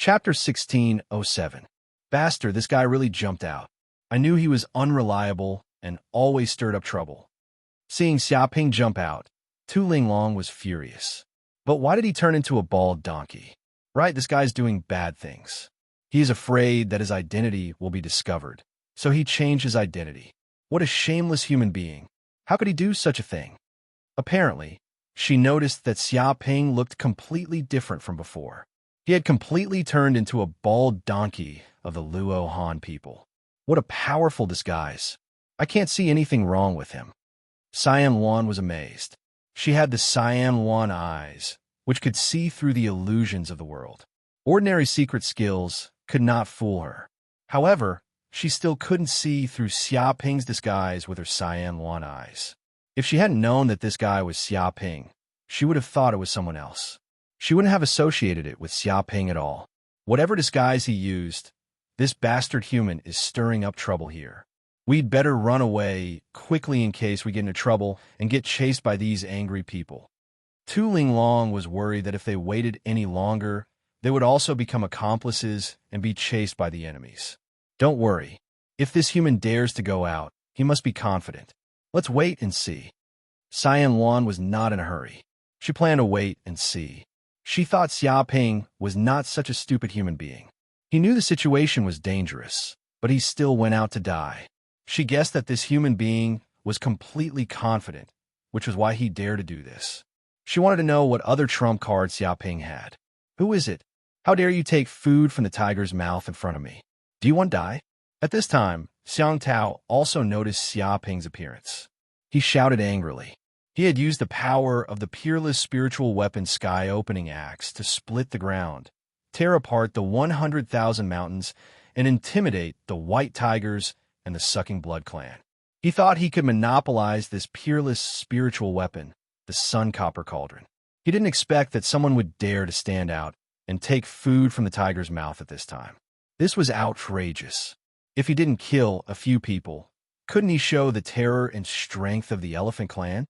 Chapter 1607. Bastard, this guy really jumped out. I knew he was unreliable and always stirred up trouble. Seeing Xiaoping jump out, Tu Linglong was furious. But why did he turn into a bald donkey? Right, this guy's doing bad things. He is afraid that his identity will be discovered, so he changed his identity. What a shameless human being. How could he do such a thing? Apparently, she noticed that Xiaoping looked completely different from before. He had completely turned into a bald donkey of the Luo Han people. What a powerful disguise. I can't see anything wrong with him. Cyan Luan was amazed. She had the Cyan Luan eyes, which could see through the illusions of the world. Ordinary secret skills could not fool her. However, she still couldn't see through Xiaoping's disguise with her Cyan Luan eyes. If she hadn't known that this guy was Xiaoping, she would have thought it was someone else. She wouldn't have associated it with Xiaoping at all. Whatever disguise he used, this bastard human is stirring up trouble here. We'd better run away quickly in case we get into trouble and get chased by these angry people. Tu Linglong was worried that if they waited any longer, they would also become accomplices and be chased by the enemies. Don't worry. If this human dares to go out, he must be confident. Let's wait and see. Cyan Luan was not in a hurry. She planned to wait and see. She thought Xiaoping was not such a stupid human being. He knew the situation was dangerous, but he still went out to die. She guessed that this human being was completely confident, which was why he dared to do this. She wanted to know what other trump cards Xiaoping had. Who is it? How dare you take food from the tiger's mouth in front of me? Do you want to die? At this time, Xiang Tao also noticed Xiaoping's appearance. He shouted angrily. He had used the power of the peerless spiritual weapon Sky Opening Axe to split the ground, tear apart the 100,000 mountains, and intimidate the White Tigers and the Sucking Blood clan. He thought he could monopolize this peerless spiritual weapon, the Sun Copper Cauldron. He didn't expect that someone would dare to stand out and take food from the tiger's mouth at this time. This was outrageous. If he didn't kill a few people, couldn't he show the terror and strength of the Elephant Clan?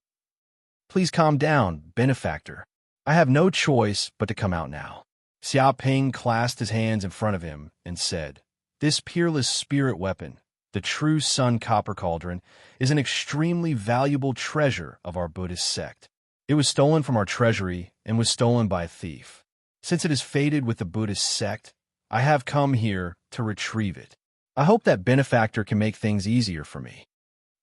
Please calm down, benefactor. I have no choice but to come out now. Xiaoping clasped his hands in front of him and said, "This peerless spirit weapon, the true Sun Copper Cauldron, is an extremely valuable treasure of our Buddhist sect. It was stolen from our treasury and was stolen by a thief. Since it is fated with the Buddhist sect, I have come here to retrieve it. I hope that benefactor can make things easier for me."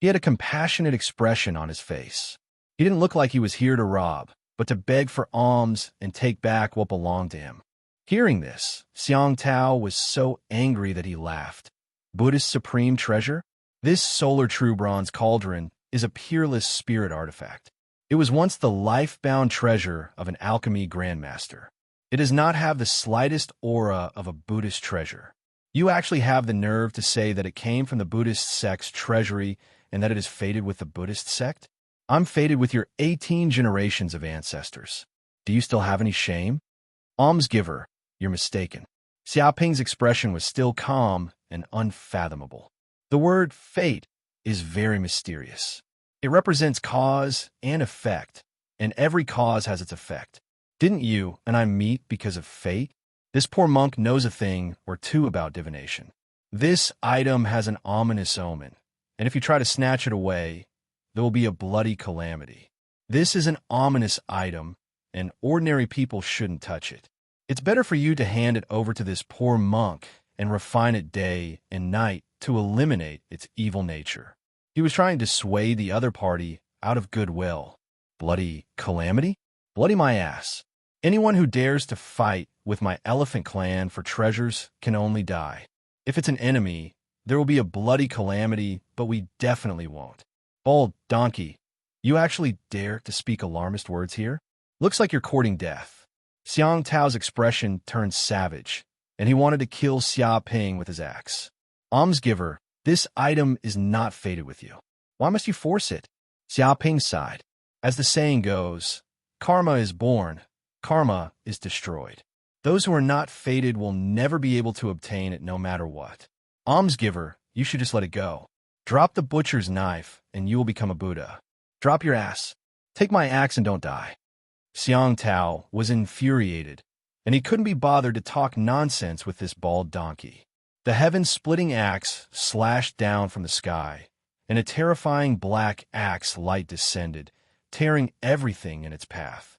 He had a compassionate expression on his face. He didn't look like he was here to rob, but to beg for alms and take back what belonged to him. Hearing this, Xiang Tao was so angry that he laughed. Buddhist supreme treasure? This solar true bronze cauldron is a peerless spirit artifact. It was once the life-bound treasure of an alchemy grandmaster. It does not have the slightest aura of a Buddhist treasure. You actually have the nerve to say that it came from the Buddhist sect's treasury and that it is fated with the Buddhist sect? I'm fated with your 18 generations of ancestors. Do you still have any shame? Almsgiver, you're mistaken. Xiaoping's expression was still calm and unfathomable. The word fate is very mysterious. It represents cause and effect, and every cause has its effect. Didn't you and I meet because of fate? This poor monk knows a thing or two about divination. This item has an ominous omen, and if you try to snatch it away, there will be a bloody calamity. This is an ominous item, and ordinary people shouldn't touch it. It's better for you to hand it over to this poor monk and refine it day and night to eliminate its evil nature. He was trying to sway the other party out of goodwill. Bloody calamity? Bloody my ass. Anyone who dares to fight with my elephant clan for treasures can only die. If it's an enemy, there will be a bloody calamity, but we definitely won't. Bald donkey, you actually dare to speak alarmist words here? Looks like you're courting death. Xiang Tao's expression turned savage, and he wanted to kill Xiaoping with his axe. Almsgiver, this item is not fated with you. Why must you force it? Xiaoping sighed. As the saying goes, karma is born, karma is destroyed. Those who are not fated will never be able to obtain it no matter what. Almsgiver, you should just let it go. Drop the butcher's knife, and you will become a Buddha. Drop your ass. Take my axe and don't die. Xiang Tao was infuriated, and he couldn't be bothered to talk nonsense with this bald donkey. The heaven-splitting axe slashed down from the sky, and a terrifying black axe light descended, tearing everything in its path.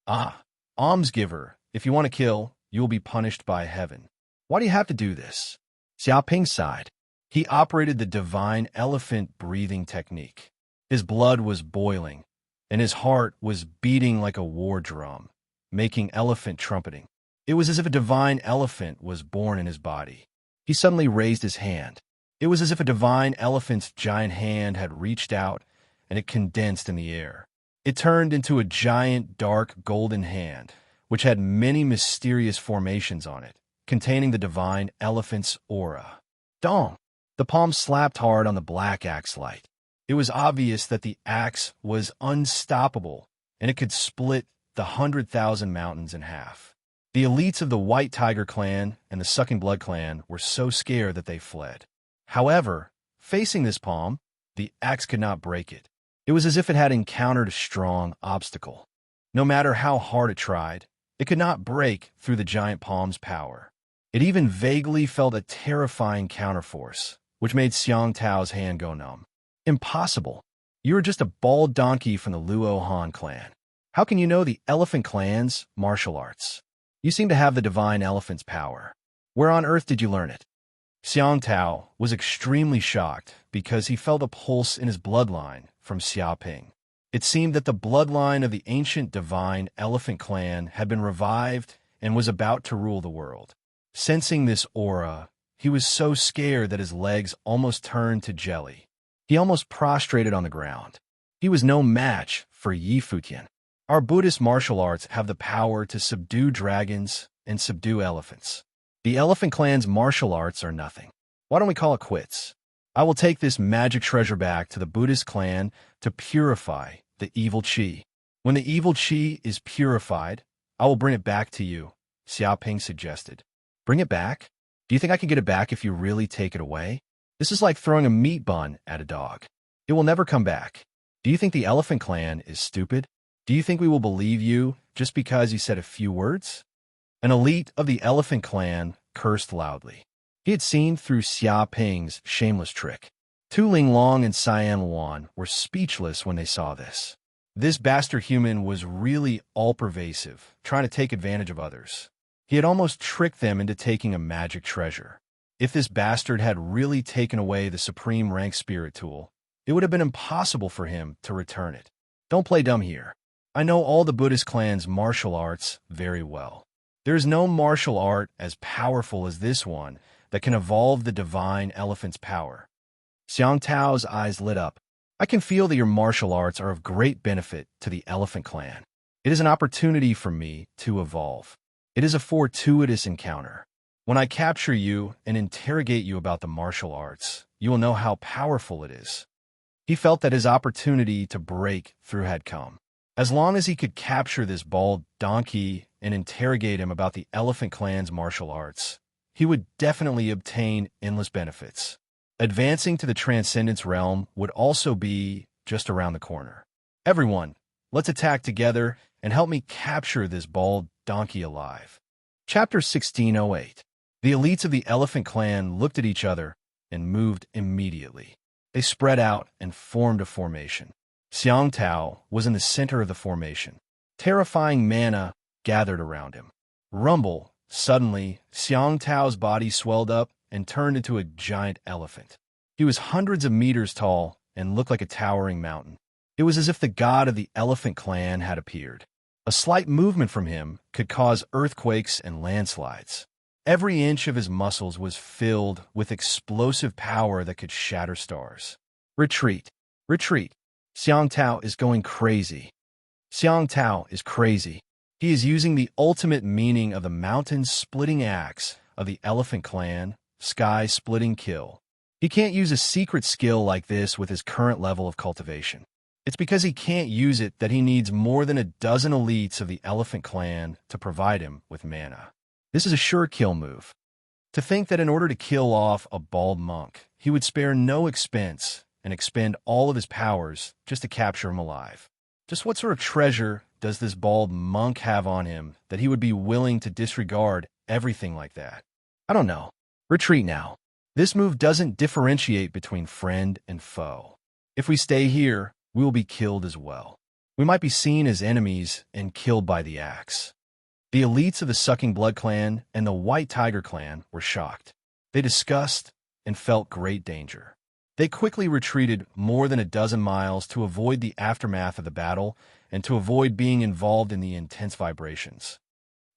Ah, almsgiver, if you want to kill, you will be punished by heaven. Why do you have to do this? Xiaoping sighed. He operated the divine elephant breathing technique. His blood was boiling, and his heart was beating like a war drum, making elephant trumpeting. It was as if a divine elephant was born in his body. He suddenly raised his hand. It was as if a divine elephant's giant hand had reached out, and it condensed in the air. It turned into a giant, dark, golden hand, which had many mysterious formations on it, containing the divine elephant's aura. Dong! The palm slapped hard on the black axe light. It was obvious that the axe was unstoppable, and it could split the 100,000 mountains in half. The elites of the White Tiger clan and the Sucking Blood clan were so scared that they fled. However, facing this palm, the axe could not break it. It was as if it had encountered a strong obstacle. No matter how hard it tried, it could not break through the giant palm's power. It even vaguely felt a terrifying counterforce, which made Xiang Tao's hand go numb. Impossible. You are just a bald donkey from the Luo Han clan. How can you know the elephant clan's martial arts? You seem to have the divine elephant's power. Where on earth did you learn it? Xiang Tao was extremely shocked because he felt a pulse in his bloodline from Xiaoping. It seemed that the bloodline of the ancient divine elephant clan had been revived and was about to rule the world. Sensing this aura, he was so scared that his legs almost turned to jelly. He almost prostrated on the ground. He was no match for Yi Futian. Our Buddhist martial arts have the power to subdue dragons and subdue elephants. The elephant clan's martial arts are nothing. Why don't we call it quits? I will take this magic treasure back to the Buddhist clan to purify the evil qi. When the evil qi is purified, I will bring it back to you, Xiaoping suggested. Bring it back? Do you think I can get it back if you really take it away? This is like throwing a meat bun at a dog. It will never come back. Do you think the elephant clan is stupid? Do you think we will believe you just because you said a few words? An elite of the elephant clan cursed loudly. He had seen through Xia Ping's shameless trick. Tu Linglong and Cyan Luan were speechless when they saw this. This bastard human was really all-pervasive, trying to take advantage of others. He had almost tricked them into taking a magic treasure. If this bastard had really taken away the supreme rank spirit tool, it would have been impossible for him to return it. Don't play dumb here. I know all the Buddhist clan's martial arts very well. There is no martial art as powerful as this one that can evolve the divine elephant's power. Xiang Tao's eyes lit up. I can feel that your martial arts are of great benefit to the elephant clan. It is an opportunity for me to evolve. It is a fortuitous encounter. When I capture you and interrogate you about the martial arts, you will know how powerful it is. He felt that his opportunity to break through had come. As long as he could capture this bald donkey and interrogate him about the elephant clan's martial arts, he would definitely obtain endless benefits. Advancing to the Transcendence realm would also be just around the corner. Everyone, let's attack together and help me capture this bald donkey alive. Chapter 1608. The elites of the elephant clan looked at each other and moved immediately. They spread out and formed a formation. Xiang Tao was in the center of the formation. Terrifying mana gathered around him. Rumble! Suddenly, Xiang Tao's body swelled up and turned into a giant elephant. He was hundreds of meters tall and looked like a towering mountain. It was as if the god of the elephant clan had appeared. A slight movement from him could cause earthquakes and landslides. Every inch of his muscles was filled with explosive power that could shatter stars. Retreat! Retreat! Xiang Tao is going crazy. Xiang Tao is crazy. He is using the ultimate meaning of the mountain-splitting axe of the elephant clan, sky-splitting kill. He can't use a secret skill like this with his current level of cultivation. It's because he can't use it that he needs more than a dozen elites of the elephant clan to provide him with mana. This is a sure kill move. To think that in order to kill off a bald monk, he would spare no expense and expend all of his powers just to capture him alive. Just what sort of treasure does this bald monk have on him that he would be willing to disregard everything like that? I don't know. Retreat now. This move doesn't differentiate between friend and foe. If we stay here, we will be killed as well. We might be seen as enemies and killed by the axe. The elites of the Sucking Blood clan and the White Tiger clan were shocked. They discussed and felt great danger. They quickly retreated more than a dozen miles to avoid the aftermath of the battle and to avoid being involved in the intense vibrations.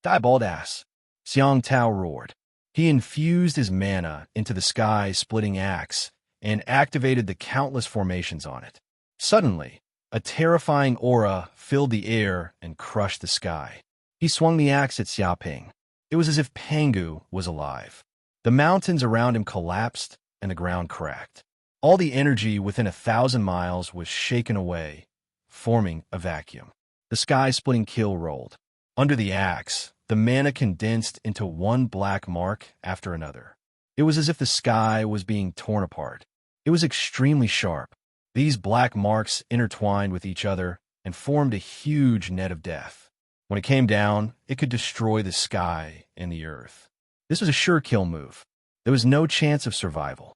Die, bald ass! Xiang Tao roared. He infused his mana into the sky-splitting axe and activated the countless formations on it. Suddenly, a terrifying aura filled the air and crushed the sky. He swung the axe at Xiaoping. It was as if Pangu was alive. The mountains around him collapsed and the ground cracked. All the energy within 1,000 miles was shaken away, forming a vacuum. The sky-splitting kill rolled. Under the axe, the mana condensed into one black mark after another. It was as if the sky was being torn apart. It was extremely sharp. These black marks intertwined with each other and formed a huge net of death. When it came down, it could destroy the sky and the earth. This was a sure kill move. There was no chance of survival.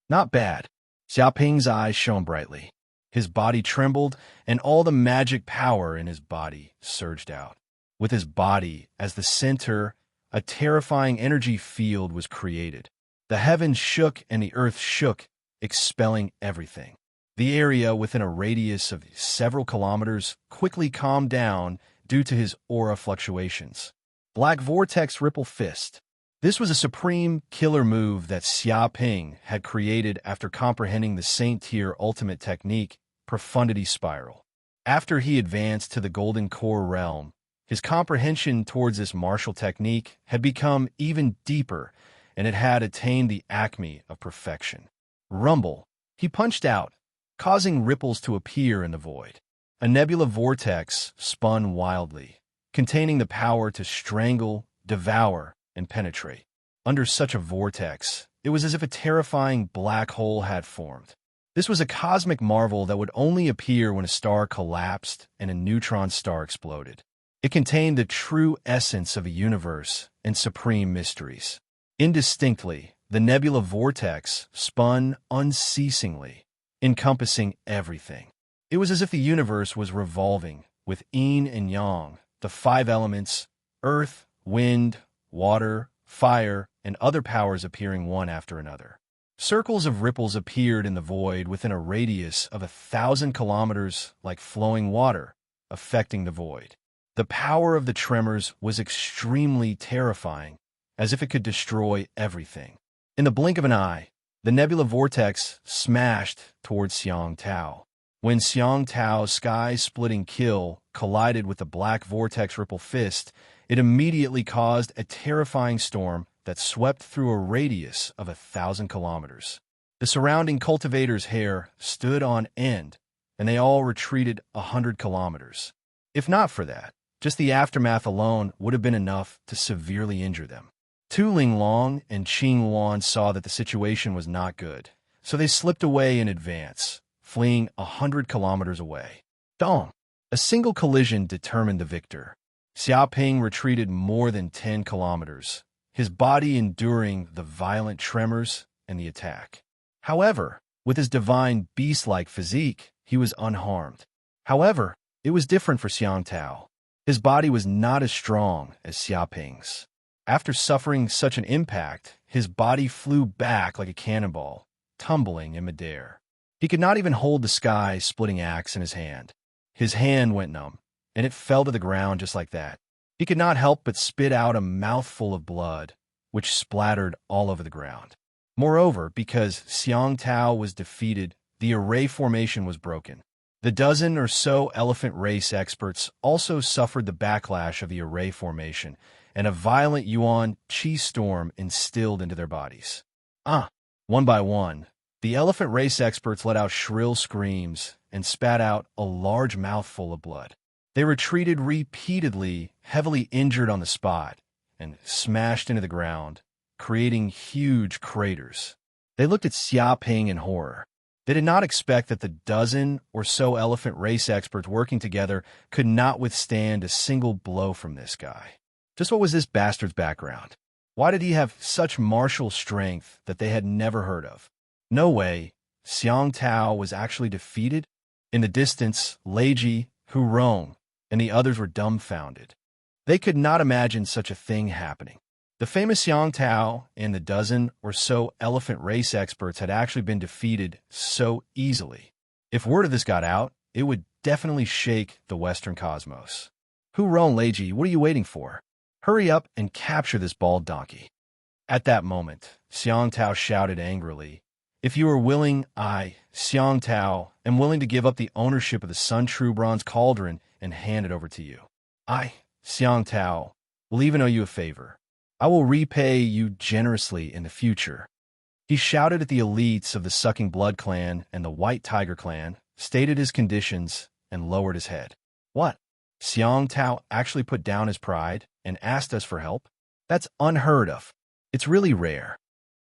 Not bad. Xiaoping's eyes shone brightly. His body trembled, and all the magic power in his body surged out. With his body as the center, a terrifying energy field was created. The heavens shook and the earth shook, expelling everything. The area within a radius of several kilometers quickly calmed down due to his aura fluctuations. Black Vortex Ripple Fist. This was a supreme killer move that Xia Ping had created after comprehending the Saint Tier ultimate technique, Profundity Spiral. After he advanced to the Golden Core realm, his comprehension towards this martial technique had become even deeper, and it had attained the acme of perfection. Rumble. He punched out, causing ripples to appear in the void. A nebula vortex spun wildly, containing the power to strangle, devour, and penetrate. Under such a vortex, it was as if a terrifying black hole had formed. This was a cosmic marvel that would only appear when a star collapsed and a neutron star exploded. It contained the true essence of a universe and supreme mysteries. Indistinctly, the nebula vortex spun unceasingly, encompassing everything. It was as if the universe was revolving, with yin and yang, the 5 elements, earth, wind, water, fire, and other powers appearing one after another. Circles of ripples appeared in the void within a radius of 1,000 kilometers like flowing water, affecting the void. The power of the tremors was extremely terrifying, as if it could destroy everything. In the blink of an eye, the nebula vortex smashed towards Xiang Tao. When Xiang Tao's sky-splitting kill collided with the black vortex ripple fist, it immediately caused a terrifying storm that swept through a radius of 1,000 kilometers. The surrounding cultivators' hair stood on end, and they all retreated 100 kilometers. If not for that, just the aftermath alone would have been enough to severely injure them. Tu Linglong and Qing Luan saw that the situation was not good, so they slipped away in advance, fleeing 100 kilometers away. Dong! A single collision determined the victor. Xiaoping retreated more than 10 kilometers, his body enduring the violent tremors and the attack. However, with his divine beast-like physique, he was unharmed. However, it was different for Xiang Tao. His body was not as strong as Xiaoping's. After suffering such an impact, his body flew back like a cannonball, tumbling in midair. He could not even hold the sky-splitting axe in his hand. His hand went numb, and it fell to the ground just like that. He could not help but spit out a mouthful of blood, which splattered all over the ground. Moreover, because Xiang Tao was defeated, the array formation was broken. The dozen or so elephant race experts also suffered the backlash of the array formation, and a violent Yuan Qi storm instilled into their bodies. One by one, the elephant race experts let out shrill screams and spat out a large mouthful of blood. They retreated repeatedly, heavily injured on the spot, and smashed into the ground, creating huge craters. They looked at Xiaoping in horror. They did not expect that the dozen or so elephant race experts working together could not withstand a single blow from this guy. Just what was this bastard's background? Why did he have such martial strength that they had never heard of? No way. Xiang Tao was actually defeated? In the distance, Leiji, Hu Rong, and the others were dumbfounded. They could not imagine such a thing happening. The famous Xiang Tao and the dozen or so elephant race experts had actually been defeated so easily. If word of this got out, it would definitely shake the Western cosmos. Hu Rong, Leiji, what are you waiting for? Hurry up and capture this bald donkey. At that moment, Xiang Tao shouted angrily, if you are willing, I, Xiang Tao, am willing to give up the ownership of the Sun True Bronze Cauldron and hand it over to you. I, Xiang Tao, will even owe you a favor. I will repay you generously in the future. He shouted at the elites of the Sucking Blood clan and the White Tiger clan, stated his conditions, and lowered his head. What? Xiang Tao actually put down his pride and asked us for help? That's unheard of. It's really rare.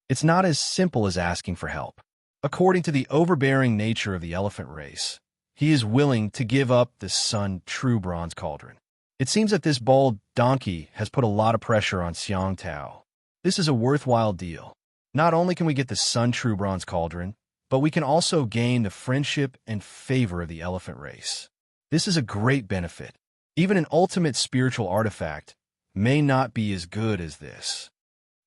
It's not as simple as asking for help. According to the overbearing nature of the elephant race, he is willing to give up the Sun True Bronze Cauldron. It seems that this bald donkey has put a lot of pressure on Xiang Tao. This is a worthwhile deal. Not only can we get the Sun True Bronze Cauldron, but we can also gain the friendship and favor of the elephant race. This is a great benefit. Even an ultimate spiritual artifact may not be as good as this.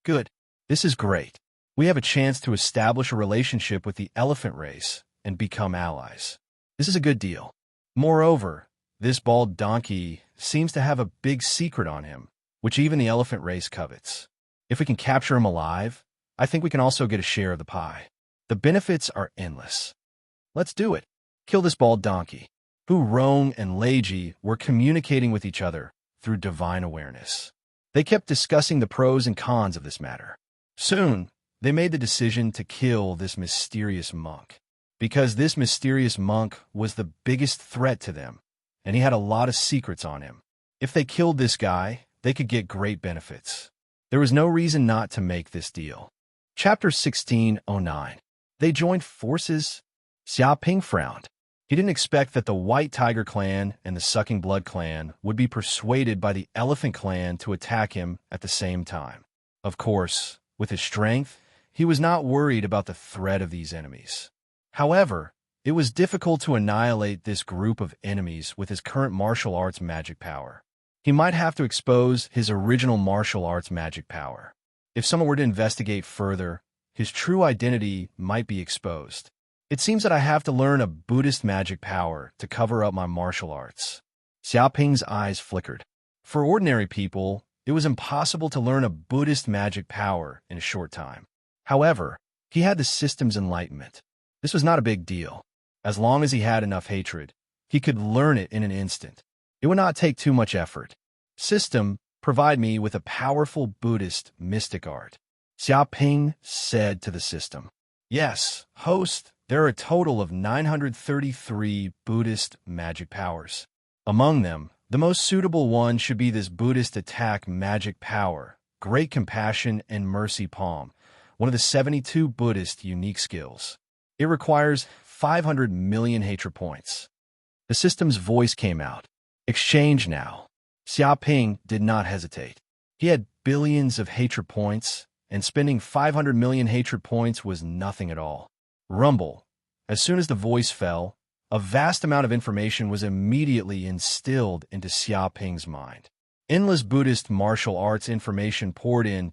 Good. This is great. We have a chance to establish a relationship with the elephant race and become allies. This is a good deal. Moreover, this bald donkey seems to have a big secret on him, which even the elephant race covets. If we can capture him alive, I think we can also get a share of the pie. The benefits are endless. Let's do it. Kill this bald donkey. Hu Rong and Leiji were communicating with each other through divine awareness. They kept discussing the pros and cons of this matter. Soon, they made the decision to kill this mysterious monk, because this mysterious monk was the biggest threat to them, and he had a lot of secrets on him. If they killed this guy, they could get great benefits. There was no reason not to make this deal. Chapter 1609. They joined forces? Xia Ping frowned. He didn't expect that the White Tiger clan and the Sucking Blood clan would be persuaded by the Elephant clan to attack him at the same time. Of course, with his strength, he was not worried about the threat of these enemies. However, it was difficult to annihilate this group of enemies with his current martial arts magic power. He might have to expose his original martial arts magic power. If someone were to investigate further, his true identity might be exposed. It seems that I have to learn a Buddhist magic power to cover up my martial arts. Xiaoping's eyes flickered. For ordinary people, it was impossible to learn a Buddhist magic power in a short time. However, he had the system's enlightenment. This was not a big deal. As long as he had enough hatred, he could learn it in an instant. It would not take too much effort. System, provide me with a powerful Buddhist mystic art. Xiaoping said to the system. Yes, host, there are a total of 933 Buddhist magic powers. Among them, the most suitable one should be this Buddhist attack magic power, Great Compassion and Mercy Palm, one of the 72 Buddhist unique skills. It requires 500 million hatred points. The system's voice came out. Exchange now. Xiaoping did not hesitate. He had billions of hatred points, and spending 500 million hatred points was nothing at all. Rumble. As soon as the voice fell, a vast amount of information was immediately instilled into Xiaoping's mind. Endless Buddhist martial arts information poured in,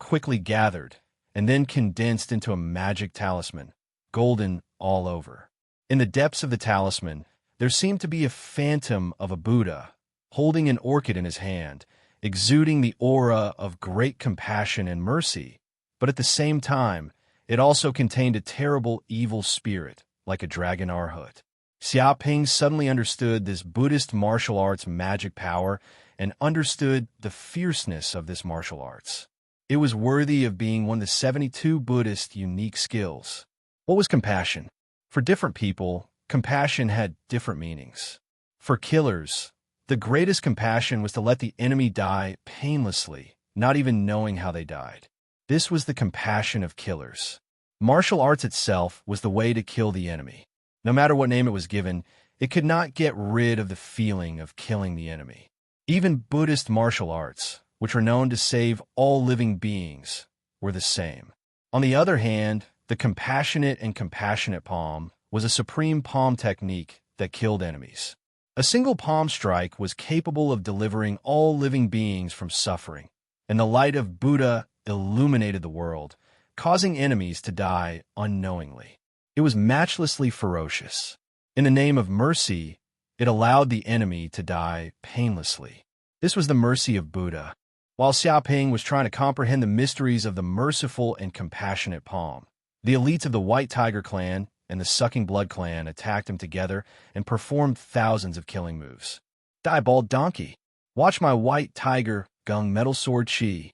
quickly gathered, and then condensed into a magic talisman, golden all over. In the depths of the talisman, there seemed to be a phantom of a Buddha, holding an orchid in his hand, exuding the aura of great compassion and mercy, but at the same time, it also contained a terrible evil spirit, like a dragon Arhut. Xiaoping suddenly understood this Buddhist martial arts magic power and understood the fierceness of this martial arts. It was worthy of being one of the 72 Buddhist unique skills. What was compassion? For different people, compassion had different meanings. For killers, the greatest compassion was to let the enemy die painlessly, not even knowing how they died. This was the compassion of killers. Martial arts itself was the way to kill the enemy. No matter what name it was given, it could not get rid of the feeling of killing the enemy. Even Buddhist martial arts, which were known to save all living beings, were the same. On the other hand, the compassionate and compassionate palm was a supreme palm technique that killed enemies. A single palm strike was capable of delivering all living beings from suffering, and the light of Buddha illuminated the world, causing enemies to die unknowingly. It was matchlessly ferocious. In the name of mercy, it allowed the enemy to die painlessly. This was the mercy of Buddha. While Xiaoping was trying to comprehend the mysteries of the merciful and compassionate palm, the elites of the White Tiger clan and the Sucking Blood clan attacked him together and performed thousands of killing moves. Die, bald donkey! Watch my White Tiger Gung Metal Sword Chi!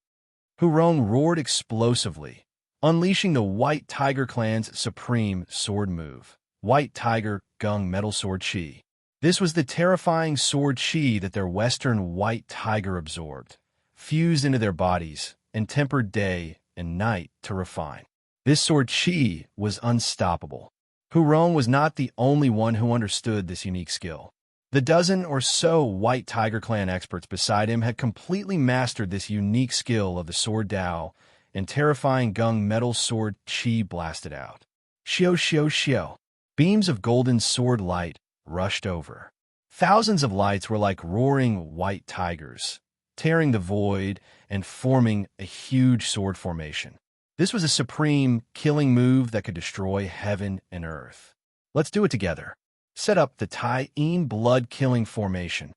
Hurong roared explosively, unleashing the White Tiger clan's supreme sword move, White Tiger Gung Metal Sword Chi. This was the terrifying sword chi that their Western White Tiger absorbed, fused into their bodies, and tempered day and night to refine. This sword chi was unstoppable. Hurong was not the only one who understood this unique skill. The dozen or so White Tiger clan experts beside him had completely mastered this unique skill of the sword Dao, and terrifying Gung Metal Sword Chi blasted out. Xiao xiao xiao. Beams of golden sword light rushed over. Thousands of lights were like roaring white tigers, tearing the void and forming a huge sword formation. This was a supreme, killing move that could destroy heaven and earth. Let's do it together. Set up the Tai-In blood-killing formation.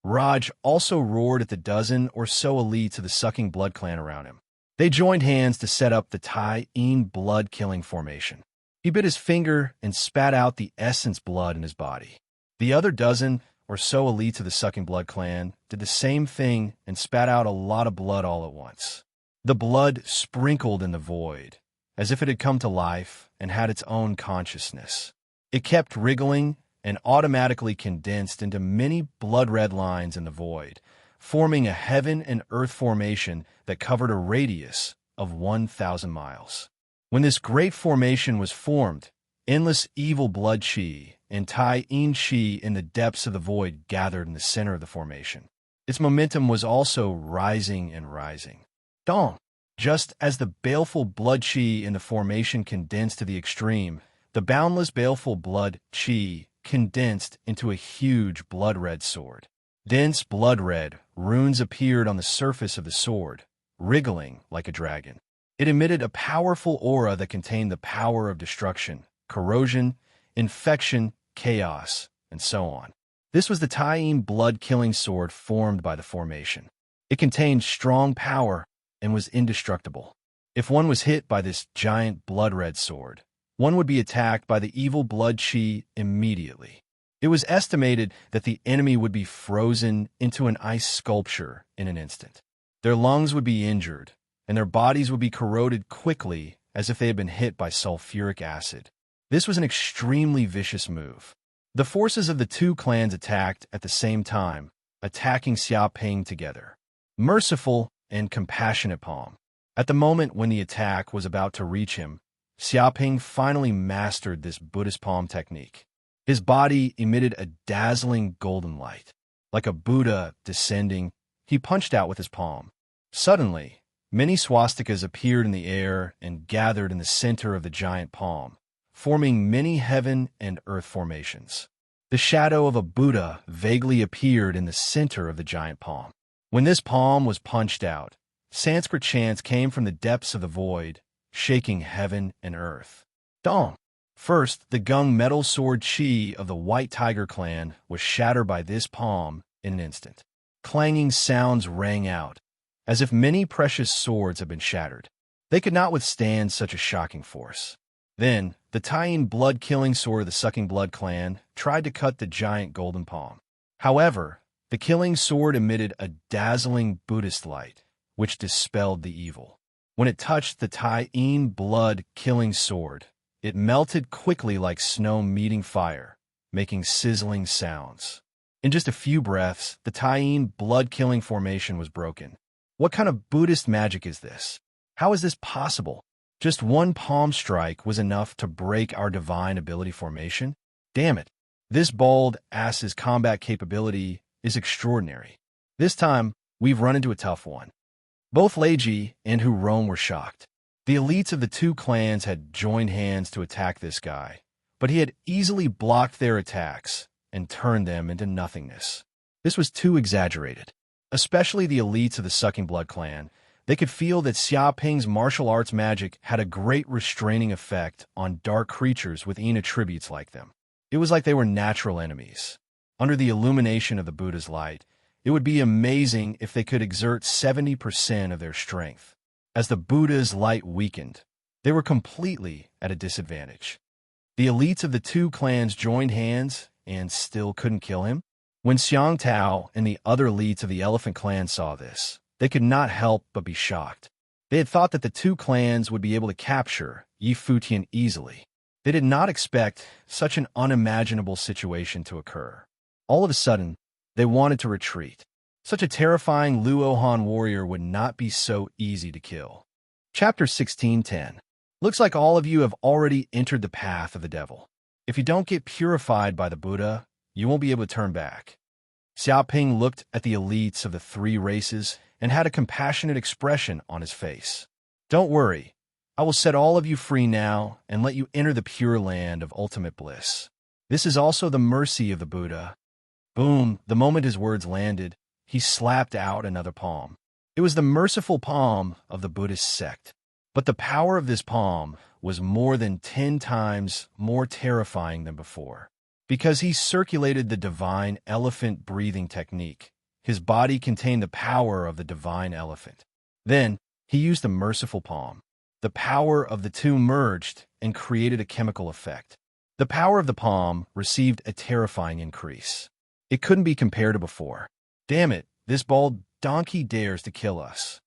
Raj also roared at the dozen or so elites of the Sucking Blood clan around him. They joined hands to set up the Tai-In blood-killing formation. He bit his finger and spat out the essence blood in his body. The other dozen or so elites of the Sucking Blood clan did the same thing and spat out a lot of blood all at once. The blood sprinkled in the void, as if it had come to life and had its own consciousness. It kept wriggling and automatically condensed into many blood-red lines in the void, forming a heaven and earth formation that covered a radius of 1,000 miles. When this great formation was formed, endless evil blood chi and Tai-In chi in the depths of the void gathered in the center of the formation. Its momentum was also rising and rising. Dong! Just as the baleful blood chi in the formation condensed to the extreme, the boundless baleful blood chi condensed into a huge blood-red sword. Dense blood-red runes appeared on the surface of the sword, wriggling like a dragon. It emitted a powerful aura that contained the power of destruction, corrosion, infection, chaos, and so on. This was the Tai-In blood-killing sword formed by the formation. It contained strong power and was indestructible. If one was hit by this giant blood-red sword, one would be attacked by the evil blood chi immediately. It was estimated that the enemy would be frozen into an ice sculpture in an instant. Their lungs would be injured, and their bodies would be corroded quickly as if they had been hit by sulfuric acid. This was an extremely vicious move. The forces of the two clans attacked at the same time, attacking Xiaoping together. Merciful and compassionate palm. At the moment when the attack was about to reach him, Xiaoping finally mastered this Buddhist palm technique. His body emitted a dazzling golden light. Like a Buddha descending, he punched out with his palm. Suddenly, many swastikas appeared in the air and gathered in the center of the giant palm, forming many heaven and earth formations. The shadow of a Buddha vaguely appeared in the center of the giant palm. When this palm was punched out, Sanskrit chants came from the depths of the void, shaking heaven and earth. Dong! First, the Gung Metal Sword Chi of the White Tiger clan was shattered by this palm in an instant. Clanging sounds rang out, as if many precious swords had been shattered. They could not withstand such a shocking force. Then, the Tai-In blood-killing sword of the Sucking Blood clan tried to cut the giant golden palm. However, the killing sword emitted a dazzling Buddhist light, which dispelled the evil. When it touched the Tai-In blood-killing sword, it melted quickly like snow meeting fire, making sizzling sounds. In just a few breaths, the Tai-In blood-killing formation was broken. What kind of Buddhist magic is this? How is this possible? Just one palm strike was enough to break our divine ability formation? Damn it. This bald ass's combat capability is extraordinary. This time, we've run into a tough one. Both Leiji and Huron were shocked. The elites of the two clans had joined hands to attack this guy, but he had easily blocked their attacks and turned them into nothingness. This was too exaggerated. Especially the elites of the Sucking Blood clan, they could feel that Xiaoping's martial arts magic had a great restraining effect on dark creatures with Yin attributes like them. It was like they were natural enemies. Under the illumination of the Buddha's light, it would be amazing if they could exert 70% of their strength. As the Buddha's light weakened, they were completely at a disadvantage. The elites of the two clans joined hands and still couldn't kill him. When Xiang Tao and the other elites of the Elephant clan saw this, they could not help but be shocked. They had thought that the two clans would be able to capture Yi Futian easily. They did not expect such an unimaginable situation to occur. All of a sudden, they wanted to retreat. Such a terrifying Luohan warrior would not be so easy to kill. Chapter 16:10. Looks like all of you have already entered the path of the devil. If you don't get purified by the Buddha, you won't be able to turn back. Xiaoping looked at the elites of the three races and had a compassionate expression on his face. Don't worry, I will set all of you free now and let you enter the pure land of ultimate bliss. This is also the mercy of the Buddha. Boom, the moment his words landed, he slapped out another palm. It was the merciful palm of the Buddhist sect. But the power of this palm was more than 10 times more terrifying than before. Because he circulated the divine elephant breathing technique, his body contained the power of the divine elephant. Then, he used the merciful palm. The power of the two merged and created a chemical effect. The power of the palm received a terrifying increase. It couldn't be compared to before. Damn it, this bald donkey dares to kill us.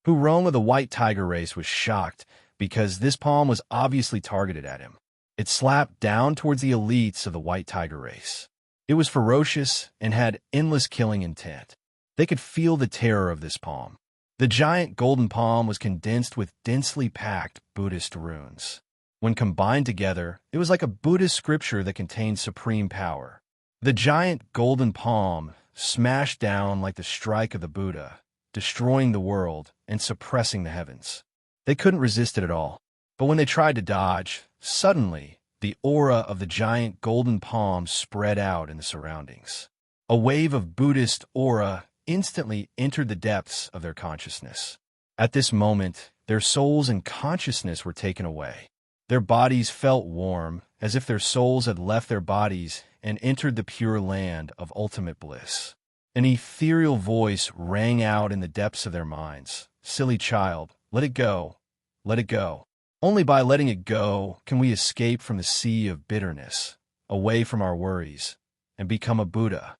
Huron of the White Tiger race was shocked because this palm was obviously targeted at him. It slapped down towards the elites of the White Tiger race. It was ferocious and had endless killing intent. They could feel the terror of this palm. The giant golden palm was condensed with densely packed Buddhist runes. When combined together, it was like a Buddhist scripture that contained supreme power. The giant golden palm smashed down like the strike of the Buddha, destroying the world and suppressing the heavens. They couldn't resist it at all. But when they tried to dodge, suddenly, the aura of the giant golden palm spread out in the surroundings. A wave of Buddhist aura instantly entered the depths of their consciousness. At this moment, their souls and consciousness were taken away. Their bodies felt warm, as if their souls had left their bodies and entered the pure land of ultimate bliss. An ethereal voice rang out in the depths of their minds. Silly child, let it go. Let it go. Only by letting it go can we escape from the sea of bitterness, away from our worries, and become a Buddha.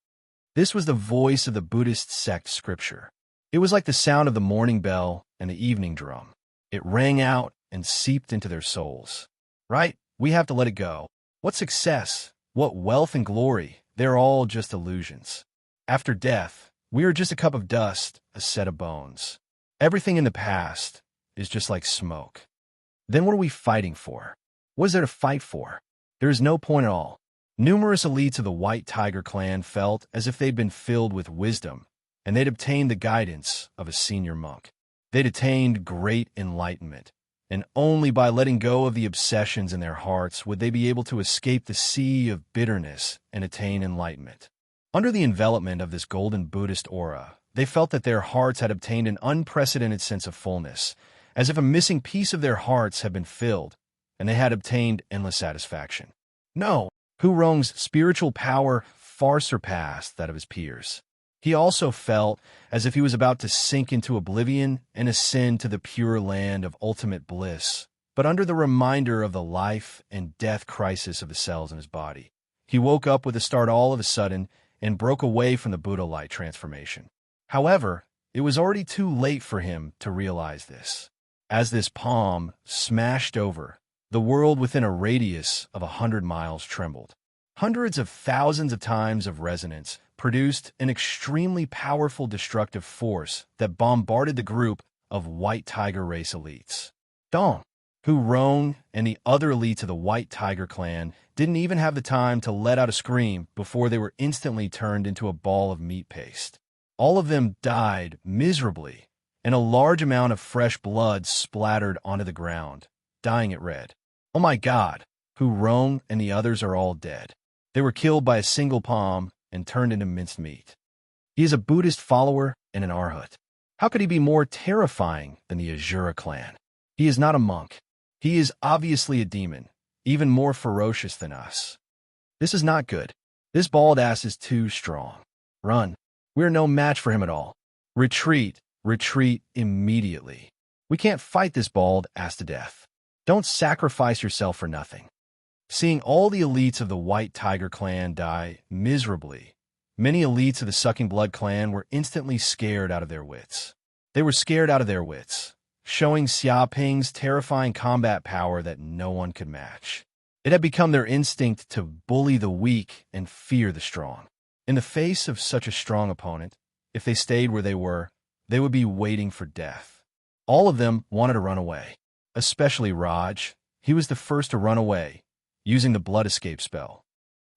This was the voice of the Buddhist sect scripture. It was like the sound of the morning bell and the evening drum. It rang out and seeped into their souls. Right? We have to let it go. What success, what wealth and glory, they're all just illusions. After death, we are just a cup of dust, a set of bones. Everything in the past is just like smoke. Then what are we fighting for? What is there to fight for? There is no point at all. Numerous elites of the White Tiger clan felt as if they'd been filled with wisdom, and they'd obtained the guidance of a senior monk. They'd attained great enlightenment, and only by letting go of the obsessions in their hearts would they be able to escape the sea of bitterness and attain enlightenment. Under the envelopment of this golden Buddhist aura, they felt that their hearts had obtained an unprecedented sense of fullness, as if a missing piece of their hearts had been filled, and they had obtained endless satisfaction. No, Huron's spiritual power far surpassed that of his peers. He also felt as if he was about to sink into oblivion and ascend to the pure land of ultimate bliss, but under the reminder of the life and death crisis of the cells in his body. He woke up with a start all of a sudden and broke away from the Buddha-light transformation. However, it was already too late for him to realize this. As this palm smashed over, the world within a radius of 100 miles trembled. Hundreds of thousands of times of resonance produced an extremely powerful destructive force that bombarded the group of White Tiger race elites. Don't. Hu Rong and the other elites of the White Tiger clan didn't even have the time to let out a scream before they were instantly turned into a ball of meat paste. All of them died miserably, and a large amount of fresh blood splattered onto the ground, dyeing it red. Oh my God, Hu Rong and the others are all dead. They were killed by a single palm and turned into minced meat. He is a Buddhist follower and an Arhat. How could he be more terrifying than the Azura clan? He is not a monk. He is obviously a demon, even more ferocious than us. This is not good. This bald ass is too strong. Run. We are no match for him at all. Retreat. Retreat immediately. We can't fight this bald ass to death. Don't sacrifice yourself for nothing. Seeing all the elites of the White Tiger clan die miserably, many elites of the Sucking Blood clan were instantly scared out of their wits. They were scared out of their wits, showing Xia Ping's terrifying combat power that no one could match. It had become their instinct to bully the weak and fear the strong. In the face of such a strong opponent, if they stayed where they were, they would be waiting for death. All of them wanted to run away, especially Raj. He was the first to run away, using the blood escape spell.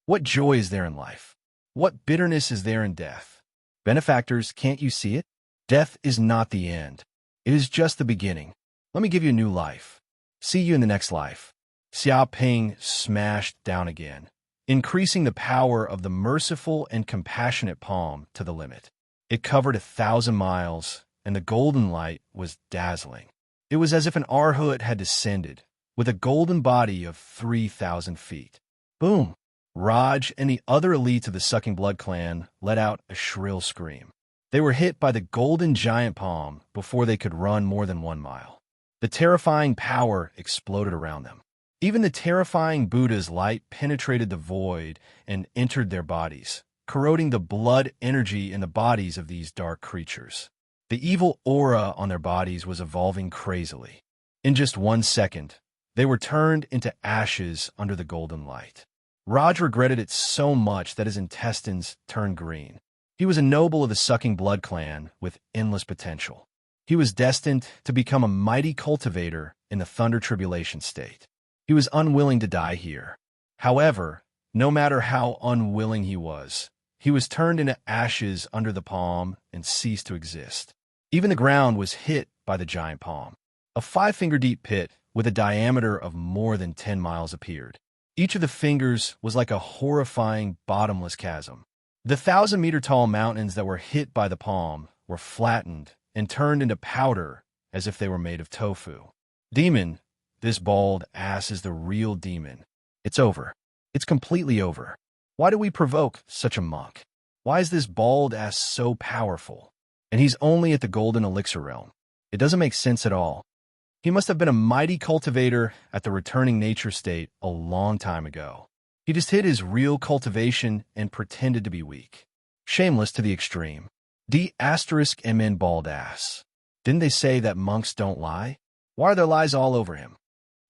What joy is there in life? What bitterness is there in death? Benefactors, can't you see it? Death is not the end. It is just the beginning. Let me give you a new life. See you in the next life. Xia Ping smashed down again, increasing the power of the merciful and compassionate palm to the limit. It covered 1,000 miles, and the golden light was dazzling. It was as if an Arhat had descended, with a golden body of 3,000 feet. Boom! Raj and the other elites of the Sucking Blood clan let out a shrill scream. They were hit by the golden giant palm before they could run more than 1 mile. The terrifying power exploded around them. Even the terrifying Buddha's light penetrated the void and entered their bodies, corroding the blood energy in the bodies of these dark creatures. The evil aura on their bodies was evolving crazily. In just 1 second, they were turned into ashes under the golden light. Raj regretted it so much that his intestines turned green. He was a noble of the Sucking Blood clan with endless potential. He was destined to become a mighty cultivator in the Thunder Tribulation state. He was unwilling to die here. However, no matter how unwilling he was turned into ashes under the palm and ceased to exist. Even the ground was hit by the giant palm. A 5-finger-deep pit with a diameter of more than 10 miles appeared. Each of the fingers was like a horrifying, bottomless chasm. The 1,000-meter-tall mountains that were hit by the palm were flattened and turned into powder as if they were made of tofu. Demon, this bald ass is the real demon. It's over. It's completely over. Why do we provoke such a monk? Why is this bald ass so powerful? And he's only at the Golden Elixir realm. It doesn't make sense at all. He must have been a mighty cultivator at the returning nature state a long time ago. He just hid his real cultivation and pretended to be weak. Shameless to the extreme. D*MN bald ass. Didn't they say that monks don't lie? Why are there lies all over him?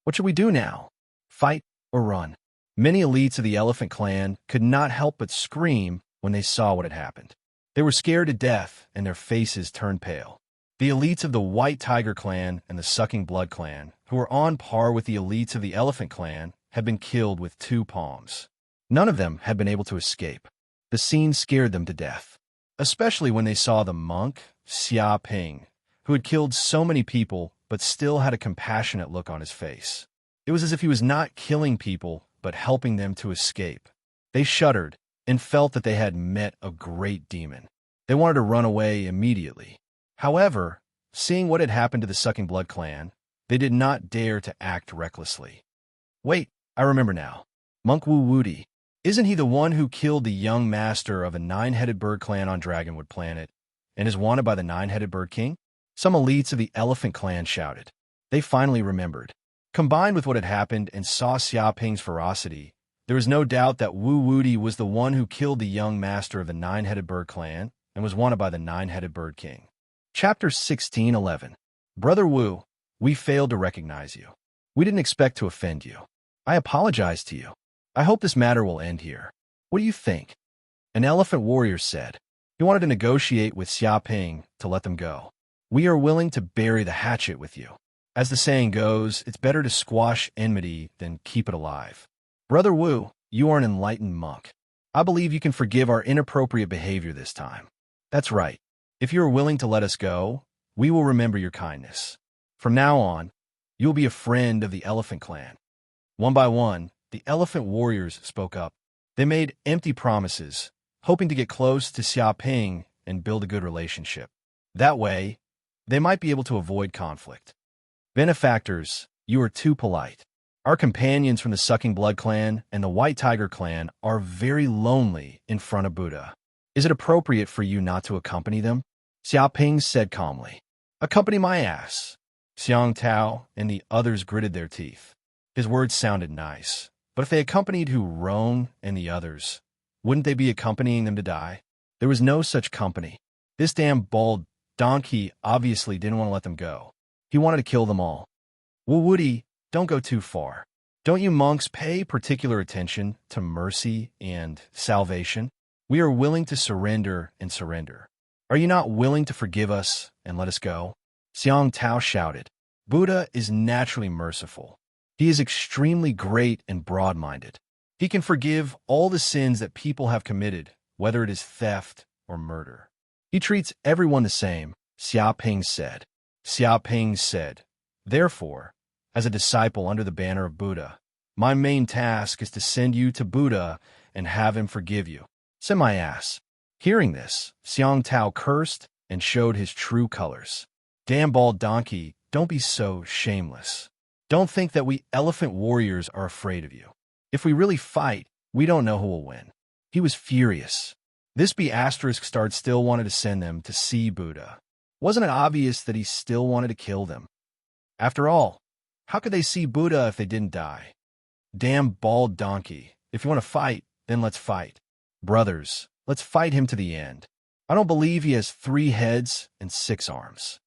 What should we do now? Fight or run? Many elites of the Elephant clan could not help but scream when they saw what had happened. They were scared to death and their faces turned pale. The elites of the White Tiger clan and the Sucking Blood clan, who were on par with the elites of the Elephant clan, had been killed with 2 palms. None of them had been able to escape. The scene scared them to death, especially when they saw the monk, Xia Ping, who had killed so many people but still had a compassionate look on his face. It was as if he was not killing people but helping them to escape. They shuddered and felt that they had met a great demon. They wanted to run away immediately. However, seeing what had happened to the Sucking Blood clan, they did not dare to act recklessly. Wait, I remember now. Monk Wu Wudi. Isn't he the one who killed the young master of a 9-headed bird clan on Dragonwood Planet and is wanted by the 9-headed bird king? Some elites of the Elephant clan shouted. They finally remembered. Combined with what had happened and saw Xia Ping's ferocity, there was no doubt that Wu Wudi was the one who killed the young master of the 9-headed bird clan and was wanted by the 9-headed bird king. Chapter 16:11. Brother Wu, we failed to recognize you. We didn't expect to offend you. I apologize to you. I hope this matter will end here. What do you think? An elephant warrior said. He wanted to negotiate with Xia Ping to let them go. We are willing to bury the hatchet with you. As the saying goes, it's better to squash enmity than keep it alive. Brother Wu, you are an enlightened monk. I believe you can forgive our inappropriate behavior this time. That's right. If you are willing to let us go, we will remember your kindness. From now on, you will be a friend of the Elephant Clan. One by one, the elephant warriors spoke up. They made empty promises, hoping to get close to Xiaoping and build a good relationship. That way, they might be able to avoid conflict. Benefactors, you are too polite. Our companions from the Sucking Blood Clan and the White Tiger Clan are very lonely in front of Buddha. Is it appropriate for you not to accompany them? Xiaoping said calmly. Accompany my ass. Xiang Tao and the others gritted their teeth. His words sounded nice, but if they accompanied Hu Rong and the others, wouldn't they be accompanying them to die? There was no such company. This damn bald donkey obviously didn't want to let them go. He wanted to kill them all. Wu Woody, don't go too far. Don't you monks pay particular attention to mercy and salvation? We are willing to surrender and surrender. Are you not willing to forgive us and let us go? Xiang Tao shouted. Buddha is naturally merciful. He is extremely great and broad-minded. He can forgive all the sins that people have committed, whether it is theft or murder. He treats everyone the same, Xiaoping said. Xiaoping said, therefore, as a disciple under the banner of Buddha, my main task is to send you to Buddha and have him forgive you. Send my ass. Hearing this, Xiang Tao cursed and showed his true colors. Damn bald donkey, don't be so shameless. Don't think that we elephant warriors are afraid of you. If we really fight, we don't know who will win. He was furious. This B** starred still wanted to send them to see Buddha. Wasn't it obvious that he still wanted to kill them? After all, how could they see Buddha if they didn't die? Damn bald donkey. If you want to fight, then let's fight. Brothers, let's fight him to the end. I don't believe he has 3 heads and 6 arms.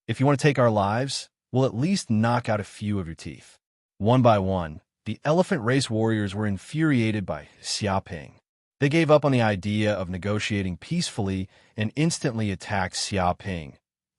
If you want to take our lives, we'll at least knock out a few of your teeth. One by one, the elephant race warriors were infuriated by Xiaoping. They gave up on the idea of negotiating peacefully and instantly attacked Xiaoping,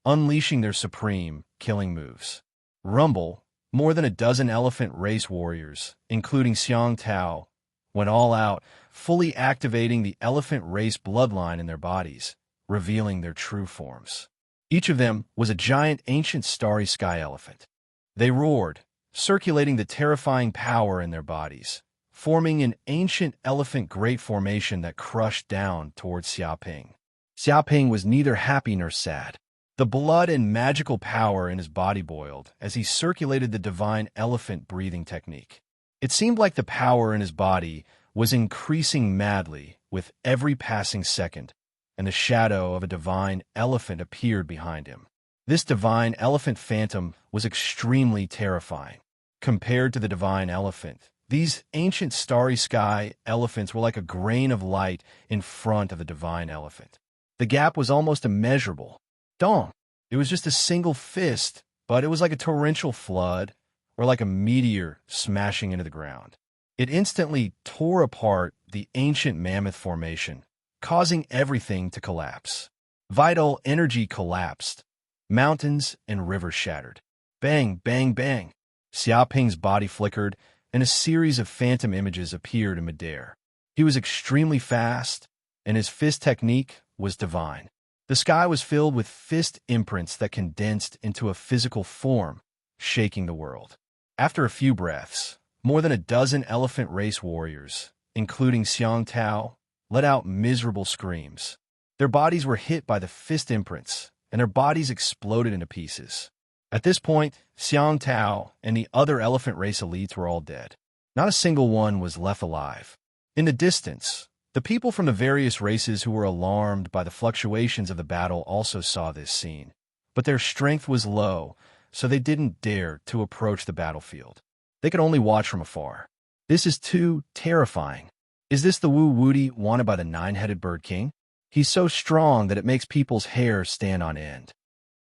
unleashing their supreme, killing moves. Rumble, more than a dozen elephant race warriors, including Xiang Tao, went all out, fully activating the elephant race bloodline in their bodies, revealing their true forms. Each of them was a giant ancient starry sky elephant. They roared, circulating the terrifying power in their bodies, forming an ancient elephant great formation that crushed down towards Xiaoping. Xiaoping was neither happy nor sad. The blood and magical power in his body boiled as he circulated the divine elephant breathing technique. It seemed like the power in his body was increasing madly with every passing second, and the shadow of a divine elephant appeared behind him. This divine elephant phantom was extremely terrifying. Compared to the divine elephant, these ancient starry sky elephants were like a grain of light in front of the divine elephant. The gap was almost immeasurable. Dong! It was just a single fist, but it was like a torrential flood or like a meteor smashing into the ground. It instantly tore apart the ancient mammoth formation, causing everything to collapse. Vital energy collapsed. Mountains and rivers shattered. Bang, bang, bang. Xiaoping's body flickered, and a series of phantom images appeared in midair. He was extremely fast, and his fist technique was divine. The sky was filled with fist imprints that condensed into a physical form, shaking the world. After a few breaths, more than a dozen elephant race warriors, including Xiang Tao, let out miserable screams. Their bodies were hit by the fist imprints, and their bodies exploded into pieces. At this point, Xiang Tao and the other elephant race elites were all dead. Not a single one was left alive. In the distance, the people from the various races who were alarmed by the fluctuations of the battle also saw this scene, but their strength was low, so they didn't dare to approach the battlefield. They could only watch from afar. This is too terrifying. Is this the Wu Woody wanted by the 9-headed bird king? He's so strong that it makes people's hair stand on end.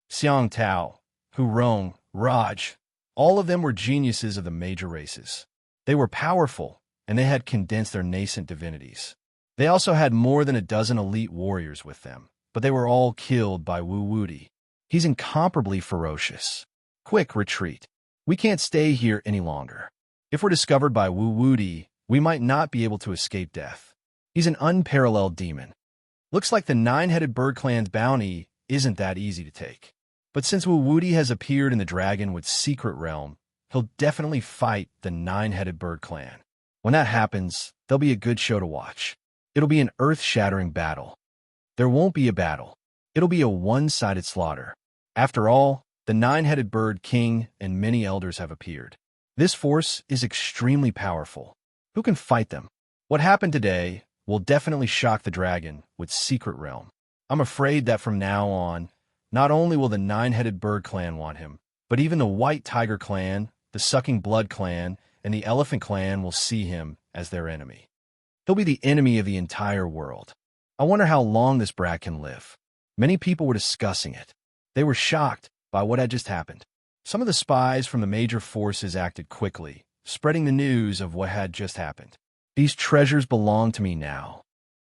Xiang Tao, Hu Rong, Raj, all of them were geniuses of the major races. They were powerful, and they had condensed their nascent divinities. They also had more than a dozen elite warriors with them, but they were all killed by Wu Woody. He's incomparably ferocious. Quick, retreat. We can't stay here any longer. If we're discovered by Wu Wudi, we might not be able to escape death. He's an unparalleled demon. Looks like the nine-headed bird clan's bounty isn't that easy to take. But since Wu Wudi has appeared in the Dragon with Secret Realm, he'll definitely fight the nine-headed bird clan. When that happens, there'll be a good show to watch. It'll be an earth-shattering battle. There won't be a battle. It'll be a one-sided slaughter. After all, the nine-headed bird king and many elders have appeared. This force is extremely powerful. Who can fight them? What happened today will definitely shock the dragon with Secret Realm. I'm afraid that from now on, not only will the nine-headed bird clan want him, but even the white tiger clan, the sucking blood clan, and the elephant clan will see him as their enemy. He'll be the enemy of the entire world. I wonder how long this brat can live. Many people were discussing it. They were shocked by what had just happened. Some of the spies from the major forces acted quickly, spreading the news of what had just happened. These treasures belong to me now.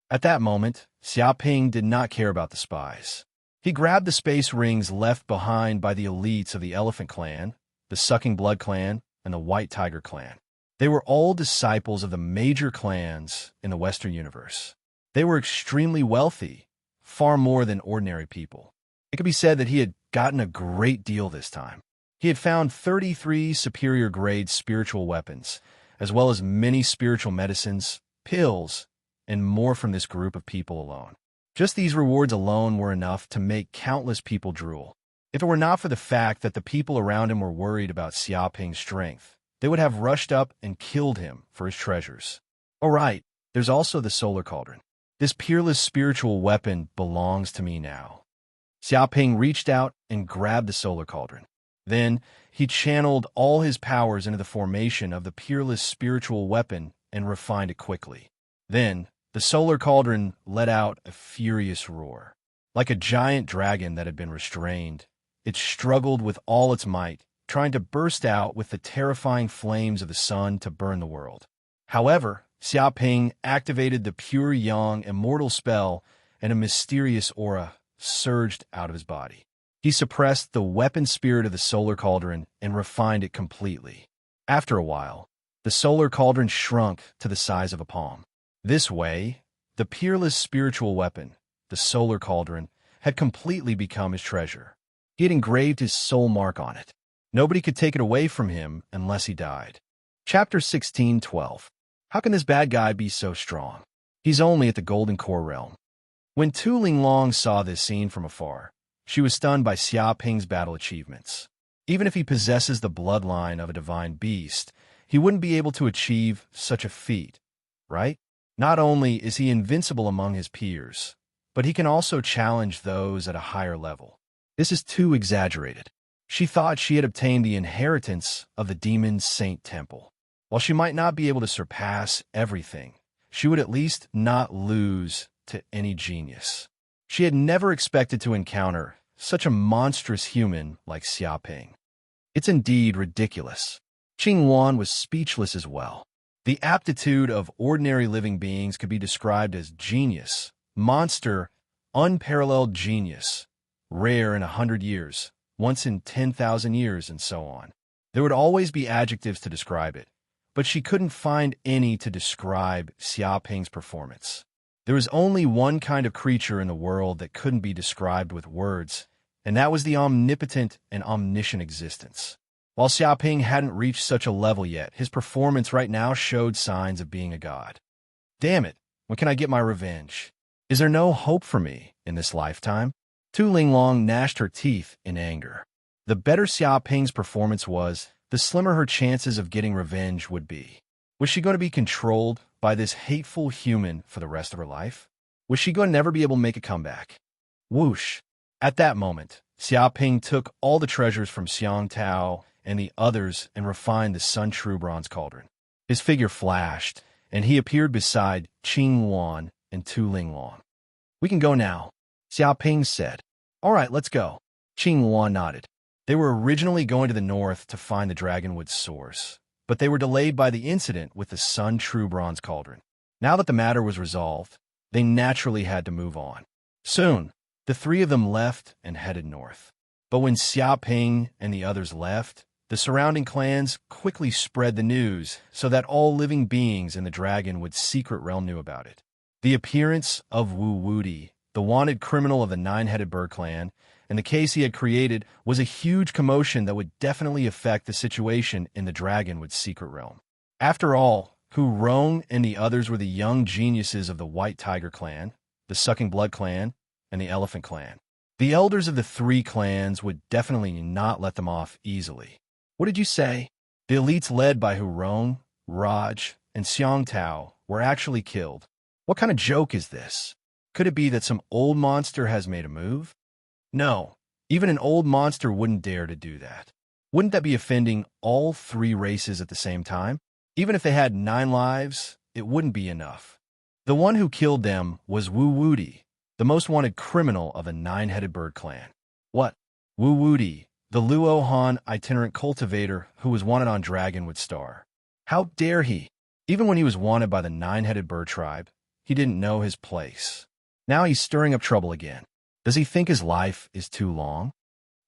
At that moment, Xiaoping did not care about the spies. He grabbed the space rings left behind by the elites of the Elephant Clan, the Sucking Blood Clan, and the White Tiger Clan. They were all disciples of the major clans in the Western universe. They were extremely wealthy, far more than ordinary people. It could be said that he had gotten a great deal this time. He had found 33 superior grade spiritual weapons, as well as many spiritual medicines, pills, and more from this group of people alone. Just these rewards alone were enough to make countless people drool. If it were not for the fact that the people around him were worried about Xiaoping's strength, they would have rushed up and killed him for his treasures. All right, there's also the solar cauldron. This peerless spiritual weapon belongs to me now. Xiaoping reached out and grabbed the solar cauldron. Then, he channeled all his powers into the formation of the peerless spiritual weapon and refined it quickly. Then, the solar cauldron let out a furious roar. Like a giant dragon that had been restrained, it struggled with all its might, trying to burst out with the terrifying flames of the sun to burn the world. However, Xiaoping activated the pure yang immortal spell, and a mysterious aura surged out of his body. He suppressed the weapon spirit of the solar cauldron and refined it completely. After a while, the solar cauldron shrunk to the size of a palm. This way, the peerless spiritual weapon, the solar cauldron, had completely become his treasure. He had engraved his soul mark on it. Nobody could take it away from him unless he died. Chapter 16:12. How can this bad guy be so strong? He's only at the Golden Core realm. When Tu Linglong saw this scene from afar, she was stunned by Xiaoping's battle achievements. Even if he possesses the bloodline of a divine beast, he wouldn't be able to achieve such a feat, right? Not only is he invincible among his peers, but he can also challenge those at a higher level. This is too exaggerated. She thought she had obtained the inheritance of the demon Saint Temple. While she might not be able to surpass everything, she would at least not lose to any genius. She had never expected to encounter such a monstrous human like Xiaoping. It's indeed ridiculous. Qing Wan was speechless as well. The aptitude of ordinary living beings could be described as genius, monster, unparalleled genius, rare in 100 years, once in 10,000 years, and so on. There would always be adjectives to describe it, but she couldn't find any to describe Xiaoping's performance. There was only one kind of creature in the world that couldn't be described with words, and that was the omnipotent and omniscient existence. While Xiaoping hadn't reached such a level yet, his performance right now showed signs of being a god. Damn it, when can I get my revenge? Is there no hope for me in this lifetime? Tu Linglong gnashed her teeth in anger. The better Xiaoping's performance was, the slimmer her chances of getting revenge would be. Was she going to be controlled by this hateful human for the rest of her life? Was she going to never be able to make a comeback? Whoosh! At that moment, Xiaoping took all the treasures from Xiang Tao and the others and refined the Sun True Bronze Cauldron. His figure flashed, and he appeared beside Qing Wan and Tu Linglong. We can go now, Xiaoping said. All right, let's go. Qing Wan nodded. They were originally going to the north to find the Dragonwood source, but they were delayed by the incident with the Sun True Bronze Cauldron. Now that the matter was resolved, they naturally had to move on. Soon, the three of them left and headed north. But when Xiaoping and the others left, the surrounding clans quickly spread the news so that all living beings in the Dragonwood secret realm knew about it. The appearance of Wu Wudi, the wanted criminal of the Nine-Headed Bird clan, and the case he had created was a huge commotion that would definitely affect the situation in the Dragonwood secret realm. After all, Hu Rong and the others were the young geniuses of the White Tiger clan, the Sucking Blood clan, and the Elephant clan. The elders of the three clans would definitely not let them off easily. What did you say? The elites led by Hu Rong, Raj, and Xiang Tao were actually killed. What kind of joke is this? Could it be that some old monster has made a move? No, even an old monster wouldn't dare to do that. Wouldn't that be offending all three races at the same time? Even if they had 9 lives, it wouldn't be enough. The one who killed them was Wu Wudi, the most wanted criminal of the Nine-Headed Bird clan. What? Wu Wudi, the Luo Han itinerant cultivator who was wanted on Dragonwood Star. How dare he? Even when he was wanted by the Nine-Headed Bird tribe, he didn't know his place. Now he's stirring up trouble again. Does he think his life is too long?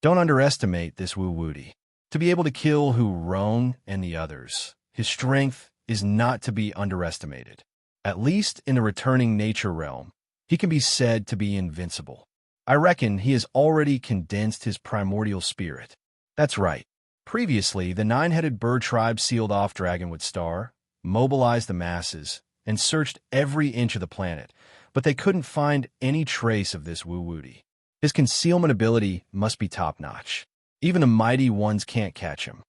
Don't underestimate this Wu Wudi. To be able to kill Hu Rong and the others, his strength is not to be underestimated. At least in the returning nature realm, he can be said to be invincible. I reckon he has already condensed his primordial spirit. That's right. Previously, the Nine-Headed Bird tribe sealed off Dragonwood Star, mobilized the masses, and searched every inch of the planet, but they couldn't find any trace of this Wu Wudi. His concealment ability must be top-notch. Even the mighty ones can't catch him.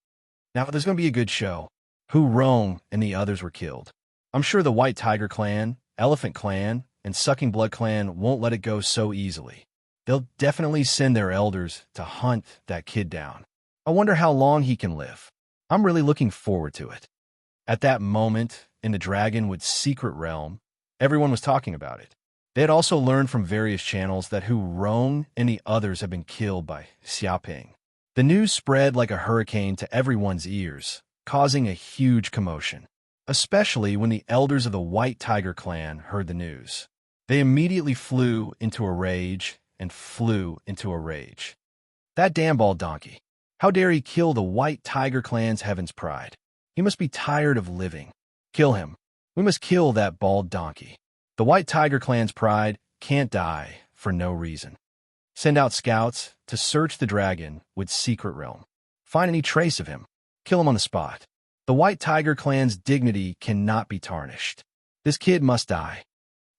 Now, there's going to be a good show. Hu Rong and the others were killed. I'm sure the White Tiger clan, Elephant clan, and Sucking Blood clan won't let it go so easily. They'll definitely send their elders to hunt that kid down. I wonder how long he can live. I'm really looking forward to it. At that moment, in the Dragonwood secret realm, everyone was talking about it. They had also learned from various channels that Hu Rong and the others had been killed by Xiaoping. The news spread like a hurricane to everyone's ears, causing a huge commotion, especially when the elders of the White Tiger clan heard the news. They immediately flew into a rage and flew into a rage. That damn bald donkey. How dare he kill the White Tiger clan's heaven's pride? He must be tired of living. Kill him. We must kill that bald donkey. The White Tiger clan's pride can't die for no reason. Send out scouts to search the Dragonwood secret realm. Find any trace of him. Kill him on the spot. The White Tiger clan's dignity cannot be tarnished. This kid must die.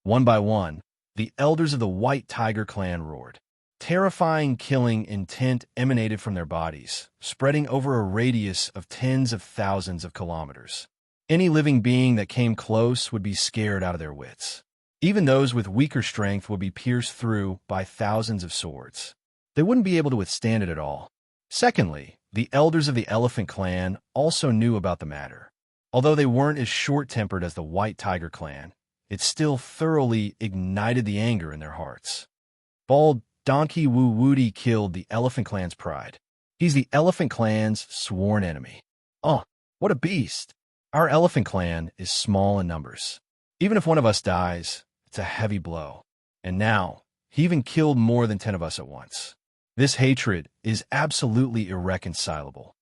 One by one, the elders of the White Tiger clan roared. Terrifying killing intent emanated from their bodies, spreading over a radius of tens of thousands of kilometers. Any living being that came close would be scared out of their wits. Even those with weaker strength would be pierced through by thousands of swords. They wouldn't be able to withstand it at all. Secondly, the elders of the Elephant clan also knew about the matter. Although they weren't as short-tempered as the White Tiger clan, it still thoroughly ignited the anger in their hearts. Bald Donkey Wu Wudi killed the Elephant clan's pride. He's the Elephant clan's sworn enemy. Oh, what a beast! Our Elephant clan is small in numbers. Even if one of us dies, it's a heavy blow. And now, he even killed more than 10 of us at once. This hatred is absolutely irreconcilable.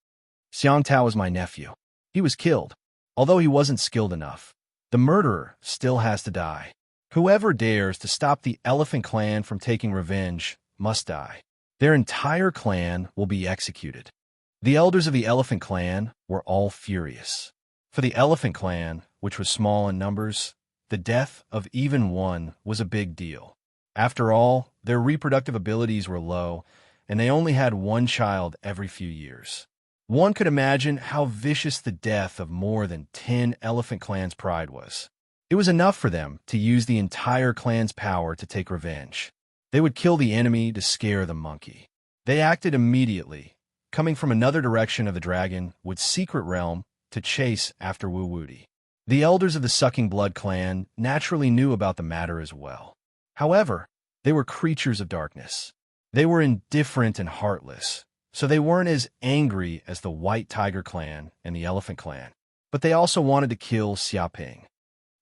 Xiang Tao is my nephew. He was killed. Although he wasn't skilled enough, the murderer still has to die. Whoever dares to stop the Elephant clan from taking revenge must die. Their entire clan will be executed. The elders of the Elephant clan were all furious. For the Elephant clan, which was small in numbers, the death of even one was a big deal. After all, their reproductive abilities were low, and they only had one child every few years. One could imagine how vicious the death of more than 10 Elephant clan's pride was. It was enough for them to use the entire clan's power to take revenge. They would kill the enemy to scare the monkey. They acted immediately, coming from another direction of the Dragonwood secret realm to chase after Wu Wudi. The elders of the Sucking Blood clan naturally knew about the matter as well. However, they were creatures of darkness. They were indifferent and heartless, so they weren't as angry as the White Tiger clan and the Elephant clan. But they also wanted to kill Xiaoping.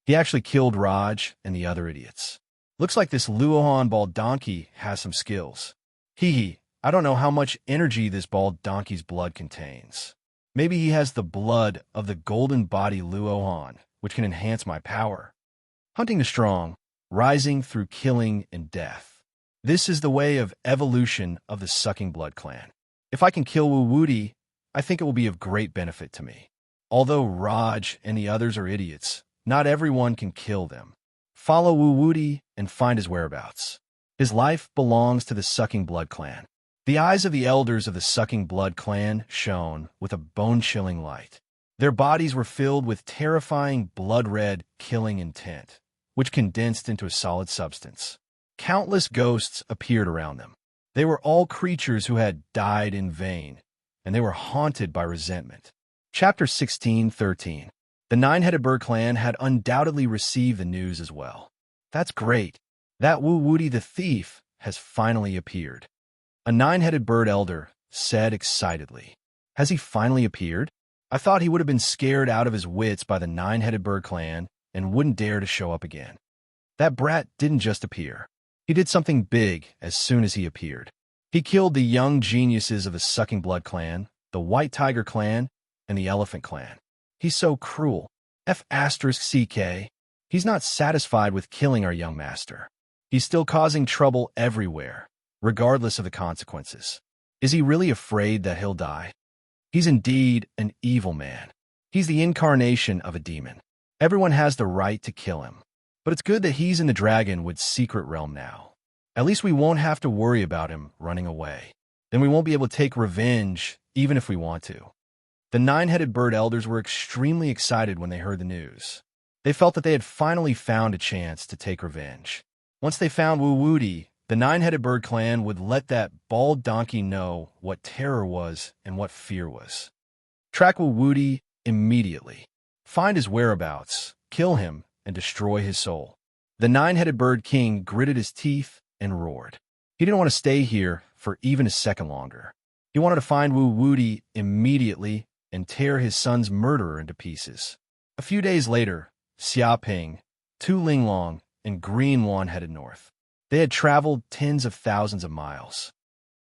He actually killed Raj and the other idiots. Looks like this Luohan bald donkey has some skills. Hee hee, I don't know how much energy this bald donkey's blood contains. Maybe he has the blood of the golden body Luohan, which can enhance my power. Hunting the strong, rising through killing and death. This is the way of evolution of the Sucking Blood clan. If I can kill Wuwudi, I think it will be of great benefit to me. Although Raj and the others are idiots, not everyone can kill them. Follow Wuwudi and find his whereabouts. His life belongs to the Sucking Blood clan. The eyes of the elders of the Sucking Blood clan shone with a bone-chilling light. Their bodies were filled with terrifying blood-red killing intent, which condensed into a solid substance. Countless ghosts appeared around them. They were all creatures who had died in vain, and they were haunted by resentment. Chapter 16:13. The Nine-Headed Bird clan had undoubtedly received the news as well. That's great. That Wuwudi the thief has finally appeared. A nine-headed bird elder said excitedly. Has he finally appeared? I thought he would have been scared out of his wits by the Nine-Headed Bird clan and wouldn't dare to show up again. That brat didn't just appear. He did something big as soon as he appeared. He killed the young geniuses of the Sucking Blood clan, the White Tiger clan, and the Elephant clan. He's so cruel. F***CK. He's not satisfied with killing our young master. He's still causing trouble everywhere, regardless of the consequences. Is he really afraid that he'll die? He's indeed an evil man. He's the incarnation of a demon. Everyone has the right to kill him. But it's good that he's in the Dragonwood secret realm now. At least we won't have to worry about him running away. Then we won't be able to take revenge, even if we want to. The Nine-Headed Bird elders were extremely excited when they heard the news. They felt that they had finally found a chance to take revenge. Once they found Wuwudi, the Nine-Headed Bird clan would let that bald donkey know what terror was and what fear was. Track Wuwudi immediately. Find his whereabouts, kill him, and destroy his soul. The Nine-Headed Bird King gritted his teeth and roared. He didn't want to stay here for even a second longer. He wanted to find Wuwudi immediately and tear his son's murderer into pieces. A few days later, Xiaoping, Tu Linglong, and Green Wan headed north. They had traveled tens of thousands of miles.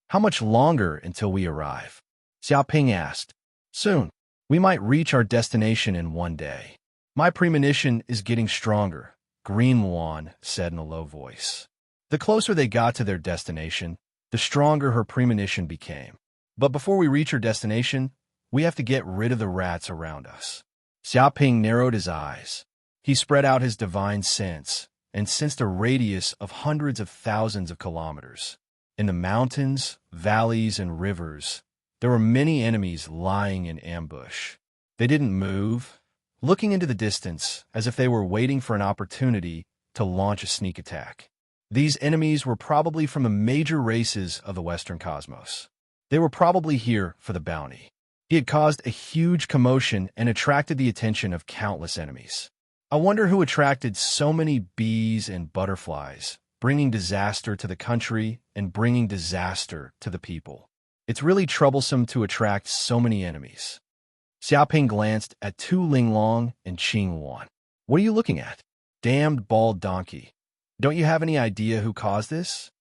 How much longer until we arrive? Xiaoping asked. Soon. We might reach our destination in one day. My premonition is getting stronger, Green Wan said in a low voice. The closer they got to their destination, the stronger her premonition became. But before we reach our destination, we have to get rid of the rats around us. Xiaoping narrowed his eyes. He spread out his divine sense and sensed a radius of hundreds of thousands of kilometers. In the mountains, valleys, and rivers, there were many enemies lying in ambush. They didn't move, looking into the distance as if they were waiting for an opportunity to launch a sneak attack. These enemies were probably from the major races of the Western cosmos. They were probably here for the bounty. He had caused a huge commotion and attracted the attention of countless enemies. I wonder who attracted so many bees and butterflies, bringing disaster to the country and bringing disaster to the people. It's really troublesome to attract so many enemies. Xiaoping glanced at Tu Linglong and Qing Wan. What are you looking at? Damned bald donkey. Don't you have any idea who caused this?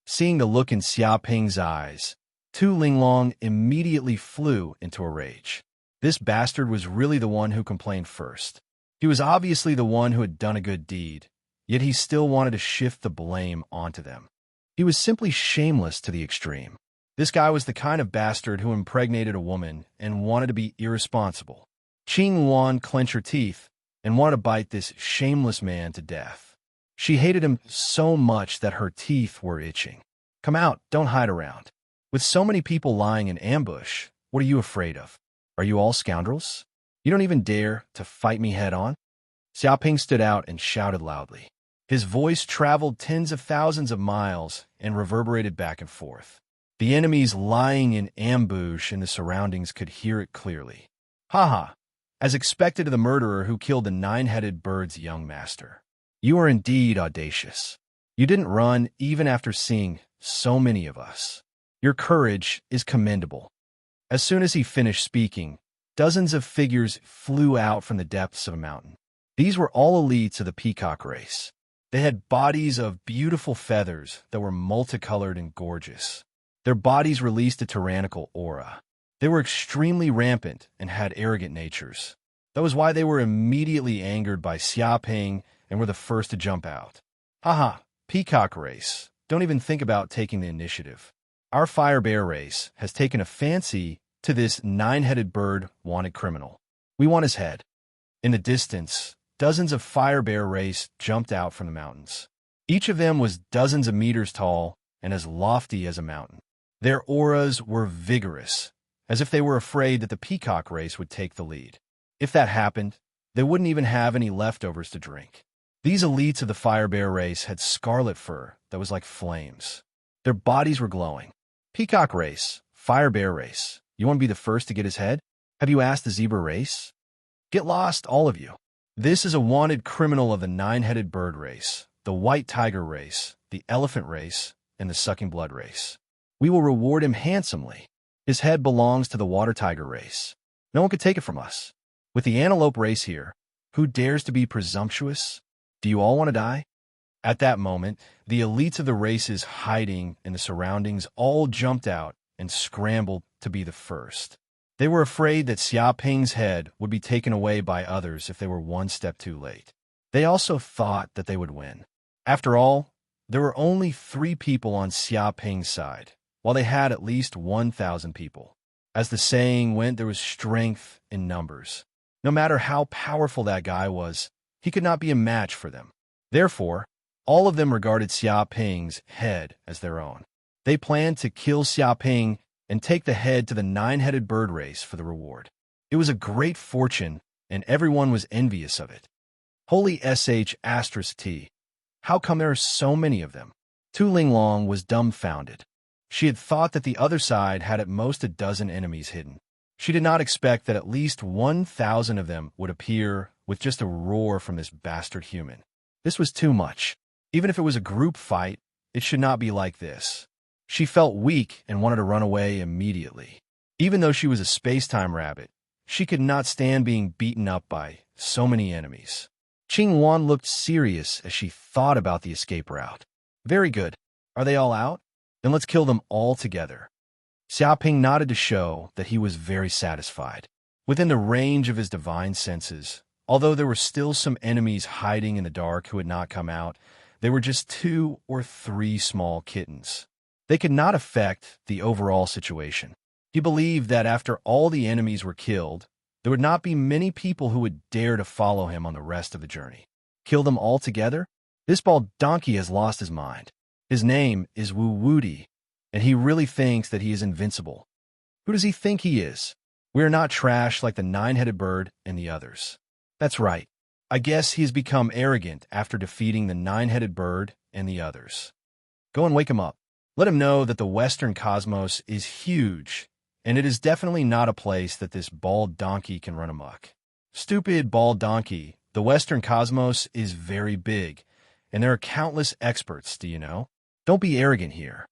Seeing the look in Xiaoping's eyes, Tu Linglong immediately flew into a rage. This bastard was really the one who complained first. He was obviously the one who had done a good deed, yet he still wanted to shift the blame onto them. He was simply shameless to the extreme. This guy was the kind of bastard who impregnated a woman and wanted to be irresponsible. Qing Wan clenched her teeth and wanted to bite this shameless man to death. She hated him so much that her teeth were itching. Come out, don't hide around. With so many people lying in ambush, what are you afraid of? Are you all scoundrels? You don't even dare to fight me head-on? Xiaoping stood out and shouted loudly. His voice traveled tens of thousands of miles and reverberated back and forth. The enemies lying in ambush in the surroundings could hear it clearly. Ha! As expected of the murderer who killed the nine-headed bird's young master. You are indeed audacious. You didn't run even after seeing so many of us. Your courage is commendable. As soon as he finished speaking, dozens of figures flew out from the depths of a mountain. These were all elites of the peacock race. They had bodies of beautiful feathers that were multicolored and gorgeous. Their bodies released a tyrannical aura. They were extremely rampant and had arrogant natures. That was why they were immediately angered by Xiaoping and were the first to jump out. Haha, peacock race. Don't even think about taking the initiative. Our fire bear race has taken a fancy to this nine-headed bird wanted criminal. We want his head. In the distance, dozens of fire bear race jumped out from the mountains. Each of them was dozens of meters tall and as lofty as a mountain. Their auras were vigorous, as if they were afraid that the peacock race would take the lead. If that happened, they wouldn't even have any leftovers to drink. These elites of the fire bear race had scarlet fur that was like flames. Their bodies were glowing. Peacock race, fire bear race. You want to be the first to get his head? Have you asked the zebra race? Get lost, all of you. This is a wanted criminal of the nine-headed bird race, the white tiger race, the elephant race, and the sucking blood race. We will reward him handsomely. His head belongs to the water tiger race. No one could take it from us. With the antelope race here, who dares to be presumptuous? Do you all want to die? At that moment, the elites of the races hiding in the surroundings all jumped out and scrambled to be the first. They were afraid that Xiaoping's head would be taken away by others if they were one step too late. They also thought that they would win. After all, there were only 3 people on Xiaoping's side, while they had at least 1,000 people. As the saying went, there was strength in numbers. No matter how powerful that guy was, he could not be a match for them. Therefore, all of them regarded Xiaoping's head as their own. They planned to kill Xiaoping and take the head to the nine-headed bird race for the reward. It was a great fortune, and everyone was envious of it. Holy sh*t. How come there are so many of them? Tu Linglong was dumbfounded. She had thought that the other side had at most a dozen enemies hidden. She did not expect that at least 1,000 of them would appear with just a roar from this bastard human. This was too much. Even if it was a group fight, it should not be like this. She felt weak and wanted to run away immediately. Even though she was a space-time rabbit, she could not stand being beaten up by so many enemies. Qingwan looked serious as she thought about the escape route. Very good. Are they all out? Then let's kill them all together. Xiaoping nodded to show that he was very satisfied. Within the range of his divine senses, although there were still some enemies hiding in the dark who had not come out, they were just 2 or 3 small kittens. They could not affect the overall situation. He believed that after all the enemies were killed, there would not be many people who would dare to follow him on the rest of the journey. Kill them all together? This bald donkey has lost his mind. His name is Wu Wudi, and he really thinks that he is invincible. Who does he think he is? We are not trash like the nine-headed bird and the others. That's right. I guess he has become arrogant after defeating the nine-headed bird and the others. Go and wake him up. Let him know that the Western cosmos is huge, and it is definitely not a place that this bald donkey can run amok. Stupid bald donkey, the Western cosmos is very big, and there are countless experts, do you know? Don't be arrogant here.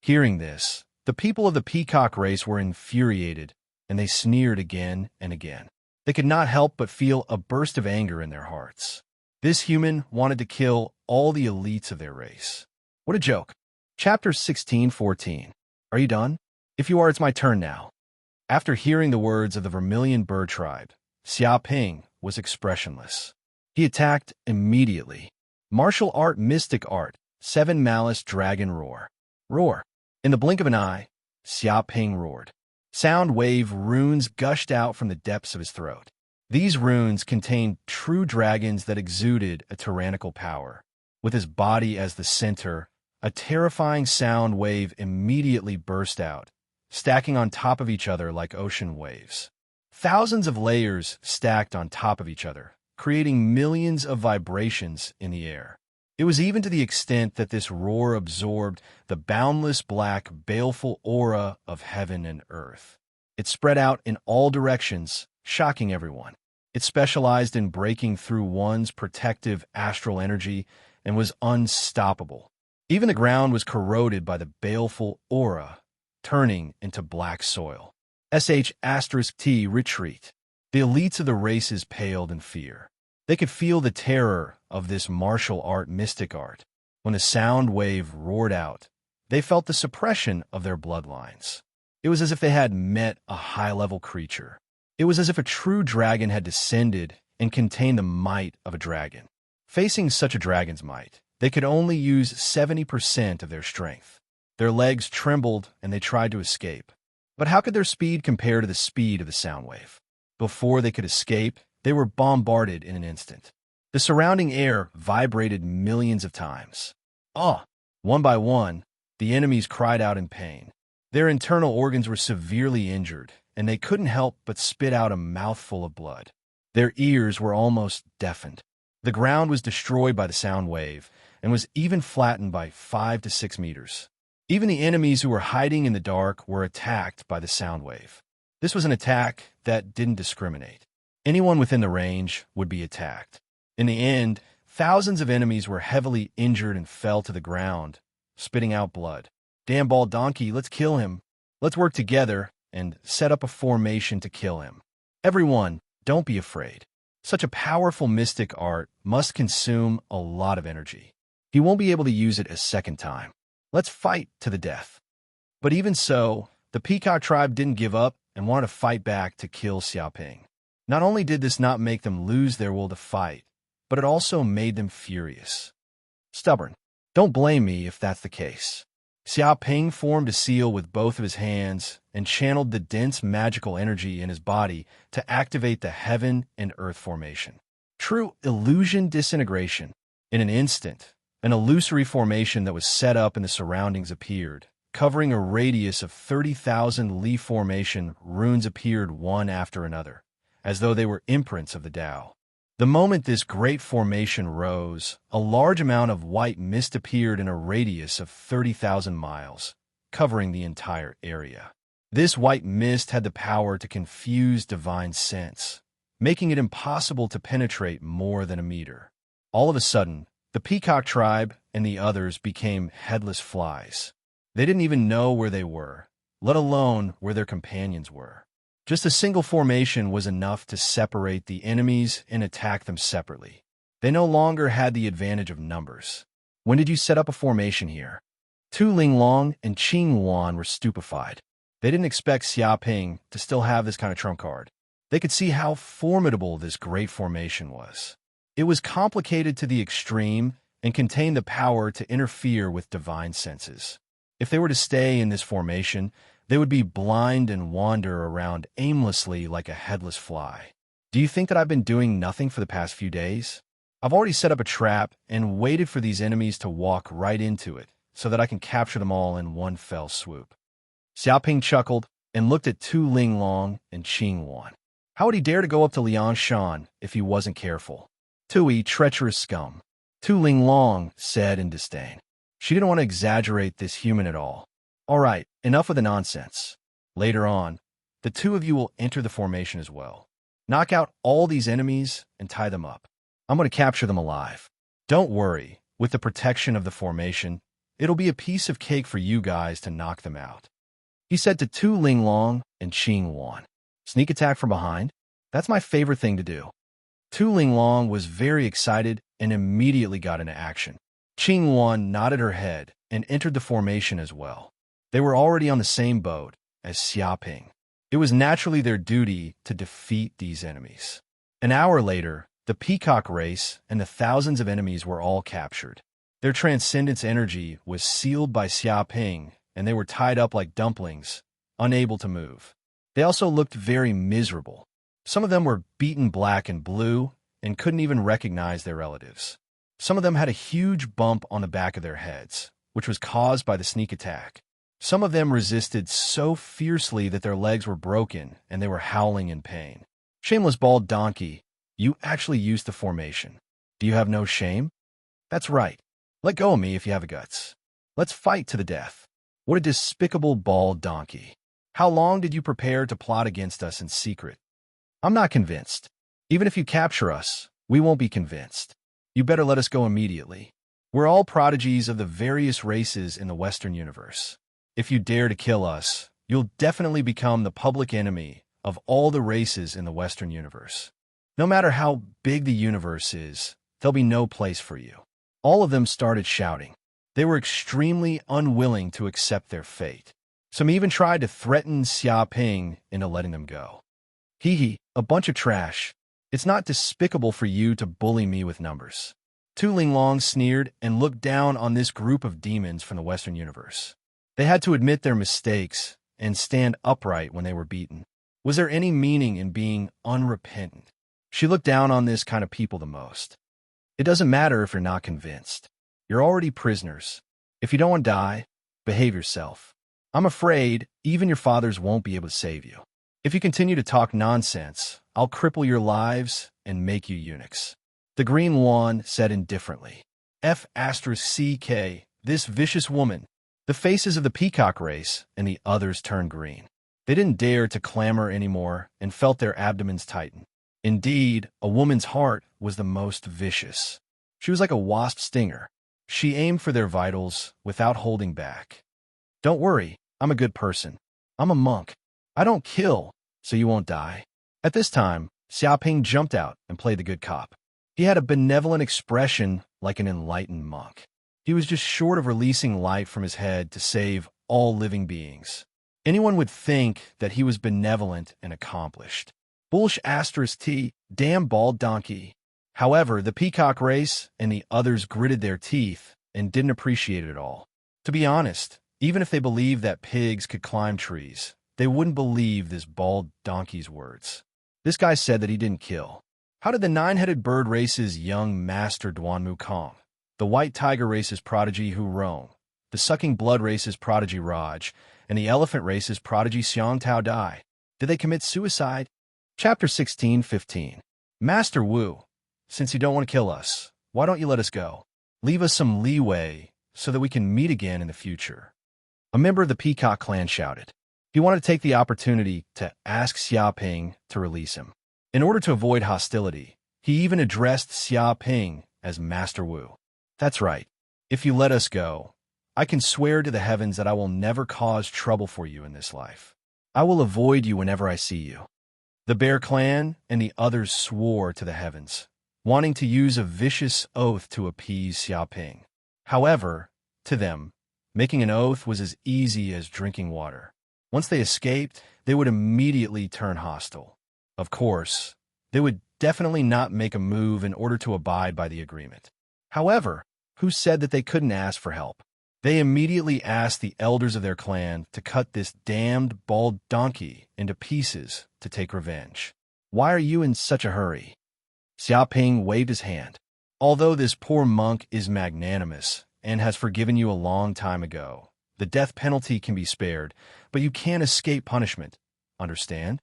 Hearing this, the people of the peacock race were infuriated, and they sneered again and again. They could not help but feel a burst of anger in their hearts. This human wanted to kill all the elites of their race. What a joke. Chapter 16:14. Are you done? If you are, it's my turn now. After hearing the words of the Vermilion Bird Tribe, Xiaoping was expressionless. He attacked immediately. Martial art, mystic art, 7 malice dragon roar. Roar. In the blink of an eye, Xiaoping roared. Sound wave runes gushed out from the depths of his throat. These runes contained true dragons that exuded a tyrannical power. With his body as the center, a terrifying sound wave immediately burst out, stacking on top of each other like ocean waves. Thousands of layers stacked on top of each other, creating millions of vibrations in the air. It was even to the extent that this roar absorbed the boundless black, baleful aura of heaven and earth. It spread out in all directions, shocking everyone. It specialized in breaking through one's protective astral energy and was unstoppable. Even the ground was corroded by the baleful aura, turning into black soil. **T retreat. The elites of the races paled in fear. They could feel the terror of this martial art, mystic art. When the sound wave roared out, They felt the suppression of their bloodlines. It was as if they had met a high-level creature. It was as if a true dragon had descended and contained the might of a dragon. Facing such a dragon's might, they could only use 70% of their strength. Their legs trembled and they tried to escape. But how could their speed compare to the speed of the sound wave? Before they could escape, they were bombarded in an instant. The surrounding air vibrated millions of times. One by one, the enemies cried out in pain. Their internal organs were severely injured, and they couldn't help but spit out a mouthful of blood. Their ears were almost deafened. The ground was destroyed by the sound wave and was even flattened by 5 to 6 meters. Even the enemies who were hiding in the dark were attacked by the sound wave. This was an attack that didn't discriminate. Anyone within the range would be attacked. In the end, thousands of enemies were heavily injured and fell to the ground, spitting out blood. Damn bald donkey, let's kill him. Let's work together and set up a formation to kill him. Everyone, don't be afraid. Such a powerful mystic art must consume a lot of energy. He won't be able to use it a second time. Let's fight to the death. But even so, the Peacock tribe didn't give up and wanted to fight back to kill Xiaoping. Not only did this not make them lose their will to fight, but it also made them furious. Stubborn. Don't blame me if that's the case. Xiaoping formed a seal with both of his hands and channeled the dense magical energy in his body to activate the heaven and earth formation. True illusion disintegration. In an instant, an illusory formation that was set up in the surroundings appeared. Covering a radius of 30,000 li formation, runes appeared one after another, as though they were imprints of the Tao. The moment this great formation rose, a large amount of white mist appeared in a radius of 30,000 miles, covering the entire area. This white mist had the power to confuse divine sense, making it impossible to penetrate more than a meter. All of a sudden, the Peacock tribe and the others became headless flies. They didn't even know where they were, let alone where their companions were. Just a single formation was enough to separate the enemies and attack them separately. They no longer had the advantage of numbers. When did you set up a formation here? Tu Linglong and Qing Yuan were stupefied. They didn't expect Xiaoping to still have this kind of trump card. They could see how formidable this great formation was. It was complicated to the extreme and contained the power to interfere with divine senses. If they were to stay in this formation, they would be blind and wander around aimlessly like a headless fly. Do you think that I've been doing nothing for the past few days? I've already set up a trap and waited for these enemies to walk right into it so that I can capture them all in one fell swoop. Xiaoping chuckled and looked at Tu Linglong and Qing Yuan. How would he dare to go up to Liang Shan if he wasn't careful? Tui, treacherous scum. Tu Linglong said in disdain. She didn't want to exaggerate this human at all. All right, enough of the nonsense. Later on, the two of you will enter the formation as well. Knock out all these enemies and tie them up. I'm going to capture them alive. Don't worry, with the protection of the formation, it'll be a piece of cake for you guys to knock them out. He said to Tu Linglong and Qing Yuan. Sneak attack from behind? That's my favorite thing to do. Tu Linglong was very excited and immediately got into action. Qing Yuan nodded her head and entered the formation as well. They were already on the same boat as Xiaoping. It was naturally their duty to defeat these enemies. An hour later, the Peacock race and the thousands of enemies were all captured. Their transcendence energy was sealed by Xiaoping, and they were tied up like dumplings, unable to move. They also looked very miserable. Some of them were beaten black and blue and couldn't even recognize their relatives. Some of them had a huge bump on the back of their heads, which was caused by the sneak attack. Some of them resisted so fiercely that their legs were broken and they were howling in pain. Shameless bald donkey, you actually used the formation. Do you have no shame? That's right. Let go of me if you have guts. Let's fight to the death. What a despicable bald donkey. How long did you prepare to plot against us in secret? I'm not convinced. Even if you capture us, we won't be convinced. You better let us go immediately. We're all prodigies of the various races in the Western universe. If you dare to kill us, you'll definitely become the public enemy of all the races in the Western universe. No matter how big the universe is, there'll be no place for you. All of them started shouting. They were extremely unwilling to accept their fate. Some even tried to threaten Xiaoping into letting them go. Hee hee, a bunch of trash. It's not despicable for you to bully me with numbers. Tu Linglong sneered and looked down on this group of demons from the Western universe. They had to admit their mistakes and stand upright when they were beaten. Was there any meaning in being unrepentant? She looked down on this kind of people the most. It doesn't matter if you're not convinced. You're already prisoners. If you don't want to die, behave yourself. I'm afraid even your fathers won't be able to save you. If you continue to talk nonsense, I'll cripple your lives and make you eunuchs. The Green One said indifferently. F***CK, this vicious woman. The faces of the peacock race and the others turned green. They didn't dare to clamor anymore and felt their abdomens tighten. Indeed, a woman's heart was the most vicious. She was like a wasp stinger. She aimed for their vitals without holding back. Don't worry, I'm a good person. I'm a monk. I don't kill, so you won't die. At this time, Xiaoping jumped out and played the good cop. He had a benevolent expression like an enlightened monk. He was just short of releasing light from his head to save all living beings. Anyone would think that he was benevolent and accomplished. Bullsh *T, damn bald donkey. However, the peacock race and the others gritted their teeth and didn't appreciate it at all. To be honest, even if they believed that pigs could climb trees, they wouldn't believe this bald donkey's words. This guy said that he didn't kill. How did the nine-headed bird race's young master Duan Mukong, the white tiger race's prodigy Hu Rong, the sucking blood race's prodigy Raj, and the elephant race's prodigy Xiang Tao die? Did they commit suicide? Chapter 16:15. Master Wu, since you don't want to kill us, why don't you let us go? Leave us some leeway so that we can meet again in the future. A member of the Peacock clan shouted. He wanted to take the opportunity to ask Xiaoping to release him. In order to avoid hostility, he even addressed Xiaoping as Master Wu. That's right. If you let us go, I can swear to the heavens that I will never cause trouble for you in this life. I will avoid you whenever I see you. The Bear Clan and the others swore to the heavens, wanting to use a vicious oath to appease Xiaoping. However, to them, making an oath was as easy as drinking water. Once they escaped, they would immediately turn hostile. Of course, they would definitely not make a move in order to abide by the agreement. However, who said that they couldn't ask for help? They immediately asked the elders of their clan to cut this damned bald donkey into pieces to take revenge. Why are you in such a hurry? Xiaoping waved his hand. Although this poor monk is magnanimous and has forgiven you a long time ago, the death penalty can be spared, but you can't escape punishment. Understand?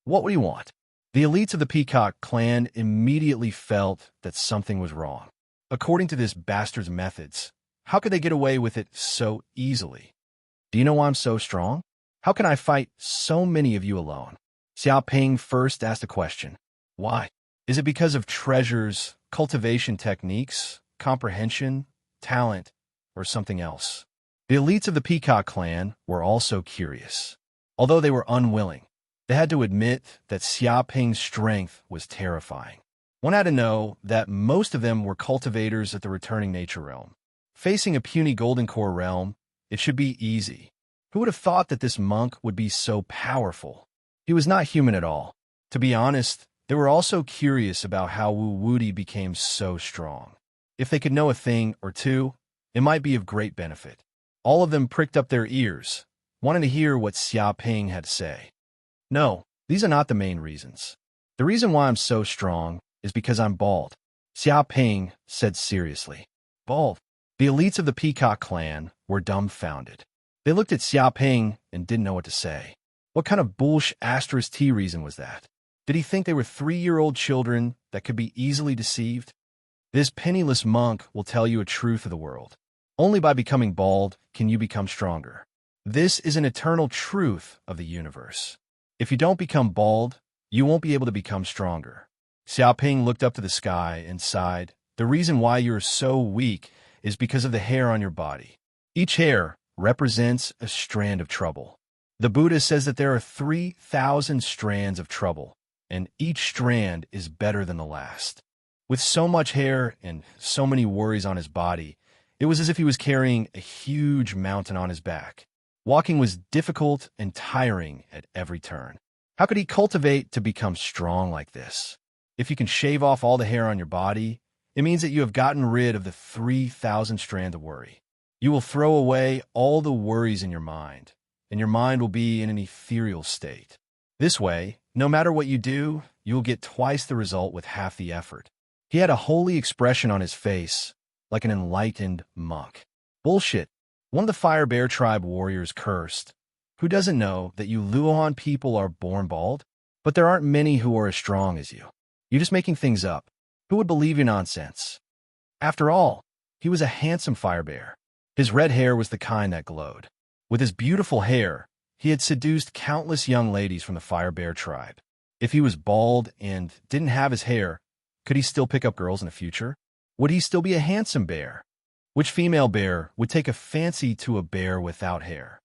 What do you want? The elites of the Peacock clan immediately felt that something was wrong. According to this bastard's methods, how could they get away with it so easily? Do you know why I'm so strong? How can I fight so many of you alone? Xiaoping first asked a question. Why? Is it because of treasures, cultivation techniques, comprehension, talent, or something else? The elites of the Peacock clan were also curious. Although they were unwilling, they had to admit that Xiaoping's strength was terrifying. One had to know that most of them were cultivators at the returning nature realm. Facing a puny golden core realm, it should be easy. Who would have thought that this monk would be so powerful? He was not human at all. To be honest, they were also curious about how Wu Wudi became so strong. If they could know a thing or two, it might be of great benefit. All of them pricked up their ears, wanting to hear what Xiaoping had to say. No, these are not the main reasons. The reason why I'm so strong is because I'm bald, Xiaoping said seriously. Bald? The elites of the Peacock clan were dumbfounded. They looked at Xiaoping and didn't know what to say. What kind of *T reason was that? Did he think they were 3-year-old children that could be easily deceived? This penniless monk will tell you a truth of the world. Only by becoming bald can you become stronger. This is an eternal truth of the universe. If you don't become bald, you won't be able to become stronger. Xiaoping looked up to the sky and sighed. The reason why you're so weak is because of the hair on your body. Each hair represents a strand of trouble. The Buddha says that there are 3,000 strands of trouble, and each strand is better than the last. With so much hair and so many worries on his body, It was as if he was carrying a huge mountain on his back. Walking was difficult and tiring at every turn. How could he cultivate to become strong like this? If you can shave off all the hair on your body, it means that you have gotten rid of the 3,000 strands of worry. You will throw away all the worries in your mind, and your mind will be in an ethereal state. This way, no matter what you do, you will get twice the result with half the effort. He had a holy expression on his face, like an enlightened monk. Bullshit. One of the Fire Bear Tribe warriors cursed. Who doesn't know that you Luohan people are born bald? But there aren't many who are as strong as you. You're just making things up. Who would believe your nonsense? After all, he was a handsome fire bear. His red hair was the kind that glowed. With his beautiful hair, he had seduced countless young ladies from the Fire Bear Tribe. If he was bald and didn't have his hair, could he still pick up girls in the future? Would he still be a handsome bear? Which female bear would take a fancy to a bear without hair?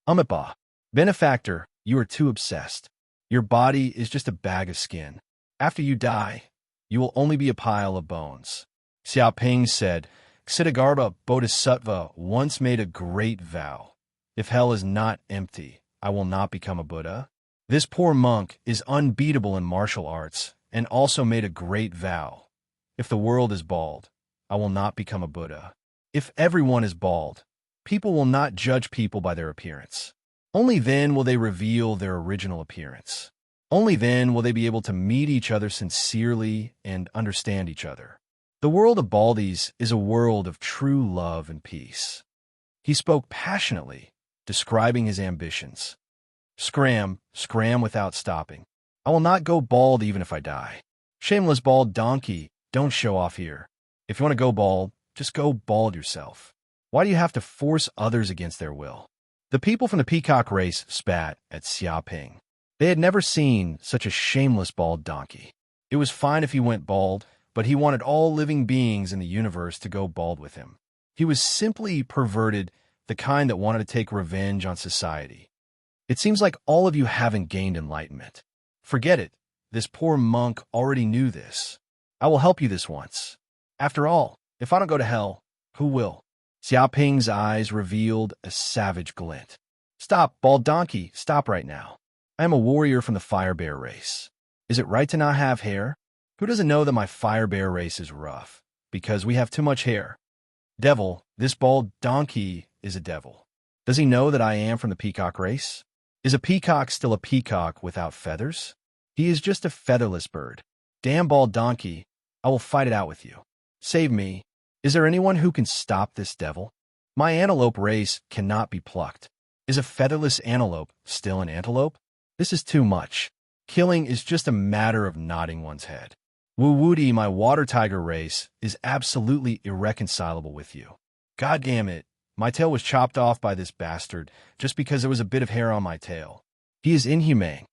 Umitba, benefactor, you are too obsessed. Your body is just a bag of skin. After you die, you will only be a pile of bones. Xiaoping said, Ksiddhartha Bodhisattva once made a great vow. If hell is not empty, I will not become a Buddha. This poor monk is unbeatable in martial arts and also made a great vow. If the world is bald, I will not become a Buddha. If everyone is bald, people will not judge people by their appearance. Only then will they reveal their original appearance. Only then will they be able to meet each other sincerely and understand each other. The world of baldies is a world of true love and peace. He spoke passionately, describing his ambitions. Scram without stopping. I will not go bald even if I die. Shameless bald donkey, don't show off here. If you want to go bald, just go bald yourself. Why do you have to force others against their will? The people from the peacock race spat at Xiaoping. They had never seen such a shameless bald donkey. It was fine if he went bald, but he wanted all living beings in the universe to go bald with him. He was simply perverted, the kind that wanted to take revenge on society. It seems like all of you haven't gained enlightenment. Forget it. This poor monk already knew this. I will help you this once. After all, if I don't go to hell, who will? Xiaoping's eyes revealed a savage glint. Stop, bald donkey, stop right now. I am a warrior from the Fire Bear race. Is it right to not have hair? Who doesn't know that my Fire Bear race is rough? Because we have too much hair. Devil, this bald donkey is a devil. Does he know that I am from the peacock race? Is a peacock still a peacock without feathers? He is just a featherless bird. Damn bald donkey, I will fight it out with you. Save me. Is there anyone who can stop this devil? My antelope race cannot be plucked. Is a featherless antelope still an antelope? This is too much. Killing is just a matter of nodding one's head. Wu-Woody, my water tiger race, is absolutely irreconcilable with you. God damn it, my tail was chopped off by this bastard just because there was a bit of hair on my tail. He is inhumane.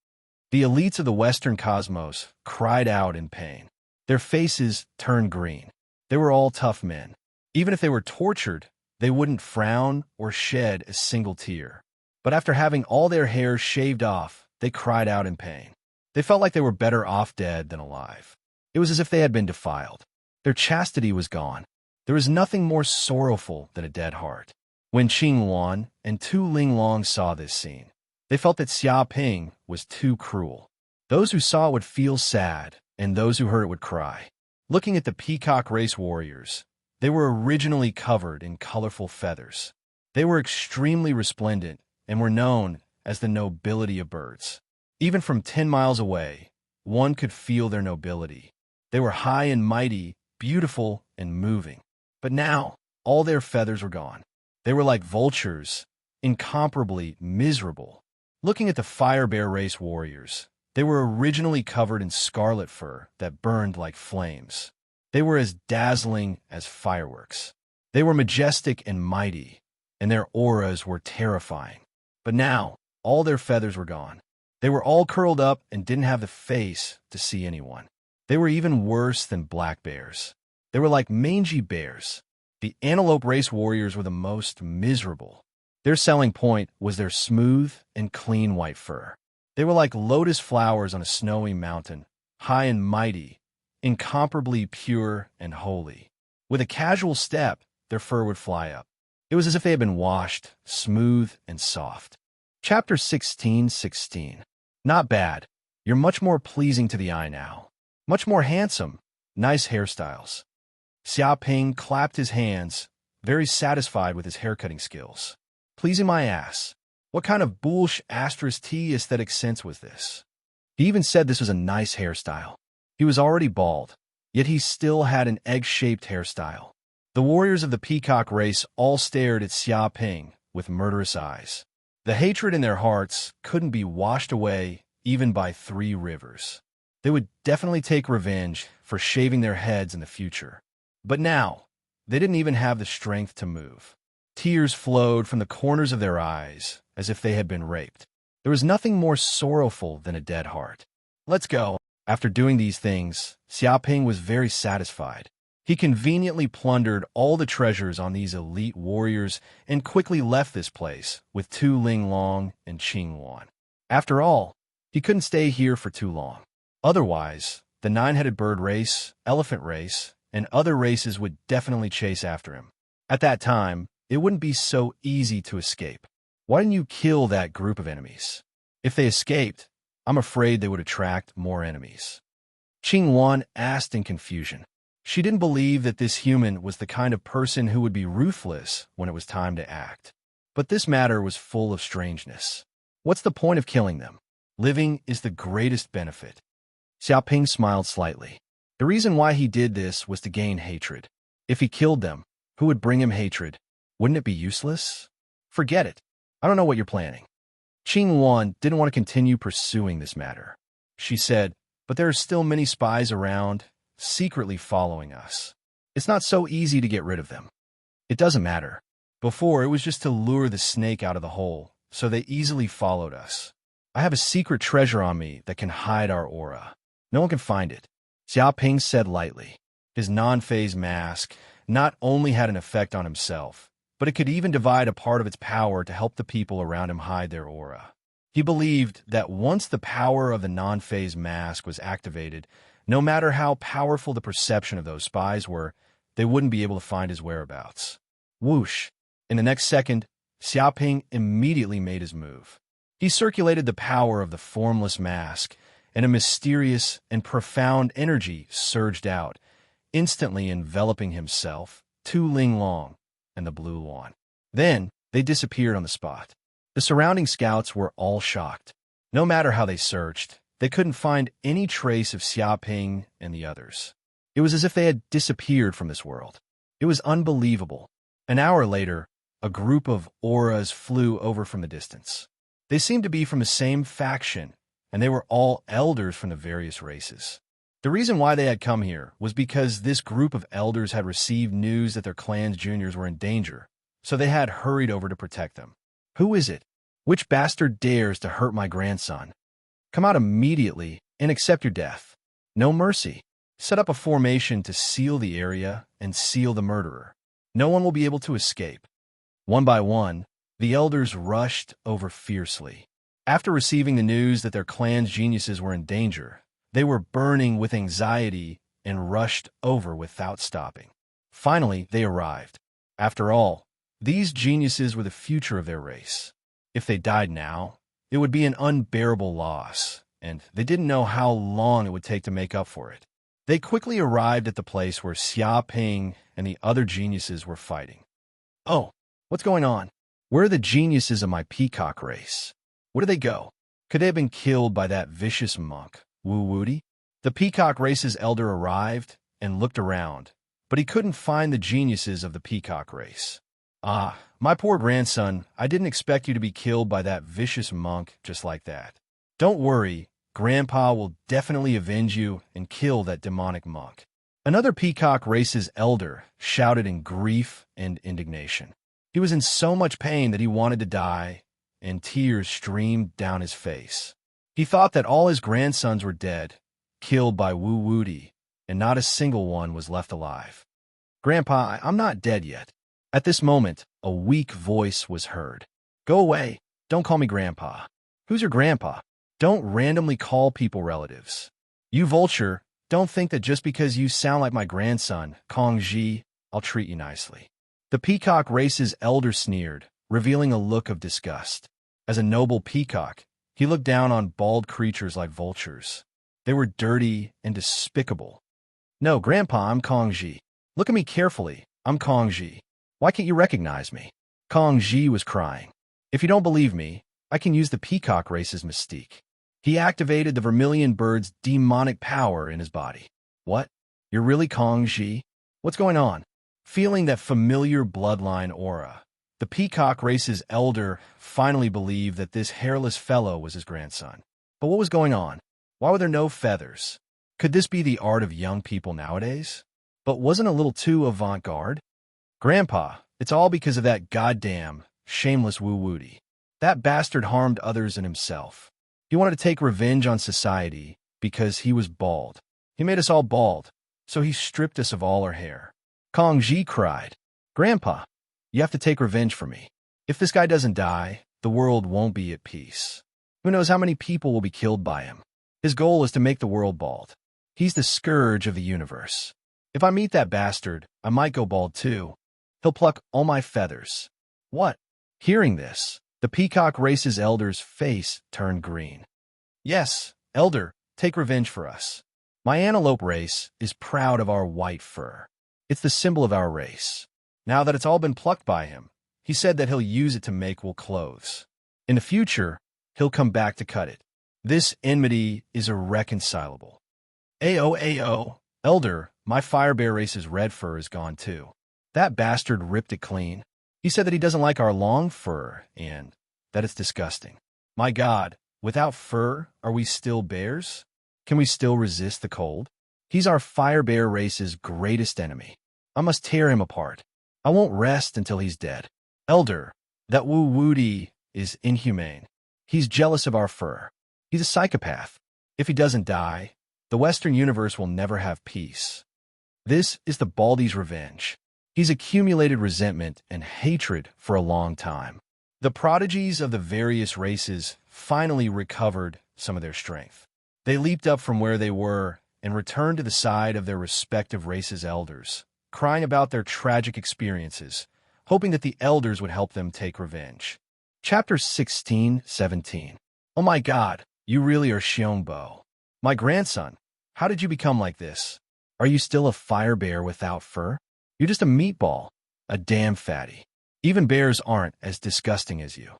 The elites of the Western cosmos cried out in pain. Their faces turned green. They were all tough men. Even if they were tortured, they wouldn't frown or shed a single tear. But after having all their hair shaved off, they cried out in pain. They felt like they were better off dead than alive. It was as if they had been defiled. Their chastity was gone. There is nothing more sorrowful than a dead heart. When Qing Luan and Tu Linglong saw this scene, they felt that Xiaoping was too cruel. Those who saw it would feel sad, and those who heard it would cry. Looking at the peacock race warriors, they were originally covered in colorful feathers. They were extremely resplendent and were known as the nobility of birds. Even from 10 miles away, one could feel their nobility. They were high and mighty, beautiful and moving. But now, all their feathers were gone. They were like vultures, incomparably miserable. Looking at the Fire Bear race warriors, they were originally covered in scarlet fur that burned like flames. They were as dazzling as fireworks. They were majestic and mighty, and their auras were terrifying. But now, all their feathers were gone. They were all curled up and didn't have the face to see anyone. They were even worse than black bears. They were like mangy bears. The antelope race warriors were the most miserable. Their selling point was their smooth and clean white fur. They were like lotus flowers on a snowy mountain, high and mighty, incomparably pure and holy. With a casual step, their fur would fly up. It was as if they had been washed, smooth and soft. Chapter 16:16. Not bad. You're much more pleasing to the eye now. Much more handsome. Nice hairstyles. Xiaoping clapped his hands, very satisfied with his haircutting skills. Pleasing my ass. What kind of bullsh asterisk T aesthetic sense was this? He even said this was a nice hairstyle. He was already bald, yet he still had an egg-shaped hairstyle. The warriors of the peacock race all stared at Xiaoping with murderous eyes. The hatred in their hearts couldn't be washed away even by 3 rivers. They would definitely take revenge for shaving their heads in the future. But now, they didn't even have the strength to move. Tears flowed from the corners of their eyes as if they had been raped. There was nothing more sorrowful than a dead heart. Let's go. After doing these things, Xiaoping was very satisfied. He conveniently plundered all the treasures on these elite warriors and quickly left this place with Tu Linglong and Qing Wan. After all, he couldn't stay here for too long. Otherwise, the 9-headed bird race, elephant race, and other races would definitely chase after him. At that time, it wouldn't be so easy to escape. Why didn't you kill that group of enemies? If they escaped, I'm afraid they would attract more enemies. Qing Wan asked in confusion. She didn't believe that this human was the kind of person who would be ruthless when it was time to act. But this matter was full of strangeness. What's the point of killing them? Living is the greatest benefit. Xiaoping smiled slightly. The reason why he did this was to gain hatred. If he killed them, who would bring him hatred? Wouldn't it be useless? Forget it. I don't know what you're planning. Qing Wan didn't want to continue pursuing this matter. She said, but there are still many spies around, secretly following us. It's not so easy to get rid of them. It doesn't matter. Before, it was just to lure the snake out of the hole, so they easily followed us. I have a secret treasure on me that can hide our aura. No one can find it. Xiaoping said lightly. His non-phase mask not only had an effect on himself, but it could even divide a part of its power to help the people around him hide their aura. He believed that once the power of the non-phase mask was activated, no matter how powerful the perception of those spies were, they wouldn't be able to find his whereabouts. Whoosh! In the next second, Xiaoping immediately made his move. He circulated the power of the formless mask, and a mysterious and profound energy surged out, instantly enveloping himself, Tu Linglong, and the blue lawn. Then, they disappeared on the spot. The surrounding scouts were all shocked. No matter how they searched, they couldn't find any trace of Xiaoping and the others. It was as if they had disappeared from this world. It was unbelievable. An hour later, a group of auras flew over from the distance. They seemed to be from the same faction, and they were all elders from the various races. The reason why they had come here was because this group of elders had received news that their clan's juniors were in danger, so they had hurried over to protect them. Who is it? Which bastard dares to hurt my grandson? Come out immediately and accept your death. No mercy. Set up a formation to seal the area and seal the murderer. No one will be able to escape. One by one, the elders rushed over fiercely. After receiving the news that their clan's geniuses were in danger, they were burning with anxiety and rushed over without stopping. Finally, they arrived. After all, these geniuses were the future of their race. If they died now, it would be an unbearable loss, and they didn't know how long it would take to make up for it. They quickly arrived at the place where Xiaoping and the other geniuses were fighting. Oh, what's going on? Where are the geniuses of my peacock race? Where did they go? Could they have been killed by that vicious monk, Wu Wudi? The peacock race's elder arrived and looked around, but he couldn't find the geniuses of the peacock race. Ah, my poor grandson, I didn't expect you to be killed by that vicious monk just like that. Don't worry, Grandpa will definitely avenge you and kill that demonic monk. Another peacock race's elder shouted in grief and indignation. He was in so much pain that he wanted to die, and tears streamed down his face. He thought that all his grandsons were dead, killed by Wu Wudi, and not a single one was left alive. Grandpa, I'm not dead yet. At this moment, a weak voice was heard. Go away. Don't call me Grandpa. Who's your grandpa? Don't randomly call people relatives. You vulture, don't think that just because you sound like my grandson, Kong Ji, I'll treat you nicely. The peacock race's elder sneered, revealing a look of disgust. As a noble peacock, he looked down on bald creatures like vultures. They were dirty and despicable. No, Grandpa, I'm Kong Ji. Look at me carefully. I'm Kong Ji. Why can't you recognize me? Kong Ji was crying. If you don't believe me, I can use the peacock race's mystique. He activated the vermilion bird's demonic power in his body. What? You're really Kong Ji? What's going on? Feeling that familiar bloodline aura, the peacock race's elder finally believed that this hairless fellow was his grandson. But what was going on? Why were there no feathers? Could this be the art of young people nowadays? But wasn't a little too avant-garde? Grandpa, it's all because of that goddamn, shameless Wu-Woody. That bastard harmed others and himself. He wanted to take revenge on society because he was bald. He made us all bald, so he stripped us of all our hair. Kong Ji cried, Grandpa, you have to take revenge for me. If this guy doesn't die, the world won't be at peace. Who knows how many people will be killed by him? His goal is to make the world bald. He's the scourge of the universe. If I meet that bastard, I might go bald too. He'll pluck all my feathers. What? Hearing this, the peacock race's elder's face turned green. Yes, elder, take revenge for us. My antelope race is proud of our white fur. It's the symbol of our race. Now that it's all been plucked by him, he said that he'll use it to make wool clothes. In the future, he'll come back to cut it. This enmity is irreconcilable. Ayo, elder, my fire bear race's red fur is gone too. That bastard ripped it clean. He said that he doesn't like our long fur and that it's disgusting. My God, without fur, are we still bears? Can we still resist the cold? He's our fire bear race's greatest enemy. I must tear him apart. I won't rest until he's dead. Elder, that Wu-Woody is inhumane. He's jealous of our fur. He's a psychopath. If he doesn't die, the Western universe will never have peace. This is the Baldy's revenge. He's accumulated resentment and hatred for a long time. The prodigies of the various races finally recovered some of their strength. They leaped up from where they were and returned to the side of their respective races' elders, crying about their tragic experiences, hoping that the elders would help them take revenge. Chapter 16-17. Oh my God, you really are Xiongbo. My grandson, how did you become like this? Are you still a fire bear without fur? You're just a meatball, a damn fatty. Even bears aren't as disgusting as you.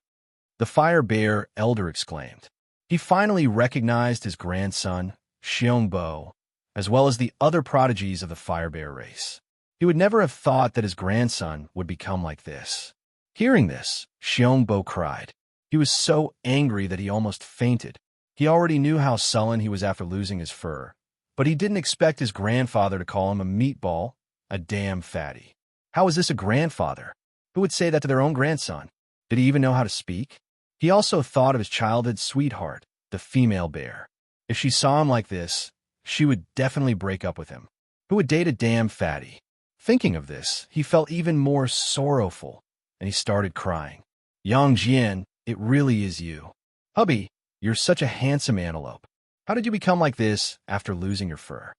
The fire bear elder exclaimed. He finally recognized his grandson, Xiongbo, as well as the other prodigies of the fire bear race. He would never have thought that his grandson would become like this. Hearing this, Xiongbo cried. He was so angry that he almost fainted. He already knew how sullen he was after losing his fur, but he didn't expect his grandfather to call him a meatball, a damn fatty. How is this a grandfather? Who would say that to their own grandson? Did he even know how to speak? He also thought of his childhood sweetheart, the female bear. If she saw him like this, she would definitely break up with him. Who would date a damn fatty? Thinking of this, he felt even more sorrowful, and he started crying. Yang Jian, it really is you. Hubby, you're such a handsome antelope. How did you become like this after losing your fur?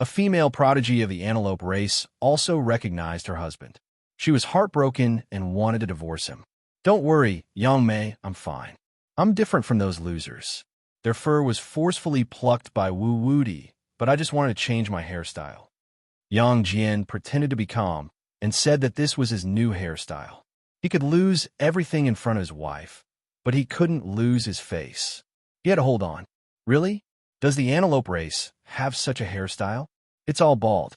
A female prodigy of the antelope race also recognized her husband. She was heartbroken and wanted to divorce him. Don't worry, Yang Mei, I'm fine. I'm different from those losers. Their fur was forcefully plucked by Wu-Woody, but I just wanted to change my hairstyle. Yang Jian pretended to be calm and said that this was his new hairstyle. He could lose everything in front of his wife, but he couldn't lose his face. He had to hold on. Really? Does the antelope race have such a hairstyle? It's all bald.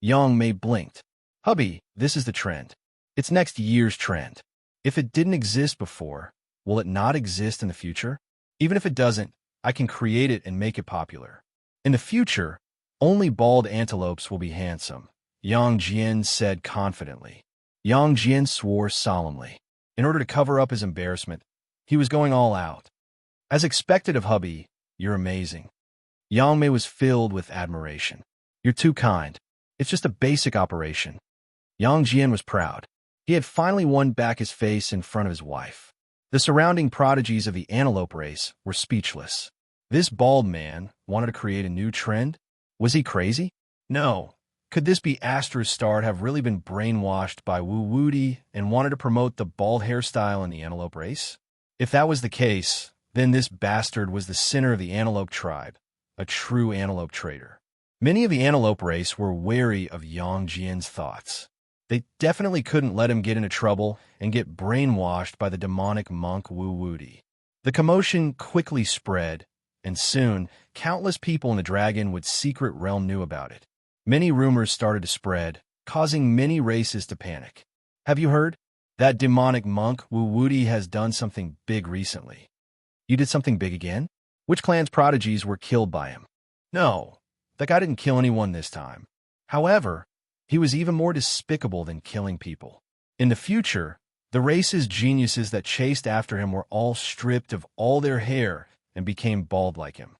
Yang Mei blinked. Hubby, this is the trend. It's next year's trend. If it didn't exist before, will it not exist in the future? Even if it doesn't, I can create it and make it popular. In the future, only bald antelopes will be handsome, Yang Jian said confidently. Yang Jian swore solemnly. In order to cover up his embarrassment, he was going all out. As expected of hubby, you're amazing. Yang Mei was filled with admiration. You're too kind. It's just a basic operation. Yang Jian was proud. He had finally won back his face in front of his wife. The surrounding prodigies of the antelope race were speechless. This bald man wanted to create a new trend? Was he crazy? No, Could this be Astra's star have really been brainwashed by Wu Wuti and wanted to promote the bald hairstyle in the antelope race? If that was the case, then this bastard was the center of the antelope tribe, a true antelope traitor. Many of the antelope race were wary of Yang Jian's thoughts. They definitely couldn't let him get into trouble and get brainwashed by the demonic monk Wu Wuti. The commotion quickly spread, and soon, countless people in the Dragonwood secret realm knew about it. Many rumors started to spread, causing many races to panic. Have you heard? That demonic monk Wu Wuti has done something big recently. You did something big again? Which clan's prodigies were killed by him? No, that guy didn't kill anyone this time. However, he was even more despicable than killing people. In the future, the race's geniuses that chased after him were all stripped of all their hair and became bald like him.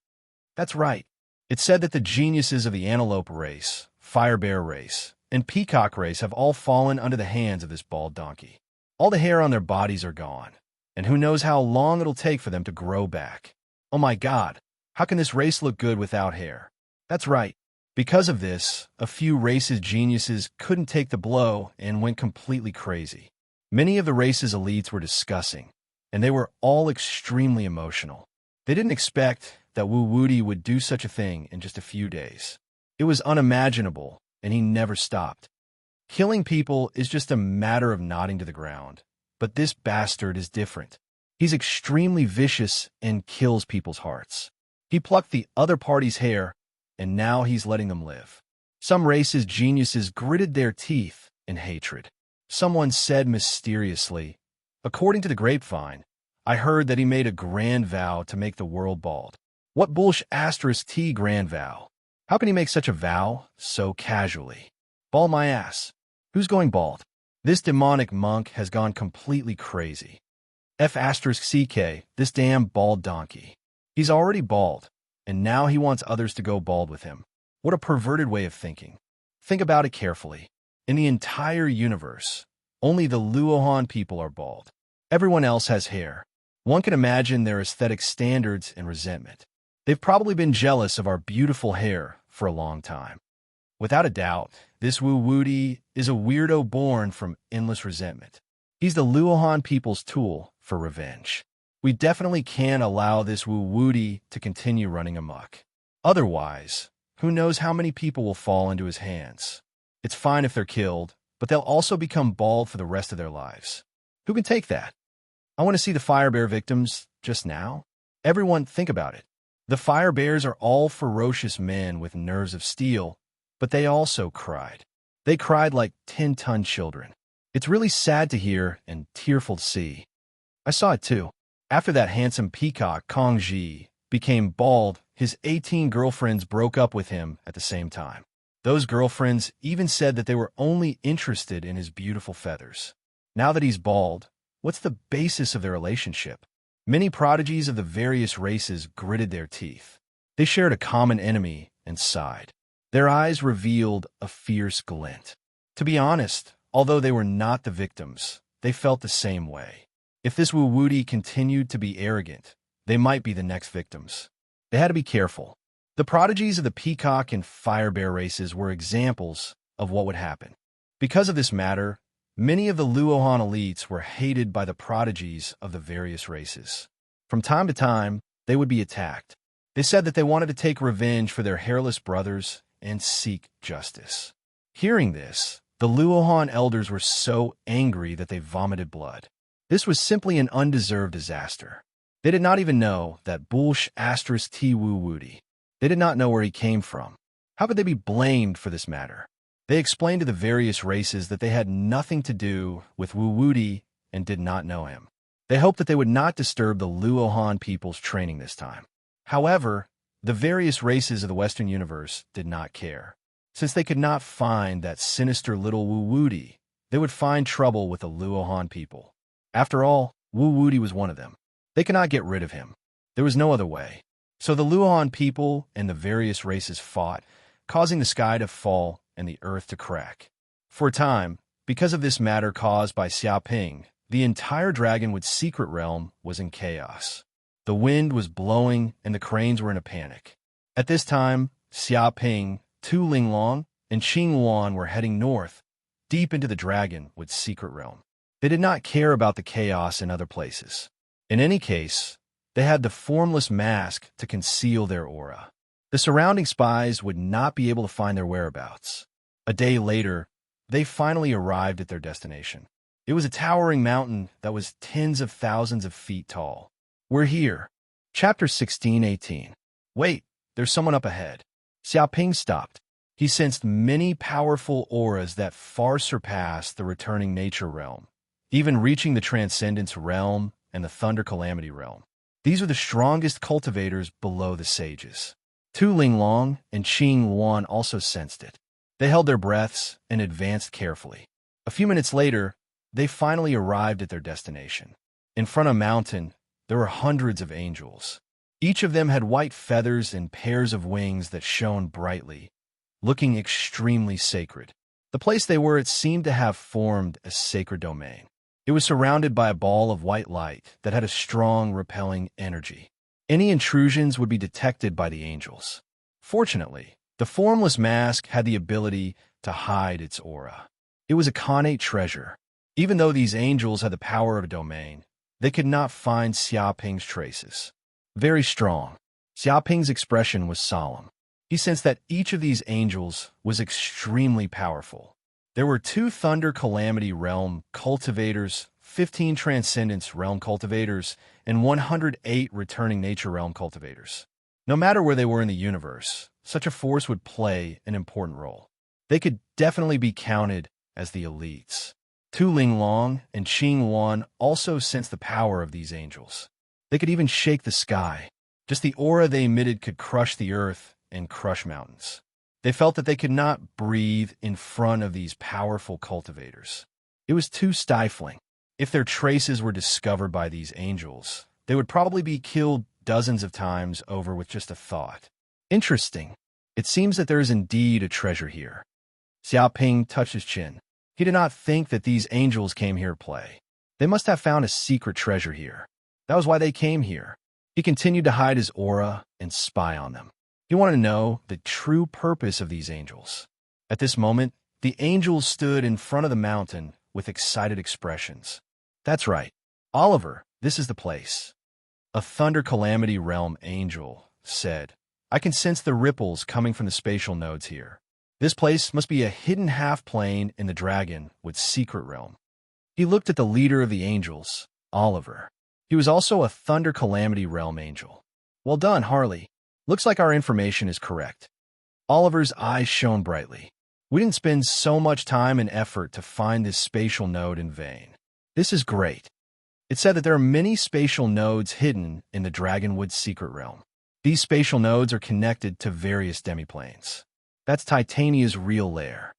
That's right. It's said that the geniuses of the antelope race, fire bear race, and peacock race have all fallen under the hands of this bald donkey. All the hair on their bodies are gone, and who knows how long it'll take for them to grow back. Oh my God, how can this race look good without hair? That's right. Because of this, a few races' geniuses couldn't take the blow and went completely crazy. Many of the race's elites were discussing, and they were all extremely emotional. They didn't expect that Wu Wuti would do such a thing in just a few days. It was unimaginable, and he never stopped. Killing people is just a matter of nodding to the ground, but this bastard is different. He's extremely vicious and kills people's hearts. He plucked the other party's hair, and now he's letting them live. Some races' geniuses gritted their teeth in hatred. Someone said mysteriously, "According to the grapevine, I heard that he made a grand vow to make the world bald." What bullsh asterisk T grand vow? How can he make such a vow so casually? Bald my ass. Who's going bald? This demonic monk has gone completely crazy. F asterisk CK, this damn bald donkey. He's already bald, and now he wants others to go bald with him. What a perverted way of thinking. Think about it carefully. In the entire universe, only the Luohan people are bald. Everyone else has hair. One can imagine their aesthetic standards and resentment. They've probably been jealous of our beautiful hair for a long time. Without a doubt, this Wu Wuti is a weirdo born from endless resentment. He's the Luohan people's tool for revenge. We definitely can't allow this Wu Wuti to continue running amok. Otherwise, who knows how many people will fall into his hands. It's fine if they're killed, but they'll also become bald for the rest of their lives. Who can take that? I want to see the fire bear victims just now. Everyone, think about it. The fire bears are all ferocious men with nerves of steel, but they also cried. They cried like 10-ton children. It's really sad to hear and tearful to see. I saw it too. After that handsome peacock, Kong Ji, became bald, his 18 girlfriends broke up with him at the same time. Those girlfriends even said that they were only interested in his beautiful feathers. Now that he's bald, what's the basis of their relationship? Many prodigies of the various races gritted their teeth. They shared a common enemy and sighed. Their eyes revealed a fierce glint. To be honest, although they were not the victims, they felt the same way. If this Wu Wuti continued to be arrogant, they might be the next victims. They had to be careful. The prodigies of the peacock and fire bear races were examples of what would happen. Because of this matter, many of the Luohan elites were hated by the prodigies of the various races. From time to time, they would be attacked. They said that they wanted to take revenge for their hairless brothers and seek justice. Hearing this, the Luohan elders were so angry that they vomited blood. This was simply an undeserved disaster. They did not even know that Bulsh asterisk T Wu Wuti. They did not know where he came from. How could they be blamed for this matter? They explained to the various races that they had nothing to do with Wu Wuti and did not know him. They hoped that they would not disturb the Luohan people's training this time. However, the various races of the Western universe did not care. Since they could not find that sinister little Wu Wuti, they would find trouble with the Luohan people. After all, Wu Wuti was one of them. They could not get rid of him. There was no other way. So the Luohan people and the various races fought, causing the sky to fall and the earth to crack. For a time, because of this matter caused by Xiaoping, the entire Dragonwood secret realm was in chaos. The wind was blowing and the cranes were in a panic. At this time, Xiaoping, Tu Linglong, and Qingwan were heading north, deep into the Dragonwood secret realm. They did not care about the chaos in other places. In any case, they had the formless mask to conceal their aura. The surrounding spies would not be able to find their whereabouts. A day later, they finally arrived at their destination. It was a towering mountain that was tens of thousands of feet tall. We're here. Chapter 16:18. Wait, there's someone up ahead. Xiaoping stopped. He sensed many powerful auras that far surpassed the returning nature realm, even reaching the transcendence realm and the thunder calamity realm. These were the strongest cultivators below the sages. Tu Linglong and Qing Yuan also sensed it. They held their breaths and advanced carefully. A few minutes later, they finally arrived at their destination. In front of a mountain, there were hundreds of angels. Each of them had white feathers and pairs of wings that shone brightly, looking extremely sacred. The place they were, it seemed to have formed a sacred domain. It was surrounded by a ball of white light that had a strong, repelling energy. Any intrusions would be detected by the angels. Fortunately, the formless mask had the ability to hide its aura. It was a connate treasure. Even though these angels had the power of a domain, they could not find Xiaoping's traces. Very strong. Xiaoping's expression was solemn. He sensed that each of these angels was extremely powerful. There were 2 Thunder Calamity Realm cultivators, 15 Transcendence Realm cultivators, and 108 Returning Nature Realm cultivators. No matter where they were in the universe, such a force would play an important role. They could definitely be counted as the elites. Tu Linglong and Qing Yuan also sensed the power of these angels. They could even shake the sky. Just the aura they emitted could crush the earth and crush mountains. They felt that they could not breathe in front of these powerful cultivators. It was too stifling. If their traces were discovered by these angels, they would probably be killed dozens of times over with just a thought. Interesting. It seems that there is indeed a treasure here. Xiaoping touched his chin. He did not think that these angels came here to play. They must have found a secret treasure here. That was why they came here. He continued to hide his aura and spy on them. He wanted to know the true purpose of these angels. At this moment, the angels stood in front of the mountain with excited expressions. That's right. Oliver, this is the place. A Thunder Calamity Realm angel said, I can sense the ripples coming from the spatial nodes here. This place must be a hidden half-plane in the Dragonwood secret realm. He looked at the leader of the angels, Oliver. He was also a Thunder Calamity Realm angel. Well done, Harley. Looks like our information is correct. Oliver's eyes shone brightly. We didn't spend so much time and effort to find this spatial node in vain. This is great. It said that there are many spatial nodes hidden in the Dragonwood secret realm. These spatial nodes are connected to various demiplanes. That's Titania's real lair.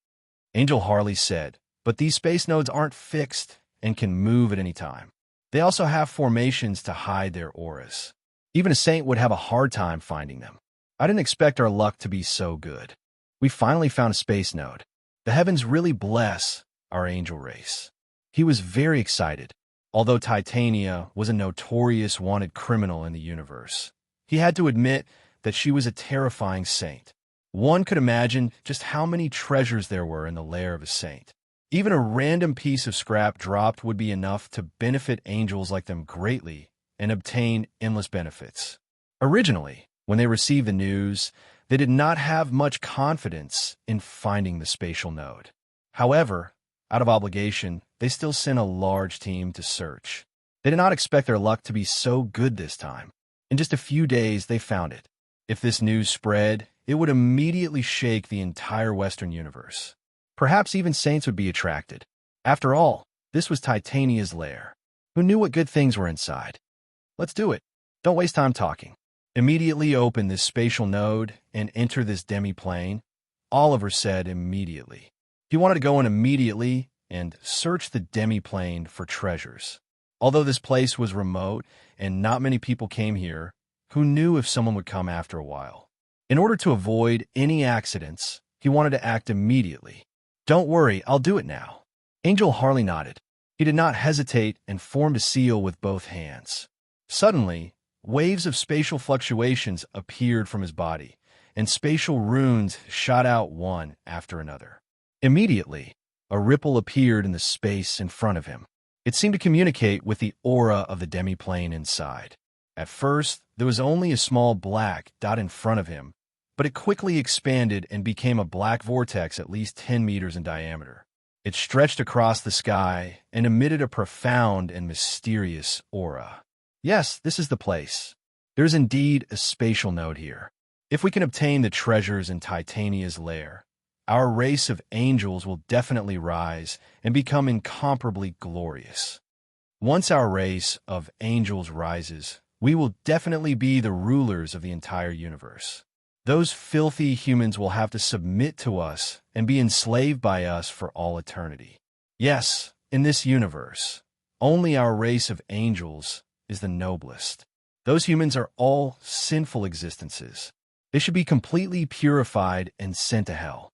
Angel Harley said, but these space nodes aren't fixed and can move at any time. They also have formations to hide their auras. Even a saint would have a hard time finding them. I didn't expect our luck to be so good. We finally found a space node. The heavens really bless our angel race. He was very excited. Although Titania was a notorious wanted criminal in the universe, he had to admit that she was a terrifying saint. One could imagine just how many treasures there were in the lair of a saint. Even a random piece of scrap dropped would be enough to benefit angels like them greatly and obtain endless benefits. Originally, when they received the news, they did not have much confidence in finding the spatial node. However, out of obligation, they still sent a large team to search. They did not expect their luck to be so good this time. In just a few days, they found it. If this news spread, it would immediately shake the entire Western universe. Perhaps even saints would be attracted. After all, this was Titania's lair. Who knew what good things were inside? Let's do it. Don't waste time talking. Immediately open this spatial node and enter this demi-plane, Oliver said immediately. He wanted to go in immediately and search the demi-plane for treasures. Although this place was remote and not many people came here, who knew if someone would come after a while? In order to avoid any accidents, he wanted to act immediately. Don't worry, I'll do it now. Angel Harley nodded. He did not hesitate and formed a seal with both hands. Suddenly, waves of spatial fluctuations appeared from his body, and spatial runes shot out one after another. Immediately, a ripple appeared in the space in front of him. It seemed to communicate with the aura of the demiplane inside. At first, there was only a small black dot in front of him, but it quickly expanded and became a black vortex at least 10 meters in diameter. It stretched across the sky and emitted a profound and mysterious aura. Yes, this is the place. There's indeed a spatial node here. If we can obtain the treasures in Titania's lair, our race of angels will definitely rise and become incomparably glorious. Once our race of angels rises, we will definitely be the rulers of the entire universe. Those filthy humans will have to submit to us and be enslaved by us for all eternity. Yes, in this universe, only our race of angels is the noblest. Those humans are all sinful existences. They should be completely purified and sent to hell.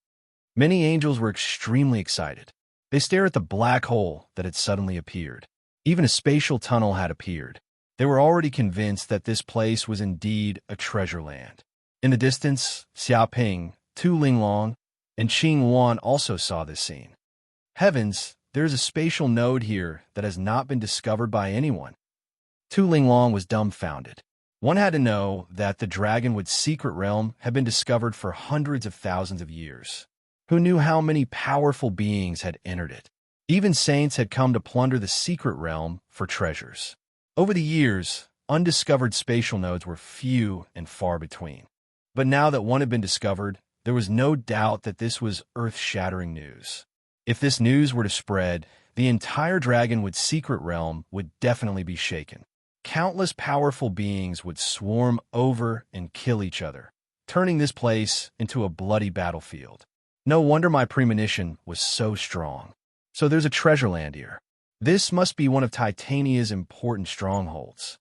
Many angels were extremely excited. They stared at the black hole that had suddenly appeared. Even a spatial tunnel had appeared. They were already convinced that this place was indeed a treasure land. In the distance, Xiaoping, Tu Linglong, and Qing Wan also saw this scene. Heavens, there is a spatial node here that has not been discovered by anyone. Tu Linglong was dumbfounded. One had to know that the Dragonwood's secret realm had been discovered for hundreds of thousands of years. Who knew how many powerful beings had entered it? Even saints had come to plunder the secret realm for treasures. Over the years, undiscovered spatial nodes were few and far between. But now that one had been discovered, there was no doubt that this was earth-shattering news. If this news were to spread, the entire Dragonwood's secret realm would definitely be shaken. Countless powerful beings would swarm over and kill each other, turning this place into a bloody battlefield. No wonder my premonition was so strong. So there's a treasure land here. This must be one of Titania's important strongholds.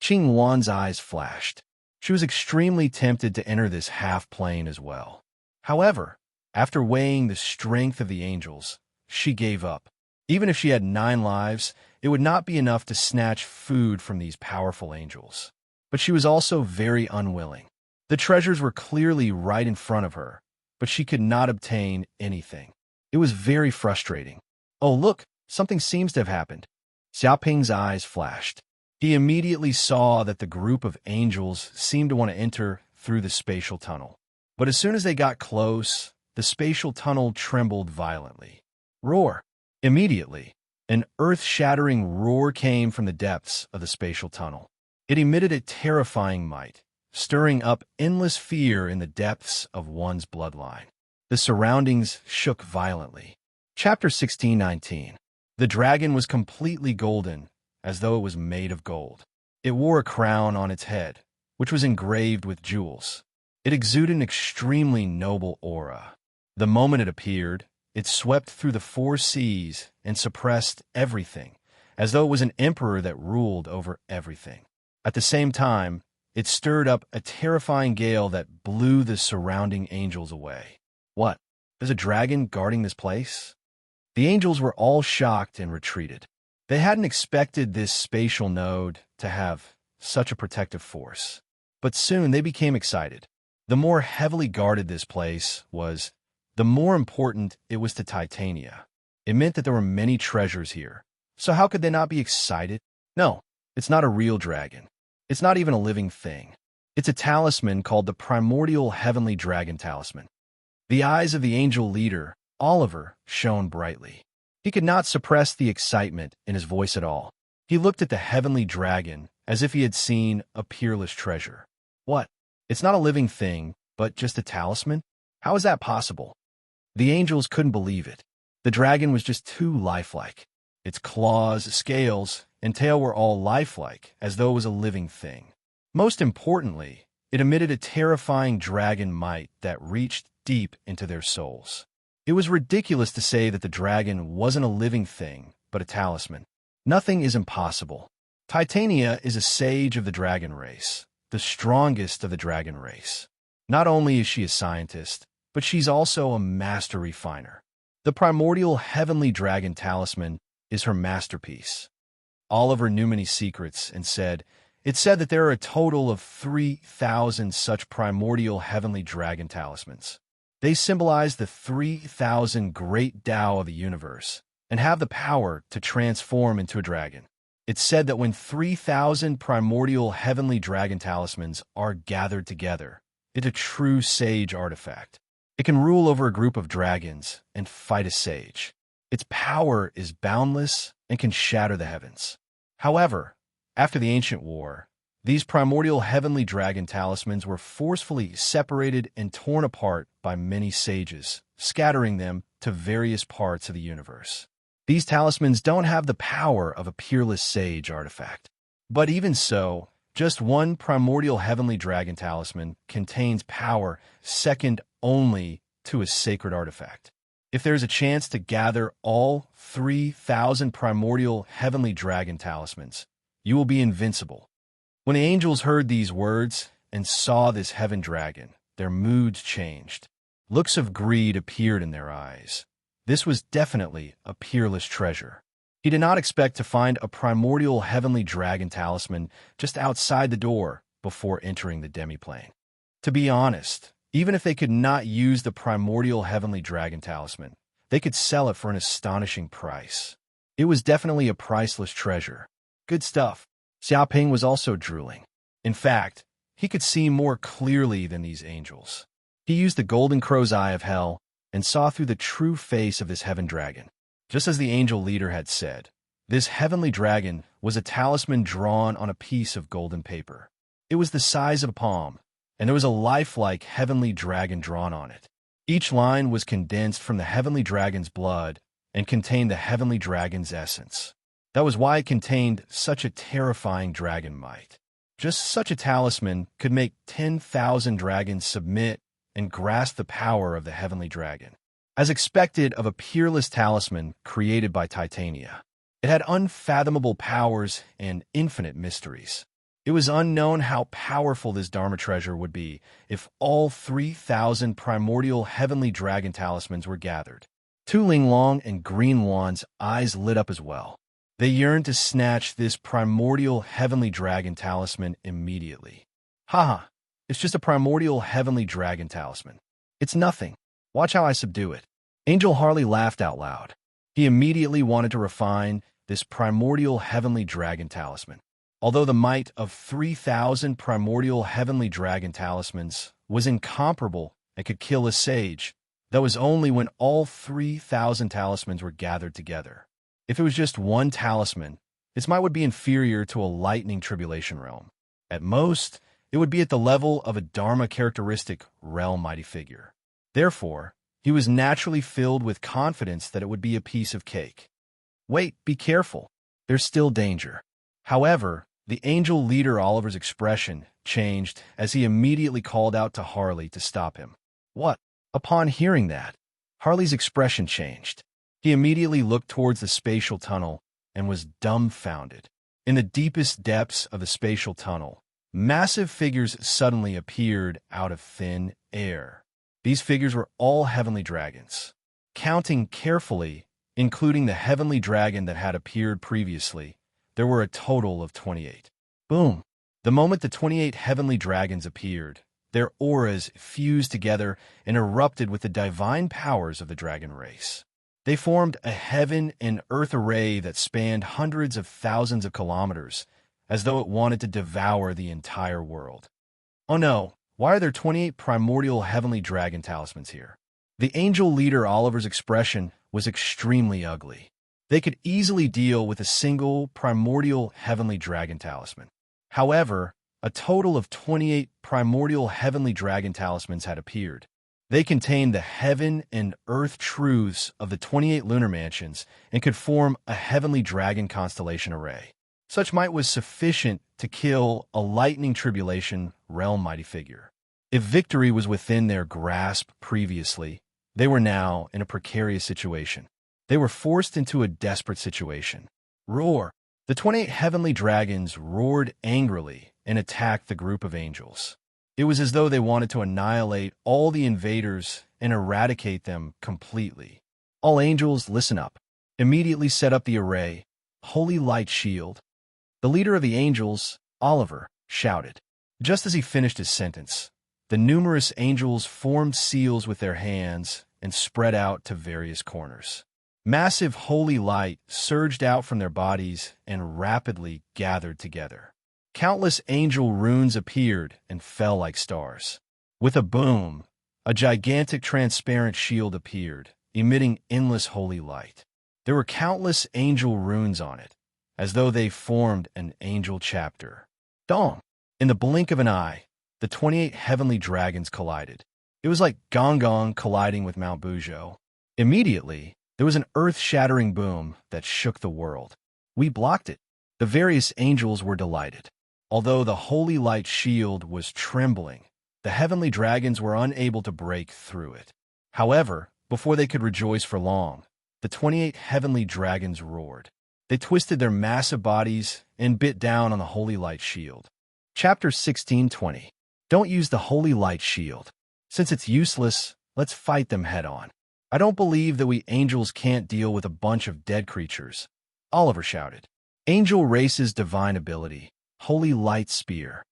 Qing Wan's eyes flashed. She was extremely tempted to enter this half-plane as well. However, after weighing the strength of the angels, she gave up. Even if she had 9 lives, it would not be enough to snatch food from these powerful angels. But she was also very unwilling. The treasures were clearly right in front of her, but she could not obtain anything. It was very frustrating. Oh, look, something seems to have happened. Xiaoping's eyes flashed. He immediately saw that the group of angels seemed to want to enter through the spatial tunnel. But as soon as they got close, the spatial tunnel trembled violently. Roar! Immediately, an earth-shattering roar came from the depths of the spatial tunnel. It emitted a terrifying might, stirring up endless fear in the depths of one's bloodline. The surroundings shook violently. Chapter 16:19. The dragon was completely golden, as though it was made of gold. It wore a crown on its head, which was engraved with jewels. It exuded an extremely noble aura. The moment it appeared, it swept through the 4 seas and suppressed everything, as though it was an emperor that ruled over everything. At the same time, it stirred up a terrifying gale that blew the surrounding angels away. What? There's a dragon guarding this place? The angels were all shocked and retreated. They hadn't expected this spatial node to have such a protective force. But soon they became excited. The more heavily guarded this place was, the more important it was to Titania. It meant that there were many treasures here. So how could they not be excited? No, it's not a real dragon. It's not even a living thing. It's a talisman called the Primordial Heavenly Dragon Talisman. The eyes of the angel leader, Oliver, shone brightly. He could not suppress the excitement in his voice at all. He looked at the heavenly dragon as if he had seen a peerless treasure. What? It's not a living thing, but just a talisman? How is that possible? The angels couldn't believe it. The dragon was just too lifelike. Its claws, scales, and tail were all lifelike, as though it was a living thing. Most importantly, it emitted a terrifying dragon might that reached deep into their souls. It was ridiculous to say that the dragon wasn't a living thing, but a talisman. Nothing is impossible. Titania is a sage of the dragon race, the strongest of the dragon race. Not only is she a scientist, but she's also a master refiner. The Primordial Heavenly Dragon Talisman is her masterpiece. Oliver knew many secrets and said, It said that there are a total of 3,000 such primordial heavenly dragon talismans. They symbolize the 3,000 great Tao of the universe and have the power to transform into a dragon. It said that when 3,000 primordial heavenly dragon talismans are gathered together, it's a true sage artifact. It can rule over a group of dragons and fight a sage. Its power is boundless and can shatter the heavens. However, after the ancient war, these primordial heavenly dragon talismans were forcefully separated and torn apart by many sages, scattering them to various parts of the universe. These talismans don't have the power of a peerless sage artifact. But even so, just one primordial heavenly dragon talisman contains power second only to a sacred artifact. If there's a chance to gather all 3,000 primordial heavenly dragon talismans, you will be invincible. When the angels heard these words and saw this heaven dragon, their moods changed. Looks of greed appeared in their eyes. This was definitely a peerless treasure. He did not expect to find a primordial heavenly dragon talisman just outside the door before entering the demiplane. To be honest, even if they could not use the primordial heavenly dragon talisman, they could sell it for an astonishing price. It was definitely a priceless treasure. Good stuff. Xiaoping was also drooling. In fact, he could see more clearly than these angels. He used the golden crow's eye of hell and saw through the true face of this heaven dragon. Just as the angel leader had said, this heavenly dragon was a talisman drawn on a piece of golden paper. It was the size of a palm, and there was a lifelike heavenly dragon drawn on it. Each line was condensed from the heavenly dragon's blood and contained the heavenly dragon's essence. That was why it contained such a terrifying dragon might. Just such a talisman could make 10,000 dragons submit and grasp the power of the heavenly dragon. As expected of a peerless talisman created by Titania, it had unfathomable powers and infinite mysteries. It was unknown how powerful this Dharma treasure would be if all 3,000 primordial heavenly dragon talismans were gathered. Tu Linglong and Green Luan's eyes lit up as well. They yearned to snatch this primordial heavenly dragon talisman immediately. Haha, it's just a primordial heavenly dragon talisman. It's nothing. Watch how I subdue it. Angel Harley laughed out loud. He immediately wanted to refine this primordial heavenly dragon talisman. Although the might of 3,000 primordial heavenly dragon talismans was incomparable and could kill a sage, that was only when all 3,000 talismans were gathered together. If it was just one talisman, its might would be inferior to a lightning tribulation realm. At most, it would be at the level of a Dharma characteristic realm mighty figure. Therefore, he was naturally filled with confidence that it would be a piece of cake. Wait, be careful. There's still danger. However, the angel leader Oliver's expression changed as he immediately called out to Harley to stop him. What? Upon hearing that, Harley's expression changed. He immediately looked towards the spatial tunnel and was dumbfounded. In the deepest depths of the spatial tunnel, massive figures suddenly appeared out of thin air. These figures were all heavenly dragons. Counting carefully, including the heavenly dragon that had appeared previously, there were a total of 28. Boom! The moment the 28 heavenly dragons appeared, their auras fused together and erupted with the divine powers of the dragon race. They formed a heaven and earth array that spanned hundreds of thousands of kilometers, as though it wanted to devour the entire world. Oh no, why are there 28 primordial heavenly dragon talismans here? The angel leader Oliver's expression was extremely ugly. They could easily deal with a single primordial heavenly dragon talisman. However, a total of 28 primordial heavenly dragon talismans had appeared. They contained the heaven and earth truths of the 28 lunar mansions and could form a heavenly dragon constellation array. Such might was sufficient to kill a lightning tribulation realm mighty figure. If victory was within their grasp previously, they were now in a precarious situation. They were forced into a desperate situation. Roar! The 28 heavenly dragons roared angrily and attacked the group of angels. It was as though they wanted to annihilate all the invaders and eradicate them completely. All angels, listen up. Immediately set up the array, Holy Light Shield. The leader of the angels, Oliver shouted. Just as he finished his sentence, the numerous angels formed seals with their hands and spread out to various corners. Massive holy light surged out from their bodies and rapidly gathered together. Countless angel runes appeared and fell like stars. With a boom, a gigantic transparent shield appeared, emitting endless holy light. There were countless angel runes on it, as though they formed an angel chapter. Dong! In the blink of an eye, the 28 heavenly dragons collided. It was like Gong Gong colliding with Mount Bujo. Immediately, there was an earth-shattering boom that shook the world. We blocked it. The various angels were delighted. Although the holy light shield was trembling, the heavenly dragons were unable to break through it. However, before they could rejoice for long, the 28 heavenly dragons roared. They twisted their massive bodies and bit down on the holy light shield. Chapter 16:20. Don't use the holy light shield. Since it's useless, let's fight them head-on. I don't believe that we angels can't deal with a bunch of dead creatures, Oliver shouted. Angel race's divine ability, holy light spear.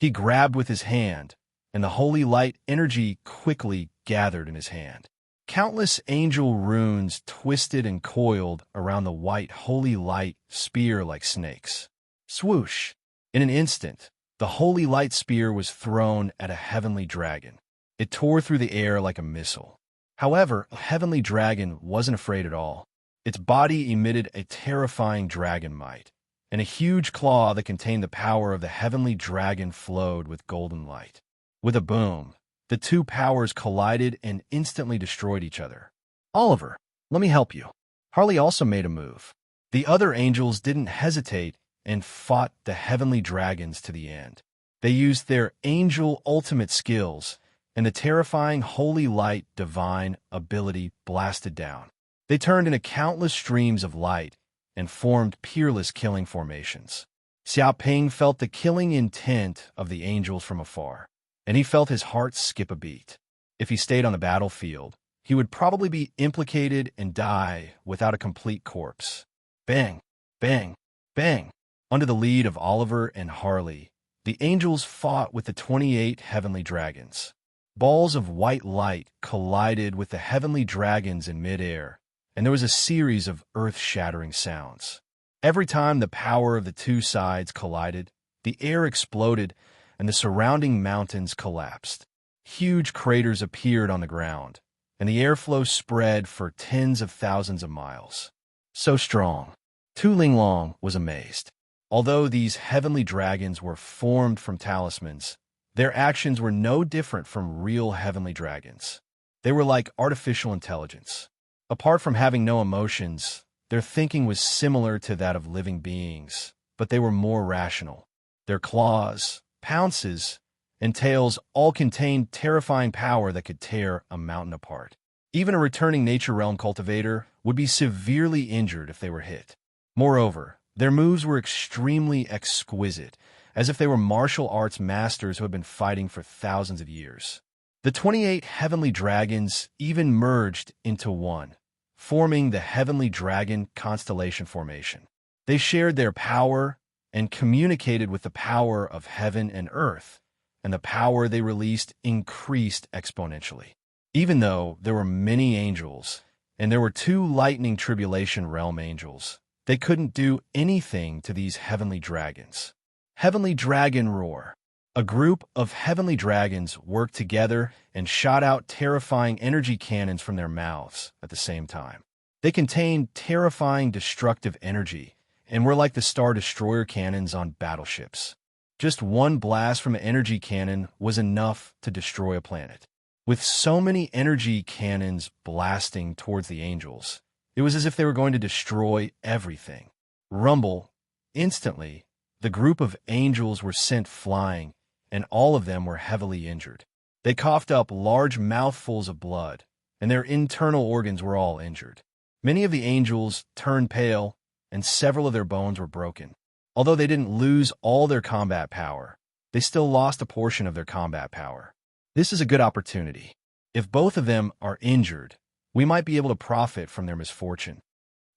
He grabbed with his hand, and the holy light energy quickly gathered in his hand. Countless angel runes twisted and coiled around the white holy light spear like snakes. Swoosh! In an instant, the holy light spear was thrown at a heavenly dragon. It tore through the air like a missile. However, a heavenly dragon wasn't afraid at all. Its body emitted a terrifying dragon might, and a huge claw that contained the power of the heavenly dragon flowed with golden light. With a boom, the two powers collided and instantly destroyed each other. Oliver, let me help you. Harley also made a move. The other angels didn't hesitate and fought the heavenly dragons to the end. They used their angel ultimate skills, and the terrifying holy light divine ability blasted down. They turned into countless streams of light and formed peerless killing formations. Xiaoping felt the killing intent of the angels from afar, and he felt his heart skip a beat. If he stayed on the battlefield, he would probably be implicated and die without a complete corpse. Bang! Bang! Bang! Under the lead of Oliver and Harley, the angels fought with the 28 heavenly dragons. Balls of white light collided with the heavenly dragons in midair, and there was a series of earth-shattering sounds. Every time the power of the two sides collided, the air exploded and the surrounding mountains collapsed. Huge craters appeared on the ground, and the airflow spread for tens of thousands of miles. So strong. Tu Linglong was amazed. Although these heavenly dragons were formed from talismans, their actions were no different from real heavenly dragons. They were like artificial intelligence. Apart from having no emotions, their thinking was similar to that of living beings, but they were more rational. Their claws, pounces, and tails all contained terrifying power that could tear a mountain apart. Even a returning nature realm cultivator would be severely injured if they were hit. Moreover, their moves were extremely exquisite, as if they were martial arts masters who had been fighting for thousands of years. The 28 heavenly dragons even merged into one, forming the heavenly dragon constellation formation. They shared their power and communicated with the power of heaven and earth, and the power they released increased exponentially. Even though there were many angels, and there were 2 lightning tribulation realm angels, they couldn't do anything to these heavenly dragons. Heavenly Dragon Roar. A group of heavenly dragons worked together and shot out terrifying energy cannons from their mouths at the same time. They contained terrifying destructive energy and were like the Star Destroyer cannons on battleships. Just one blast from an energy cannon was enough to destroy a planet. With so many energy cannons blasting towards the angels, it was as if they were going to destroy everything. Rumble. Instantly, the group of angels were sent flying, and all of them were heavily injured. They coughed up large mouthfuls of blood, and their internal organs were all injured. Many of the angels turned pale, and several of their bones were broken. Although they didn't lose all their combat power, they still lost a portion of their combat power. This is a good opportunity. If both of them are injured, we might be able to profit from their misfortune.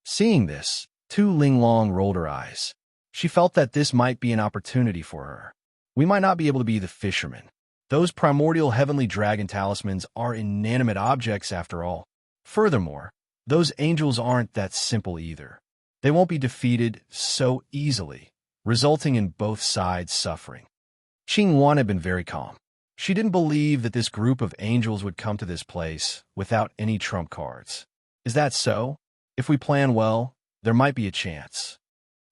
Seeing this, Tu Linglong rolled her eyes. She felt that this might be an opportunity for her. We might not be able to be the fishermen. Those primordial heavenly dragon talismans are inanimate objects after all. Furthermore, those angels aren't that simple either. They won't be defeated so easily, resulting in both sides suffering. Qingwan had been very calm. She didn't believe that this group of angels would come to this place without any trump cards. Is that so? If we plan well, there might be a chance.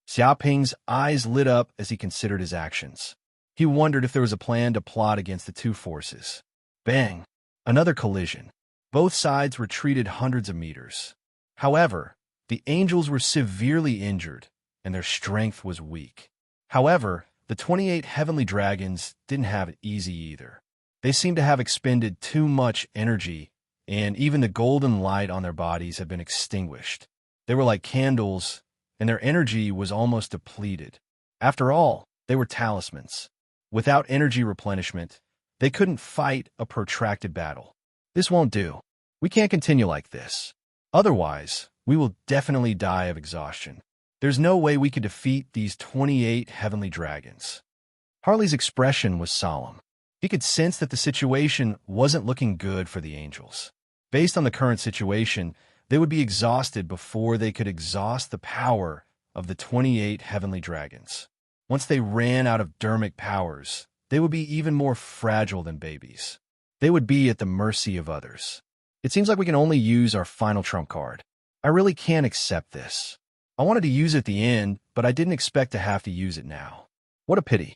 Xiaoping's eyes lit up as he considered his actions. He wondered if there was a plan to plot against the two forces. Bang! Another collision. Both sides retreated hundreds of meters. However, the angels were severely injured, and their strength was weak. However, the 28 heavenly dragons didn't have it easy either. They seemed to have expended too much energy, and even the golden light on their bodies had been extinguished. They were like candles, and their energy was almost depleted. After all, they were talismans. Without energy replenishment, they couldn't fight a protracted battle. This won't do. We can't continue like this. Otherwise, we will definitely die of exhaustion. There's no way we could defeat these 28 heavenly dragons. Harley's expression was solemn. He could sense that the situation wasn't looking good for the angels. Based on the current situation, they would be exhausted before they could exhaust the power of the 28 heavenly dragons. Once they ran out of dermic powers, they would be even more fragile than babies. They would be at the mercy of others. It seems like we can only use our final trump card. I really can't accept this. I wanted to use it at the end, but I didn't expect to have to use it now. What a pity.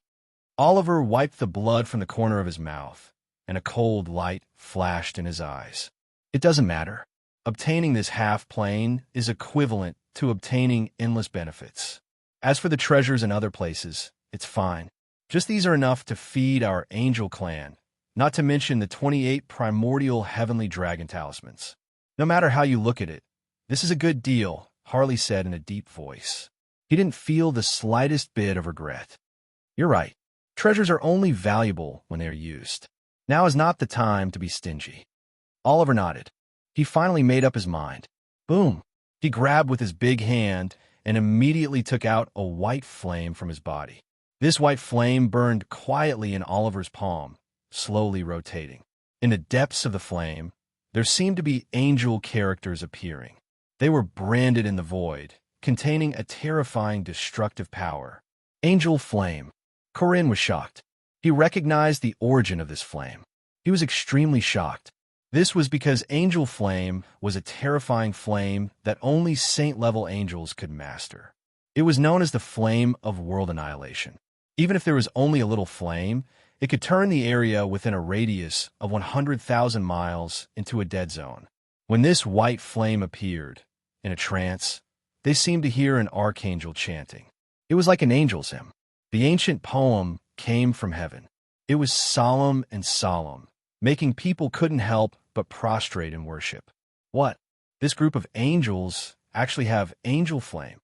Oliver wiped the blood from the corner of his mouth, and a cold light flashed in his eyes. It doesn't matter. Obtaining this half-plane is equivalent to obtaining endless benefits. As for the treasures in other places, it's fine. Just these are enough to feed our angel clan, not to mention the 28 primordial heavenly dragon talismans. No matter how you look at it, this is a good deal, Harley said in a deep voice. He didn't feel the slightest bit of regret. You're right. Treasures are only valuable when they are used. Now is not the time to be stingy. Oliver nodded. He finally made up his mind. Boom! He grabbed with his big hand and immediately took out a white flame from his body. This white flame burned quietly in Oliver's palm, slowly rotating. In the depths of the flame, there seemed to be angel characters appearing. They were branded in the void, containing a terrifying destructive power. Angel flame. Corinne was shocked. He recognized the origin of this flame. He was extremely shocked. This was because angel flame was a terrifying flame that only saint-level angels could master. It was known as the flame of world annihilation. Even if there was only a little flame, it could turn the area within a radius of 100,000 miles into a dead zone. When this white flame appeared, in a trance, they seemed to hear an archangel chanting. It was like an angel's hymn. The ancient poem came from heaven. It was solemn and solemn, making people couldn't help but prostrate in worship. What? This group of angels actually have angel flame?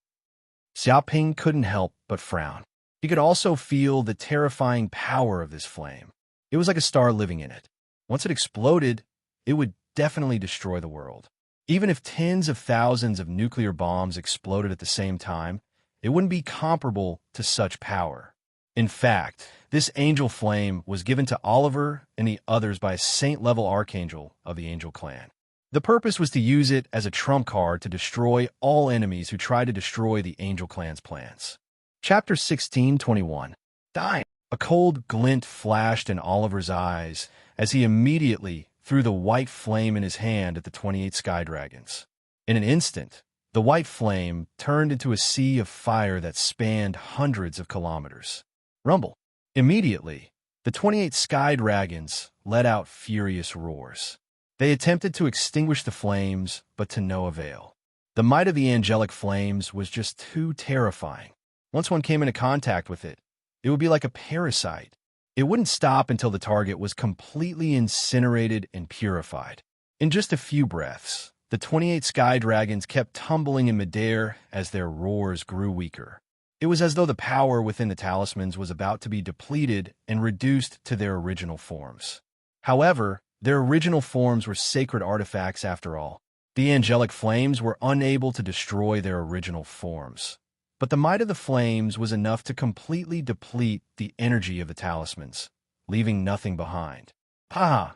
Xiaoping couldn't help but frown. He could also feel the terrifying power of this flame. It was like a star living in it. Once it exploded, it would definitely destroy the world. Even if tens of thousands of nuclear bombs exploded at the same time, it wouldn't be comparable to such power. In fact, this angel flame was given to Oliver and the others by a saint-level archangel of the angel clan. The purpose was to use it as a trump card to destroy all enemies who tried to destroy the angel clan's plans. Chapter 16:21. Die! A cold glint flashed in Oliver's eyes as he immediately threw the white flame in his hand at the 28 sky dragons. In an instant, the white flame turned into a sea of fire that spanned hundreds of kilometers. Rumble. Immediately, the 28 sky dragons let out furious roars. They attempted to extinguish the flames, but to no avail. The might of the angelic flames was just too terrifying. Once one came into contact with it, it would be like a parasite. It wouldn't stop until the target was completely incinerated and purified. In just a few breaths, the 28 sky dragons kept tumbling in midair as their roars grew weaker. It was as though the power within the talismans was about to be depleted and reduced to their original forms. However, their original forms were sacred artifacts after all. The angelic flames were unable to destroy their original forms. But the might of the flames was enough to completely deplete the energy of the talismans, leaving nothing behind. Ha!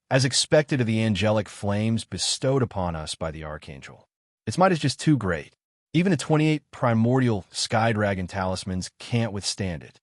As expected of the angelic flames bestowed upon us by the Archangel. Its might is just too great. Even the 28 primordial sky dragon talismans can't withstand it.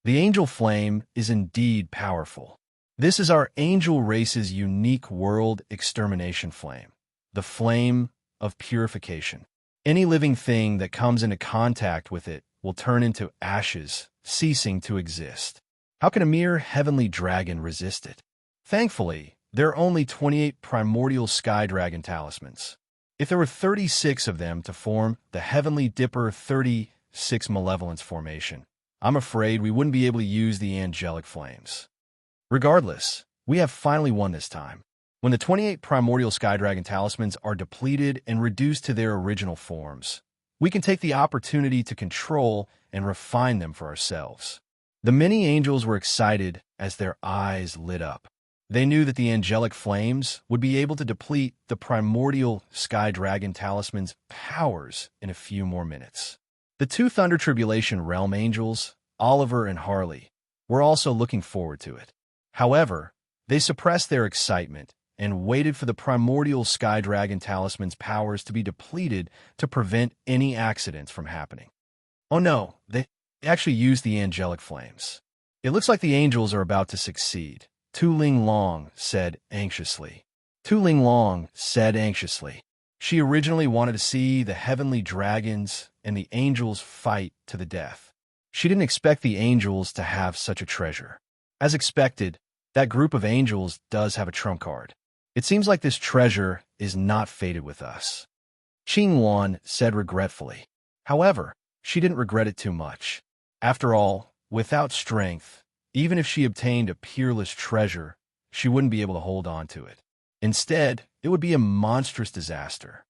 The angel flame is indeed powerful. This is our angel race's unique world extermination flame, the flame of purification. Any living thing that comes into contact with it will turn into ashes, ceasing to exist. How can a mere heavenly dragon resist it? Thankfully, there are only 28 primordial sky dragon talismans. If there were 36 of them to form the Heavenly Dipper 36 Malevolence formation, I'm afraid we wouldn't be able to use the angelic flames. Regardless, we have finally won this time. When the 28 primordial sky dragon talismans are depleted and reduced to their original forms, we can take the opportunity to control and refine them for ourselves. The many angels were excited as their eyes lit up. They knew that the angelic flames would be able to deplete the primordial sky dragon talisman's powers in a few more minutes. The two Thunder Tribulation Realm angels, Oliver and Harley, were also looking forward to it. However, they suppressed their excitement and waited for the primordial sky dragon talisman's powers to be depleted to prevent any accidents from happening. Oh no, they actually used the angelic flames. It looks like the angels are about to succeed. Tu Ling Long said anxiously. She originally wanted to see the heavenly dragons and the angels fight to the death. She didn't expect the angels to have such a treasure. As expected, that group of angels does have a trump card. It seems like this treasure is not fated with us. Qing Wan said regretfully. However, she didn't regret it too much. After all, without strength, even if she obtained a peerless treasure, she wouldn't be able to hold on to it. Instead, it would be a monstrous disaster.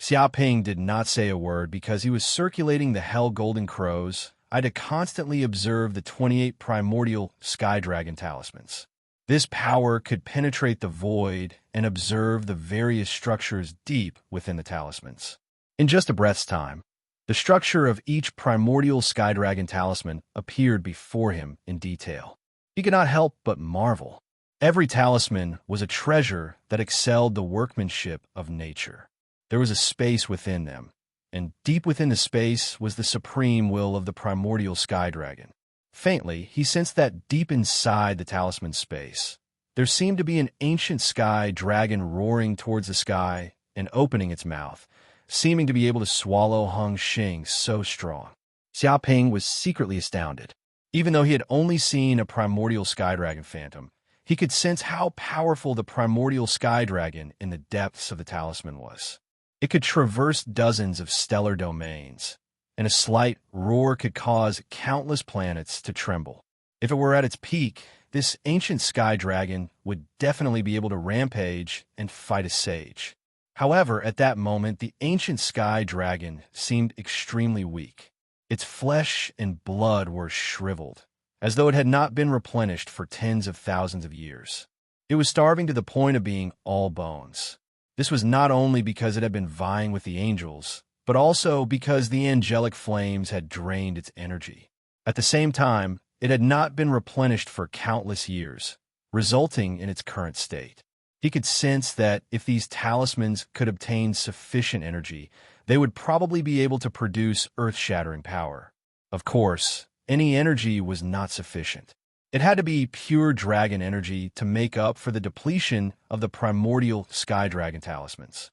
Xiaoping did not say a word because he was circulating the Hell Golden Crows. I had to constantly observe the 28 primordial sky dragon talismans. This power could penetrate the void and observe the various structures deep within the talismans. In just a breath's time, the structure of each primordial sky dragon talisman appeared before him in detail. He could not help but marvel. Every talisman was a treasure that excelled the workmanship of nature. There was a space within them, and deep within the space was the supreme will of the primordial sky dragon. Faintly, he sensed that deep inside the talisman space, there seemed to be an ancient sky dragon roaring towards the sky and opening its mouth, seeming to be able to swallow Hung Xing so strong. Xiaoping was secretly astounded. Even though he had only seen a primordial sky dragon phantom, he could sense how powerful the primordial sky dragon in the depths of the talisman was. It could traverse dozens of stellar domains, and a slight roar could cause countless planets to tremble. If it were at its peak, this ancient sky dragon would definitely be able to rampage and fight a sage. However, at that moment, the ancient sky dragon seemed extremely weak. Its flesh and blood were shriveled, as though it had not been replenished for tens of thousands of years. It was starving to the point of being all bones. This was not only because it had been vying with the angels, but also because the angelic flames had drained its energy. At the same time, it had not been replenished for countless years, resulting in its current state. He could sense that if these talismans could obtain sufficient energy, they would probably be able to produce earth-shattering power. Of course, any energy was not sufficient. It had to be pure dragon energy to make up for the depletion of the primordial sky dragon talismans.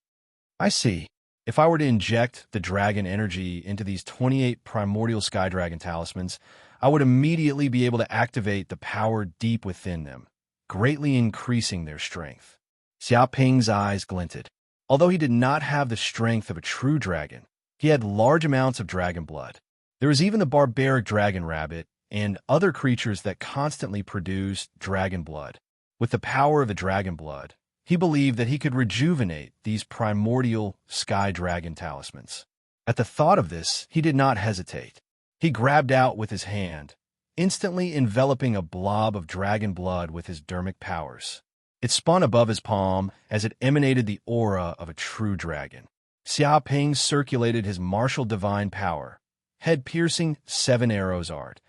I see. If I were to inject the dragon energy into these 28 primordial sky dragon talismans, I would immediately be able to activate the power deep within them, greatly increasing their strength. Xiaoping's eyes glinted. Although he did not have the strength of a true dragon, he had large amounts of dragon blood. There was even the barbaric dragon rabbit and other creatures that constantly produced dragon blood. With the power of the dragon blood, he believed that he could rejuvenate these primordial sky dragon talismans. At the thought of this, he did not hesitate. He grabbed out with his hand, instantly enveloping a blob of dragon blood with his dermic powers. It spun above his palm as it emanated the aura of a true dragon. Xiaoping circulated his martial divine power, head-piercing 7 arrows art,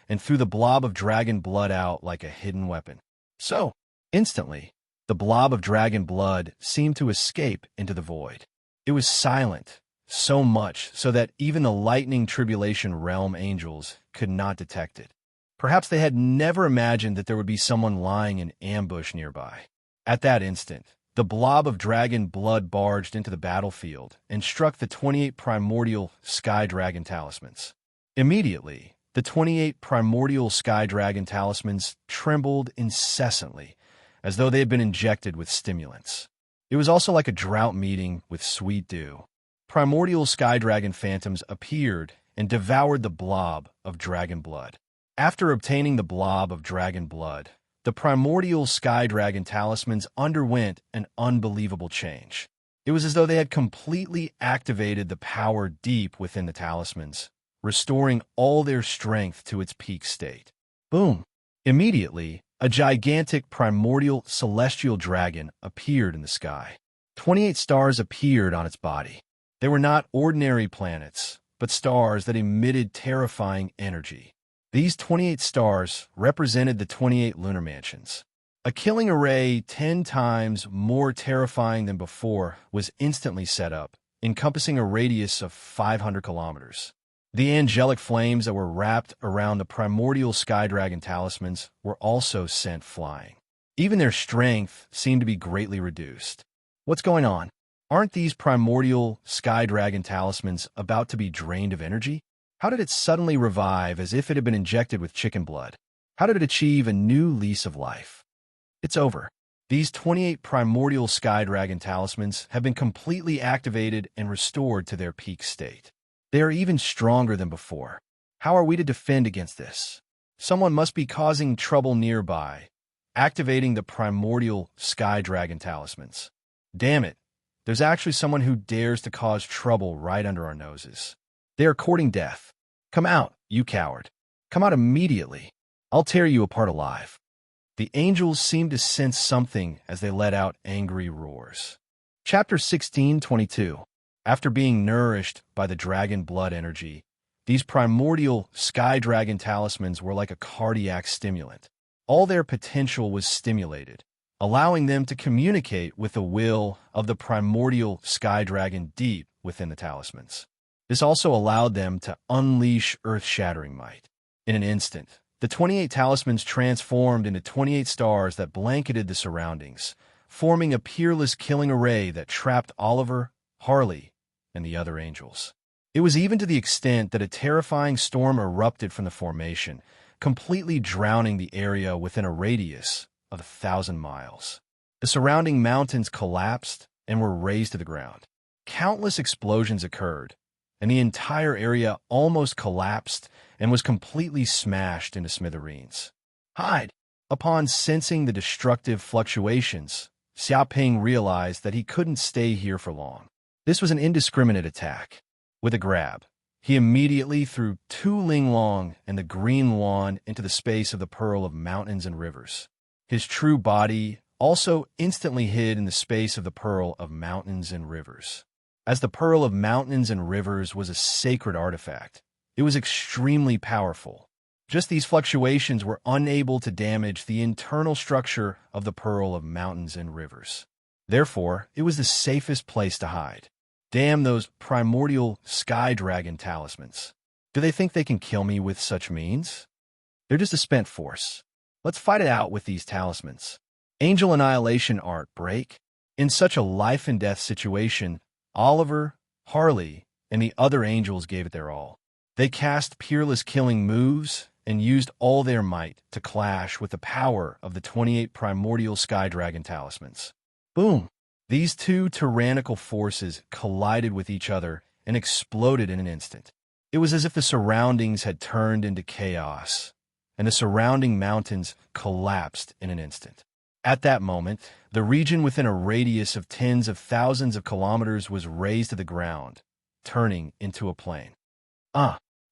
and threw the blob of dragon blood out like a hidden weapon. So, instantly, the blob of dragon blood seemed to escape into the void. It was silent, so much so that even the lightning tribulation realm angels could not detect it. Perhaps they had never imagined that there would be someone lying in ambush nearby. At that instant, the blob of dragon blood barged into the battlefield and struck the 28 primordial sky dragon talismans. Immediately, the 28 primordial sky dragon talismans trembled incessantly, as though they had been injected with stimulants. It was also like a drought meeting with sweet dew. Primordial sky dragon phantoms appeared and devoured the blob of dragon blood. After obtaining the blob of dragon blood, the primordial sky dragon talismans underwent an unbelievable change. It was as though they had completely activated the power deep within the talismans, restoring all their strength to its peak state. Boom! Immediately, a gigantic primordial celestial dragon appeared in the sky. 28 stars appeared on its body. They were not ordinary planets, but stars that emitted terrifying energy. These 28 stars represented the 28 lunar mansions. A killing array 10 times more terrifying than before was instantly set up, encompassing a radius of 500 kilometers. The angelic flames that were wrapped around the primordial sky dragon talismans were also sent flying. Even their strength seemed to be greatly reduced. What's going on? Aren't these primordial sky dragon talismans about to be drained of energy? How did it suddenly revive as if it had been injected with chicken blood? How did it achieve a new lease of life? It's over. These 28 primordial sky dragon talismans have been completely activated and restored to their peak state. They are even stronger than before. How are we to defend against this? Someone must be causing trouble nearby, activating the primordial sky dragon talismans. Damn it, there's actually someone who dares to cause trouble right under our noses. They are courting death. Come out, you coward. Come out immediately. I'll tear you apart alive. The angels seemed to sense something as they let out angry roars. Chapter 16:22. After being nourished by the dragon blood energy, these primordial sky dragon talismans were like a cardiac stimulant. All their potential was stimulated, allowing them to communicate with the will of the primordial sky dragon deep within the talismans. This also allowed them to unleash earth-shattering might. In an instant, the 28 talismans transformed into 28 stars that blanketed the surroundings, forming a peerless killing array that trapped Oliver, Harley, and the other angels. It was even to the extent that a terrifying storm erupted from the formation, completely drowning the area within a radius of 1,000 miles. The surrounding mountains collapsed and were razed to the ground. Countless explosions occurred, and the entire area almost collapsed and was completely smashed into smithereens. Hide! Upon sensing the destructive fluctuations, Xiaoping realized that he couldn't stay here for long. This was an indiscriminate attack. With a grab, he immediately threw 2 Linglong and the green wand into the space of the pearl of mountains and rivers. His true body also instantly hid in the space of the pearl of mountains and rivers. As the pearl of mountains and rivers was a sacred artifact, it was extremely powerful. Just these fluctuations were unable to damage the internal structure of the pearl of mountains and rivers. Therefore, it was the safest place to hide. Damn those primordial sky dragon talismans. Do they think they can kill me with such means? They're just a spent force. Let's fight it out with these talismans. Angel annihilation art break. In such a life and death situation, Oliver, Harley, and the other angels gave it their all. They cast peerless killing moves and used all their might to clash with the power of the 28 primordial sky dragon talismans. Boom! These 2 tyrannical forces collided with each other and exploded in an instant. It was as if the surroundings had turned into chaos, and the surrounding mountains collapsed in an instant. At that moment, the region within a radius of tens of thousands of kilometers was razed to the ground, turning into a plain.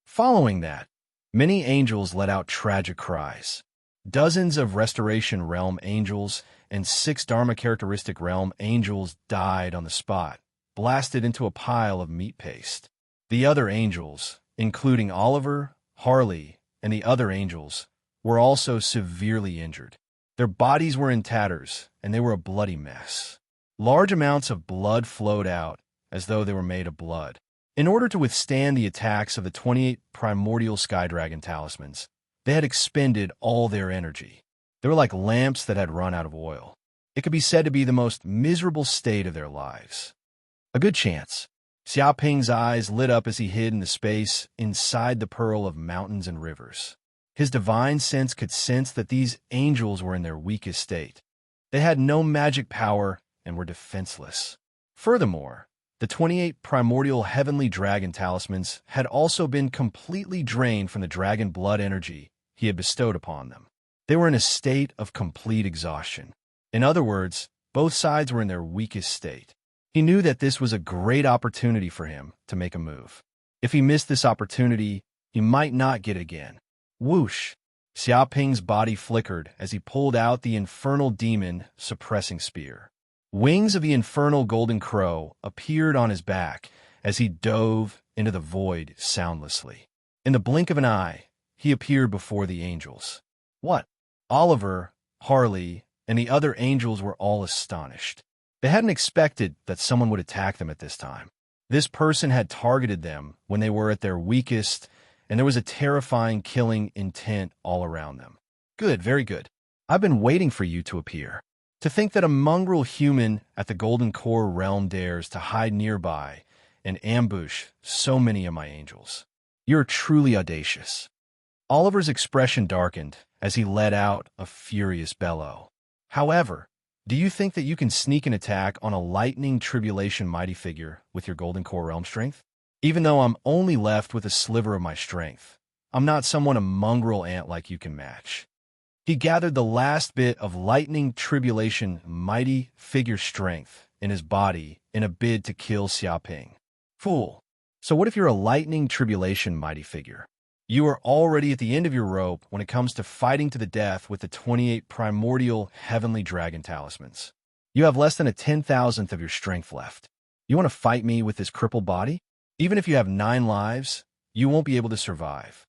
Following that, many angels let out tragic cries. Dozens of Restoration Realm angels and 6 Dharma Characteristic Realm angels died on the spot, blasted into a pile of meat paste. The other angels, including Oliver, Harley, and the other angels, were also severely injured. Their bodies were in tatters, and they were a bloody mess. Large amounts of blood flowed out, as though they were made of blood. In order to withstand the attacks of the 28 primordial sky dragon talismans, they had expended all their energy. They were like lamps that had run out of oil. It could be said to be the most miserable state of their lives. A good chance. Xiaoping's eyes lit up as he hid in the space inside the pearl of mountains and rivers. His divine sense could sense that these angels were in their weakest state. They had no magic power and were defenseless. Furthermore, the 28 primordial heavenly dragon talismans had also been completely drained from the dragon blood energy he had bestowed upon them. They were in a state of complete exhaustion. In other words, both sides were in their weakest state. He knew that this was a great opportunity for him to make a move. If he missed this opportunity, he might not get it again. Whoosh! Xiaoping's body flickered as he pulled out the infernal demon suppressing spear. Wings of the infernal golden crow appeared on his back as he dove into the void soundlessly. In the blink of an eye, he appeared before the angels. What? Oliver, Harley, and the other angels were all astonished. They hadn't expected that someone would attack them at this time. This person had targeted them when they were at their weakest, and there was a terrifying killing intent all around them. Good, very good. I've been waiting for you to appear. To think that a mongrel human at the Golden Core realm dares to hide nearby and ambush so many of my angels. You're truly audacious. Oliver's expression darkened as he let out a furious bellow. However, do you think that you can sneak an attack on a lightning tribulation mighty figure with your Golden Core realm strength? Even though I'm only left with a sliver of my strength, I'm not someone a mongrel ant like you can match. He gathered the last bit of lightning tribulation mighty figure strength in his body in a bid to kill Xiaoping. Fool. So what if you're a lightning tribulation mighty figure? You are already at the end of your rope when it comes to fighting to the death with the 28 primordial heavenly dragon talismans. You have less than a 10,000th of your strength left. You want to fight me with this crippled body? Even if you have 9 lives, you won't be able to survive.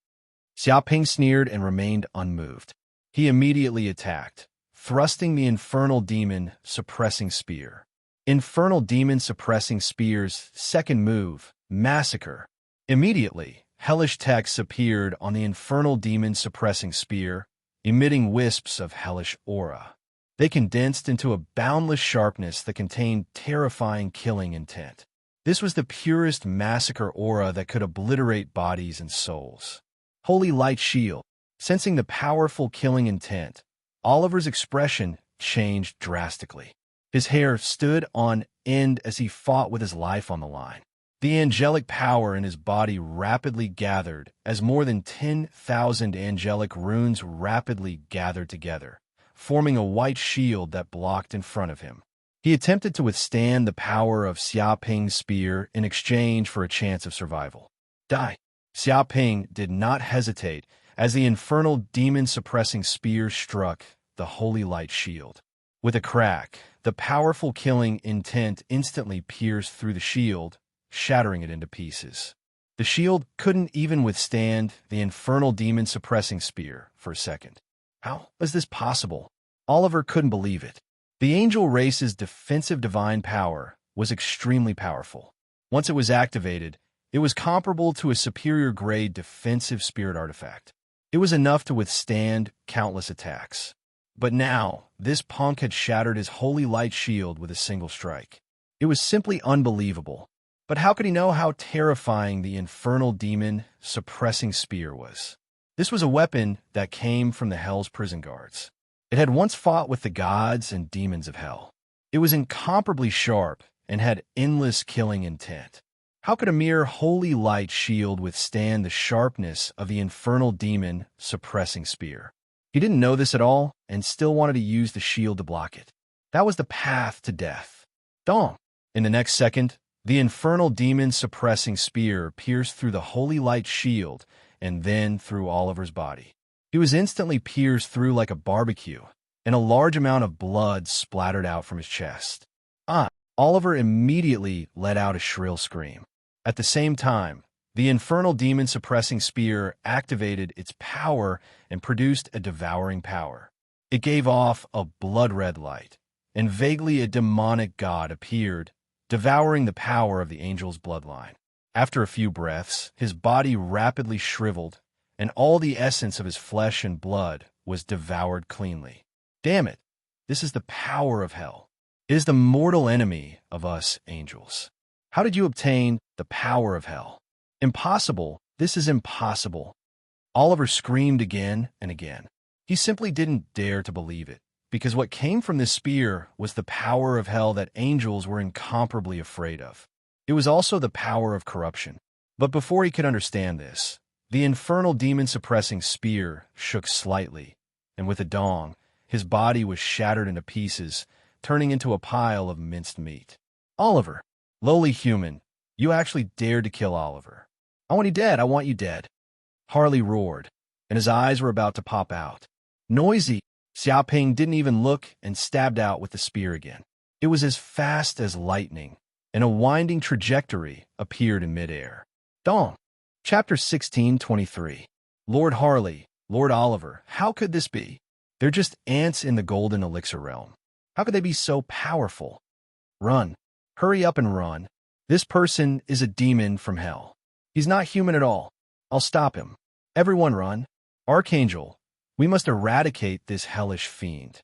Xiaoping sneered and remained unmoved. He immediately attacked, thrusting the infernal demon suppressing spear. Infernal demon suppressing spear's second move, massacre. Immediately, hellish texts appeared on the infernal demon suppressing spear, emitting wisps of hellish aura. They condensed into a boundless sharpness that contained terrifying killing intent. This was the purest massacre aura that could obliterate bodies and souls. Holy light shield. Sensing the powerful killing intent, Oliver's expression changed drastically. His hair stood on end as he fought with his life on the line. The angelic power in his body rapidly gathered as more than 10,000 angelic runes rapidly gathered together, forming a white shield that blocked in front of him. He attempted to withstand the power of Xiaoping's spear in exchange for a chance of survival. Die! Xiaoping did not hesitate as the infernal demon-suppressing spear struck the holy light shield. With a crack, the powerful killing intent instantly pierced through the shield, shattering it into pieces. The shield couldn't even withstand the infernal demon-suppressing spear for a second. How was this possible? Oliver couldn't believe it. The angel race's defensive divine power was extremely powerful. Once it was activated, it was comparable to a superior-grade defensive spirit artifact. It was enough to withstand countless attacks. But now, this punk had shattered his holy light shield with a single strike. It was simply unbelievable. But how could he know how terrifying the infernal demon suppressing spear was? This was a weapon that came from the Hell's prison guards. It had once fought with the gods and demons of Hell. It was incomparably sharp and had endless killing intent. How could a mere holy light shield withstand the sharpness of the infernal demon suppressing spear? He didn't know this at all and still wanted to use the shield to block it. That was the path to death. Dong! In the next second, the infernal demon suppressing spear pierced through the holy light shield and then through Oliver's body. He was instantly pierced through like a barbecue, and a large amount of blood splattered out from his chest. Oliver immediately let out a shrill scream. At the same time, the infernal demon-suppressing spear activated its power and produced a devouring power. It gave off a blood-red light, and vaguely a demonic god appeared, devouring the power of the angel's bloodline. After a few breaths, his body rapidly shriveled, and all the essence of his flesh and blood was devoured cleanly. Damn it! This is the power of hell. It is the mortal enemy of us angels. How did you obtain the power of hell? Impossible. This is impossible. Oliver screamed again and again. He simply didn't dare to believe it, because what came from this spear was the power of hell that angels were incomparably afraid of. It was also the power of corruption. But before he could understand this, the infernal demon-suppressing spear shook slightly, and with a dong, his body was shattered into pieces, turning into a pile of minced meat. Oliver, lowly human, you actually dared to kill Oliver. I want you dead, I want you dead. Harley roared, and his eyes were about to pop out. Noisy, Xiaoping didn't even look and stabbed out with the spear again. It was as fast as lightning, and a winding trajectory appeared in midair. Dong. Chapter 16:23. Lord Harley, Lord Oliver, how could this be? They're just ants in the golden elixir realm. How could they be so powerful? Run. Hurry up and run. This person is a demon from hell. He's not human at all. I'll stop him. Everyone run. Archangel, we must eradicate this hellish fiend.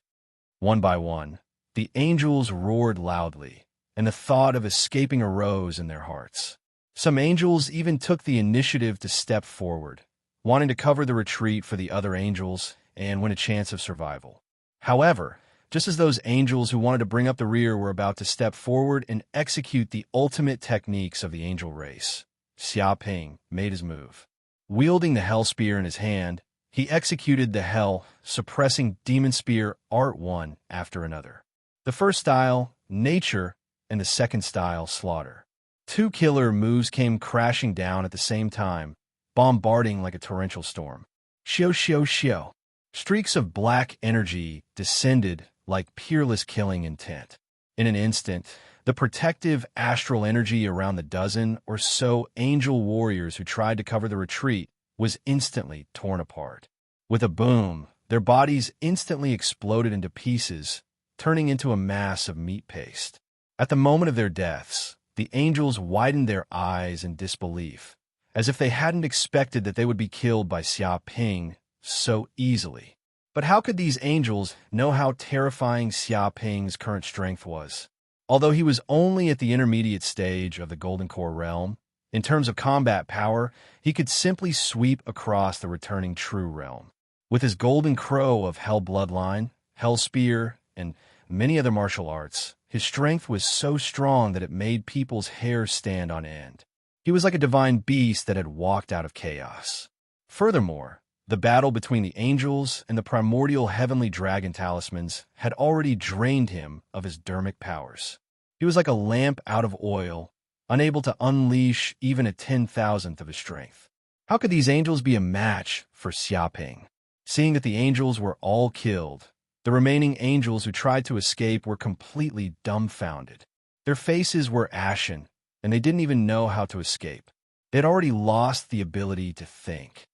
One by one, the angels roared loudly, and the thought of escaping arose in their hearts. Some angels even took the initiative to step forward, wanting to cover the retreat for the other angels and win a chance of survival. However, just as those angels who wanted to bring up the rear were about to step forward and execute the ultimate techniques of the angel race, Xiaoping made his move. Wielding the hell spear in his hand, he executed the hell, suppressing demon spear art one after another. The first style, nature, and the second style, slaughter. Two killer moves came crashing down at the same time, bombarding like a torrential storm. Xiao xiao xiao. Streaks of black energy descended like peerless killing intent. In an instant, the protective astral energy around the dozen or so angel warriors who tried to cover the retreat was instantly torn apart. With a boom, their bodies instantly exploded into pieces, turning into a mass of meat paste. At the moment of their deaths, the angels widened their eyes in disbelief, as if they hadn't expected that they would be killed by Xiaoping so easily. But how could these angels know how terrifying Xiaoping's current strength was? Although he was only at the intermediate stage of the Golden Core realm, in terms of combat power, he could simply sweep across the returning True realm. With his Golden Crow of Hell Bloodline, Hell Spear, and many other martial arts, his strength was so strong that it made people's hair stand on end. He was like a divine beast that had walked out of chaos. Furthermore, the battle between the angels and the primordial heavenly dragon talismans had already drained him of his dermic powers. He was like a lamp out of oil, unable to unleash even a 10,000th of his strength. How could these angels be a match for Xiaoping? Seeing that the angels were all killed, the remaining angels who tried to escape were completely dumbfounded. Their faces were ashen, and they didn't even know how to escape. They had already lost the ability to think.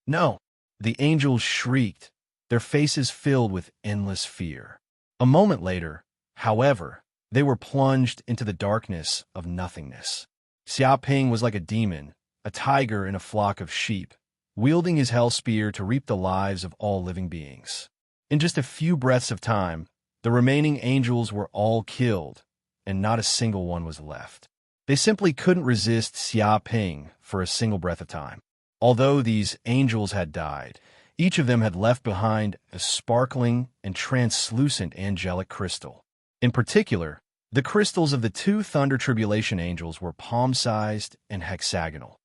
No! The angels shrieked, their faces filled with endless fear. A moment later, however, they were plunged into the darkness of nothingness. Xiaoping was like a demon, a tiger in a flock of sheep, wielding his hell spear to reap the lives of all living beings. In just a few breaths of time, the remaining angels were all killed, and not a single one was left. They simply couldn't resist Xiaoping for a single breath of time. Although these angels had died, each of them had left behind a sparkling and translucent angelic crystal. In particular, the crystals of the two Thunder Tribulation angels were palm-sized and hexagonal.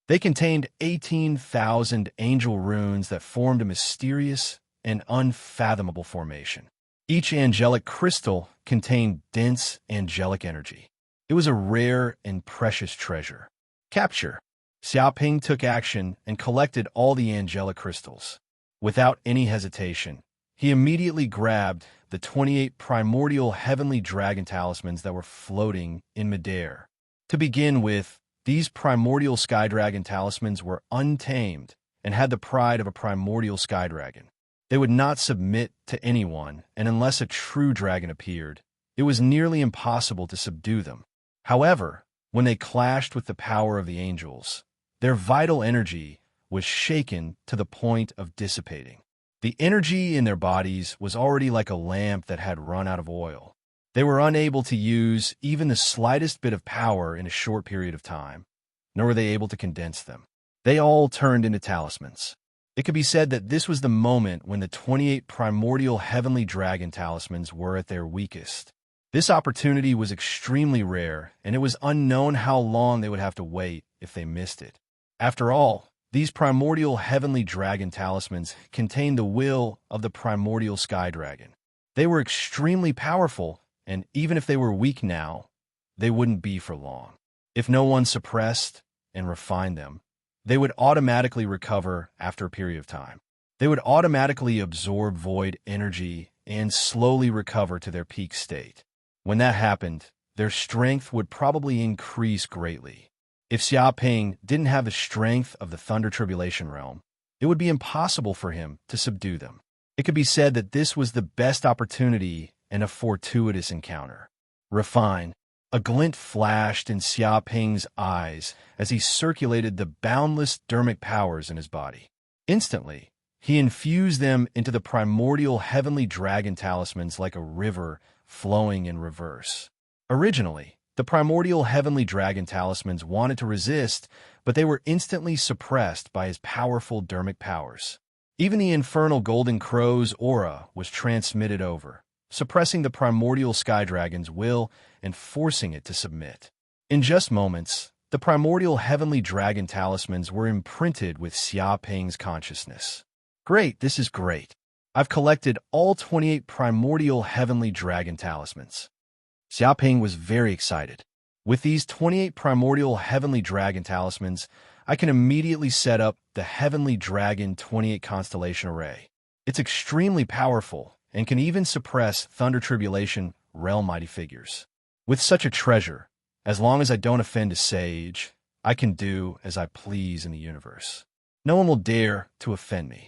They contained 18,000 angel runes that formed a mysterious and unfathomable formation. Each angelic crystal contained dense angelic energy. It was a rare and precious treasure. Capture. Xiaoping took action and collected all the angelic crystals. Without any hesitation, he immediately grabbed the 28 primordial heavenly dragon talismans that were floating in midair. To begin with, these primordial sky dragon talismans were untamed and had the pride of a primordial sky dragon. They would not submit to anyone, and unless a true dragon appeared, it was nearly impossible to subdue them. However, when they clashed with the power of the angels, their vital energy was shaken to the point of dissipating. The energy in their bodies was already like a lamp that had run out of oil. They were unable to use even the slightest bit of power in a short period of time, nor were they able to condense them. They all turned into talismans. It could be said that this was the moment when the 28 primordial heavenly dragon talismans were at their weakest. This opportunity was extremely rare, and it was unknown how long they would have to wait if they missed it. After all, these primordial heavenly dragon talismans contained the will of the primordial sky dragon. They were extremely powerful, and even if they were weak now, they wouldn't be for long. If no one suppressed and refined them, they would automatically recover after a period of time. They would automatically absorb void energy and slowly recover to their peak state. When that happened, their strength would probably increase greatly. If Xiaoping didn't have the strength of the Thunder Tribulation Realm, it would be impossible for him to subdue them. It could be said that this was the best opportunity and a fortuitous encounter. Refine. A glint flashed in Xiaoping's eyes as he circulated the boundless dermic powers in his body. Instantly, he infused them into the primordial heavenly dragon talismans like a river flowing in reverse. Originally, the primordial heavenly dragon talismans wanted to resist, but they were instantly suppressed by his powerful dermic powers. Even the infernal golden crow's aura was transmitted over, suppressing the primordial sky dragon's will and forcing it to submit. In just moments, the primordial heavenly dragon talismans were imprinted with Xiaoping's consciousness. Great, this is great. I've collected all 28 primordial heavenly dragon talismans. Xiaoping was very excited. With these 28 primordial heavenly dragon talismans, I can immediately set up the Heavenly Dragon 28 Constellation Array. It's extremely powerful and can even suppress Thunder Tribulation realm mighty figures. With such a treasure, as long as I don't offend a sage, I can do as I please in the universe. No one will dare to offend me.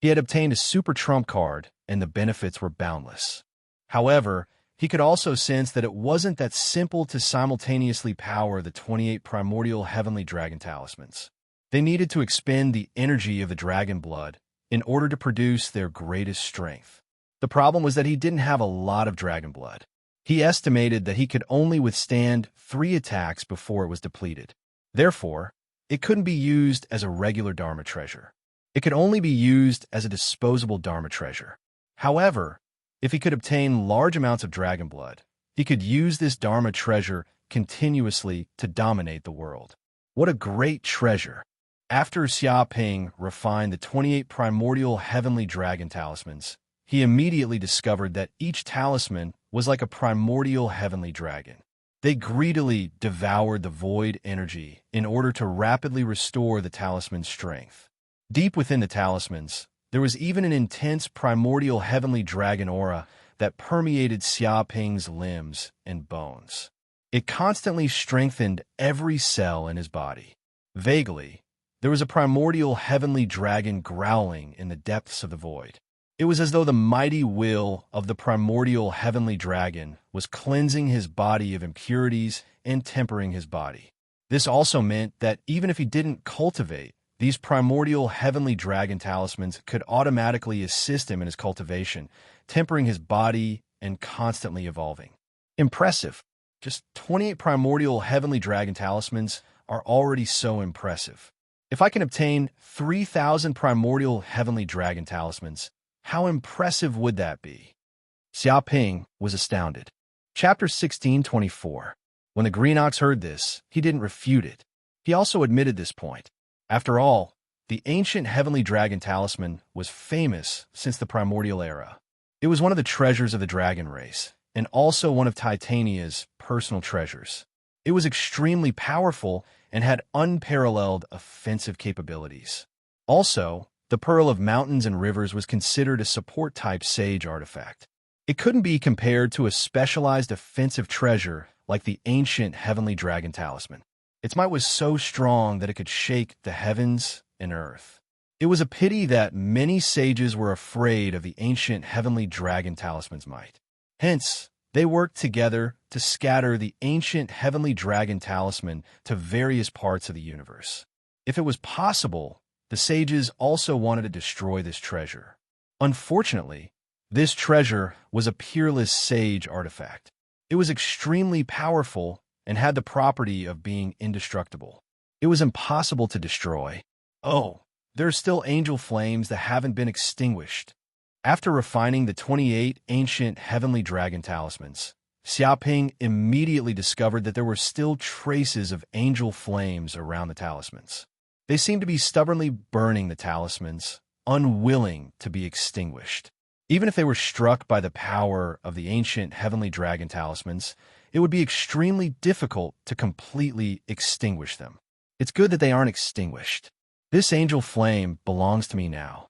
He had obtained a super trump card, and the benefits were boundless. However, he could also sense that it wasn't that simple to simultaneously power the 28 primordial heavenly dragon talismans. They needed to expend the energy of the dragon blood in order to produce their greatest strength. The problem was that he didn't have a lot of dragon blood. He estimated that he could only withstand 3 attacks before it was depleted. Therefore, it couldn't be used as a regular Dharma treasure. It could only be used as a disposable Dharma treasure. However, if he could obtain large amounts of dragon blood, he could use this Dharma treasure continuously to dominate the world. What a great treasure! After Xiaoping refined the 28 primordial heavenly dragon talismans, he immediately discovered that each talisman was like a primordial heavenly dragon. They greedily devoured the void energy in order to rapidly restore the talisman's strength. Deep within the talismans, there was even an intense primordial heavenly dragon aura that permeated Xiaoping's limbs and bones. It constantly strengthened every cell in his body. Vaguely, there was a primordial heavenly dragon growling in the depths of the void. It was as though the mighty will of the primordial heavenly dragon was cleansing his body of impurities and tempering his body. This also meant that even if he didn't cultivate, these primordial heavenly dragon talismans could automatically assist him in his cultivation, tempering his body and constantly evolving. Impressive. Just 28 primordial heavenly dragon talismans are already so impressive. If I can obtain 3,000 primordial heavenly dragon talismans, how impressive would that be? Xiaoping was astounded. Chapter 16:24. When the Green Ox heard this, he didn't refute it. He also admitted this point. After all, the ancient heavenly dragon talisman was famous since the primordial era. It was one of the treasures of the dragon race, and also one of Titania's personal treasures. It was extremely powerful and had unparalleled offensive capabilities. Also, the Pearl of Mountains and Rivers was considered a support-type sage artifact. It couldn't be compared to a specialized offensive treasure like the ancient heavenly dragon talisman. Its might was so strong that it could shake the heavens and earth. It was a pity that many sages were afraid of the ancient heavenly dragon talisman's might. Hence, they worked together to scatter the ancient heavenly dragon talisman to various parts of the universe. If it was possible, the sages also wanted to destroy this treasure. Unfortunately, this treasure was a peerless sage artifact. It was extremely powerful and had the property of being indestructible. It was impossible to destroy. Oh, there are still angel flames that haven't been extinguished. After refining the 28 ancient heavenly dragon talismans, Xiaoping immediately discovered that there were still traces of angel flames around the talismans. They seemed to be stubbornly burning the talismans, unwilling to be extinguished. Even if they were struck by the power of the ancient heavenly dragon talismans, it would be extremely difficult to completely extinguish them. It's good that they aren't extinguished. This angel flame belongs to me now.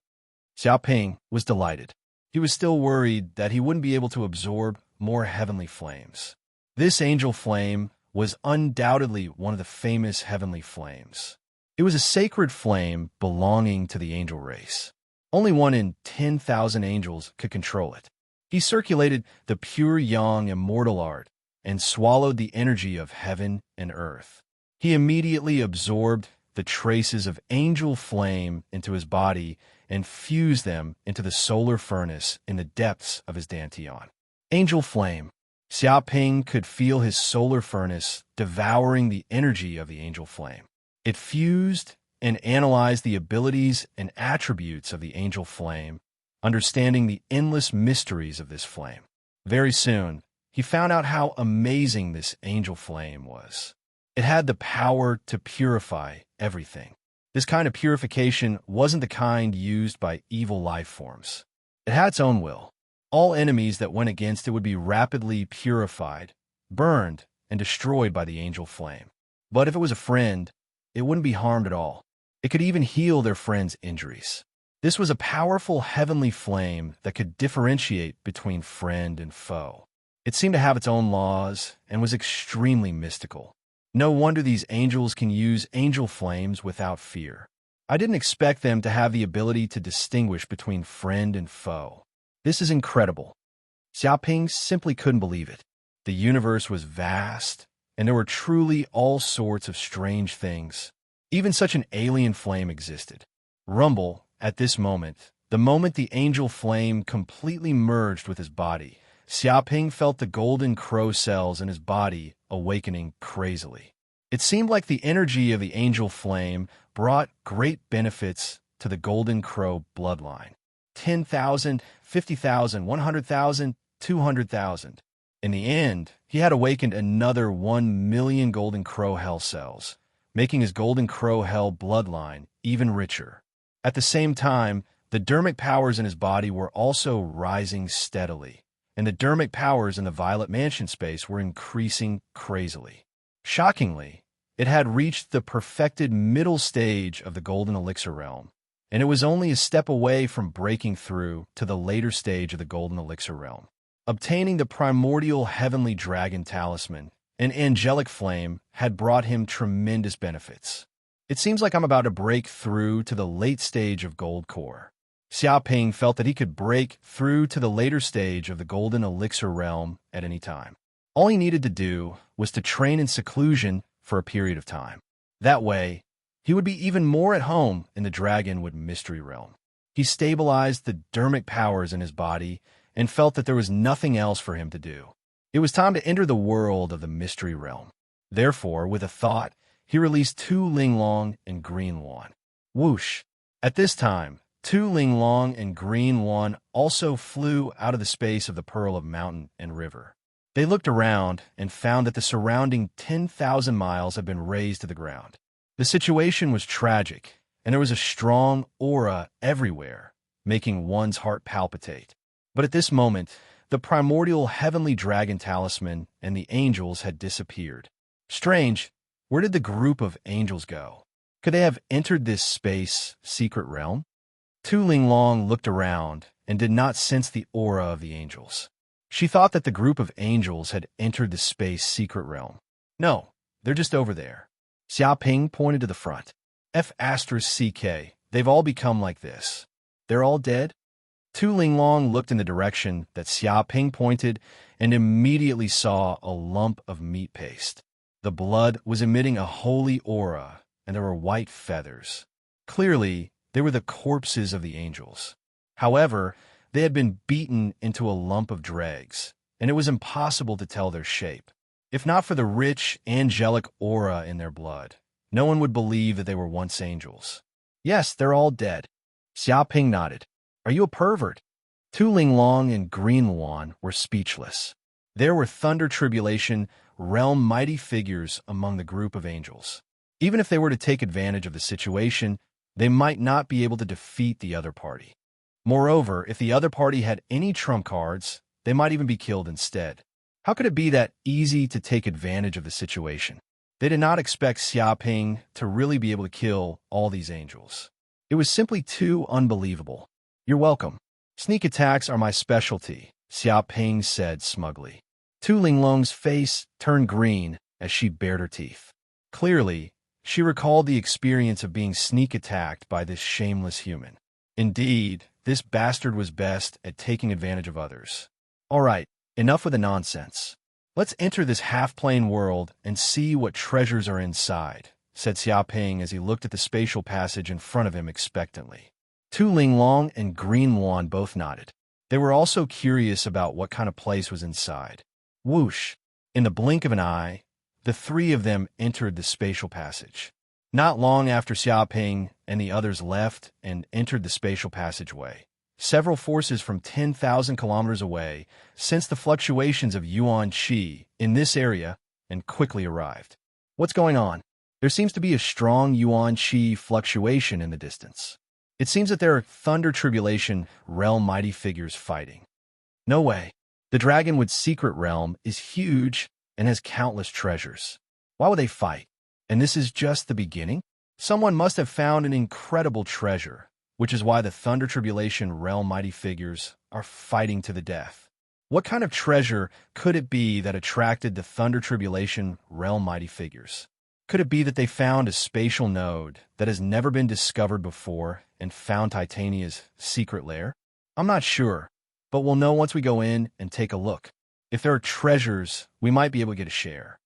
Xiaoping was delighted. He was still worried that he wouldn't be able to absorb more heavenly flames. This angel flame was undoubtedly one of the famous heavenly flames. It was a sacred flame belonging to the angel race. Only one in 10,000 angels could control it. He circulated the pure yang immortal art and swallowed the energy of heaven and earth. He immediately absorbed the traces of angel flame into his body and fused them into the solar furnace in the depths of his dantian. Angel flame. Xiaoping could feel his solar furnace devouring the energy of the angel flame. It fused and analyzed the abilities and attributes of the angel flame, understanding the endless mysteries of this flame. Very soon, he found out how amazing this angel flame was. It had the power to purify everything. This kind of purification wasn't the kind used by evil life forms. It had its own will. All enemies that went against it would be rapidly purified, burned, and destroyed by the angel flame. But if it was a friend, it wouldn't be harmed at all. It could even heal their friend's injuries. This was a powerful heavenly flame that could differentiate between friend and foe. It seemed to have its own laws and was extremely mystical. No wonder these angels can use angel flames without fear. I didn't expect them to have the ability to distinguish between friend and foe. This is incredible. Xiaoping simply couldn't believe it. The universe was vast, and there were truly all sorts of strange things. Even such an alien flame existed. Rumble, at this moment, the moment the angel flame completely merged with his body, Xiaoping felt the golden crow cells in his body awakening crazily. It seemed like the energy of the angel flame brought great benefits to the golden crow bloodline. 10,000, 50,000, 100,000, 200,000. In the end, he had awakened another 1 million golden crow hell cells, making his golden crow hell bloodline even richer. At the same time, the dermic powers in his body were also rising steadily, and the dermic powers in the Violet Mansion space were increasing crazily. Shockingly, it had reached the perfected middle stage of the Golden Elixir realm, and it was only a step away from breaking through to the later stage of the Golden Elixir realm. Obtaining the primordial heavenly dragon talisman, an angelic flame, had brought him tremendous benefits. It seems like I'm about to break through to the late stage of Gold Core. Xiaoping felt that he could break through to the later stage of the Golden Elixir realm at any time. All he needed to do was to train in seclusion for a period of time. That way, he would be even more at home in the Dragonwood Mystery Realm. He stabilized the dermic powers in his body and felt that there was nothing else for him to do. It was time to enter the world of the Mystery Realm. Therefore, with a thought, he released 2 Linglong and Green Luan. Whoosh! At this time, 2 Linglong and Green Luan also flew out of the space of the Pearl of Mountain and River. They looked around and found that the surrounding 10,000 miles had been razed to the ground. The situation was tragic, and there was a strong aura everywhere, making one's heart palpitate. But at this moment, the primordial heavenly dragon talisman and the angels had disappeared. Strange, where did the group of angels go? Could they have entered this space secret realm? Tu Linglong looked around and did not sense the aura of the angels. She thought that the group of angels had entered the space secret realm. No, they're just over there. Xiaoping pointed to the front. F***CK, they've all become like this. They're all dead? Tu Linglong looked in the direction that Xiaoping pointed and immediately saw a lump of meat paste. The blood was emitting a holy aura, and there were white feathers. Clearly, they were the corpses of the angels. However, they had been beaten into a lump of dregs, and it was impossible to tell their shape. If not for the rich, angelic aura in their blood, no one would believe that they were once angels. Yes, they're all dead. Xiaoping nodded. Are you a pervert? Tu Linglong and Green Luan were speechless. There were thunder tribulation, realm mighty figures among the group of angels. Even if they were to take advantage of the situation, they might not be able to defeat the other party. Moreover, if the other party had any trump cards, they might even be killed instead. How could it be that easy to take advantage of the situation? They did not expect Xiaoping to really be able to kill all these angels. It was simply too unbelievable. You're welcome. Sneak attacks are my specialty, Xiaoping said smugly. Tu Linglong's face turned green as she bared her teeth. Clearly, she recalled the experience of being sneak attacked by this shameless human. Indeed, this bastard was best at taking advantage of others. All right, enough with the nonsense. Let's enter this half-plane world and see what treasures are inside, said Xiaoping as he looked at the spatial passage in front of him expectantly. Tu Linglong and Green Luan both nodded. They were also curious about what kind of place was inside. Whoosh! In the blink of an eye, the three of them entered the spatial passage. Not long after Xiaoping and the others left and entered the spatial passageway, several forces from 10,000 kilometers away sensed the fluctuations of Yuan Qi in this area and quickly arrived. What's going on? There seems to be a strong Yuan Qi fluctuation in the distance. It seems that there are thunder tribulation realm mighty figures fighting. No way. The Dragonwood secret realm is huge and has countless treasures. Why would they fight? And this is just the beginning? Someone must have found an incredible treasure, which is why the Thunder Tribulation realm mighty figures are fighting to the death. What kind of treasure could it be that attracted the Thunder Tribulation realm mighty figures? Could it be that they found a spatial node that has never been discovered before and found Titania's secret lair? I'm not sure, but we'll know once we go in and take a look. If there are treasures, we might be able to get a share.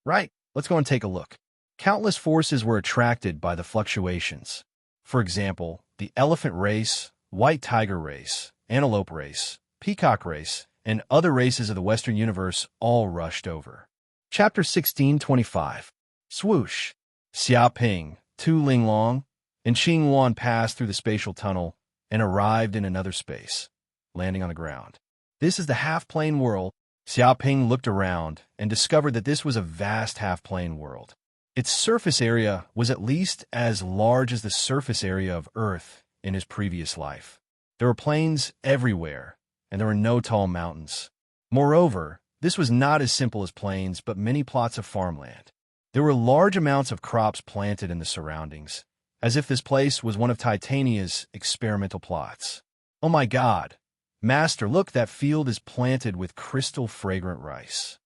Right, let's go and take a look. Countless forces were attracted by the fluctuations. For example, the elephant race, white tiger race, antelope race, peacock race, and other races of the Western universe all rushed over. Chapter 1625. Swoosh! Xiaoping, Tu Linglong, and Qing Yuan passed through the spatial tunnel and arrived in another space, landing on the ground. This is the half-plane world. Xiaoping looked around and discovered that this was a vast half-plane world. Its surface area was at least as large as the surface area of Earth in his previous life. There were plains everywhere, and there were no tall mountains. Moreover, this was not as simple as plains, but many plots of farmland. There were large amounts of crops planted in the surroundings, as if this place was one of Titania's experimental plots. Oh my God! Master, look, that field is planted with crystal fragrant rice.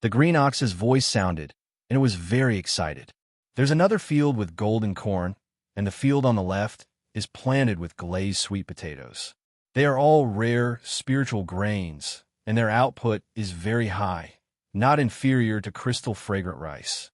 The green ox's voice sounded, and it was very excited. There's another field with golden corn, and the field on the left is planted with glazed sweet potatoes. They are all rare, spiritual grains, and their output is very high, not inferior to crystal fragrant rice.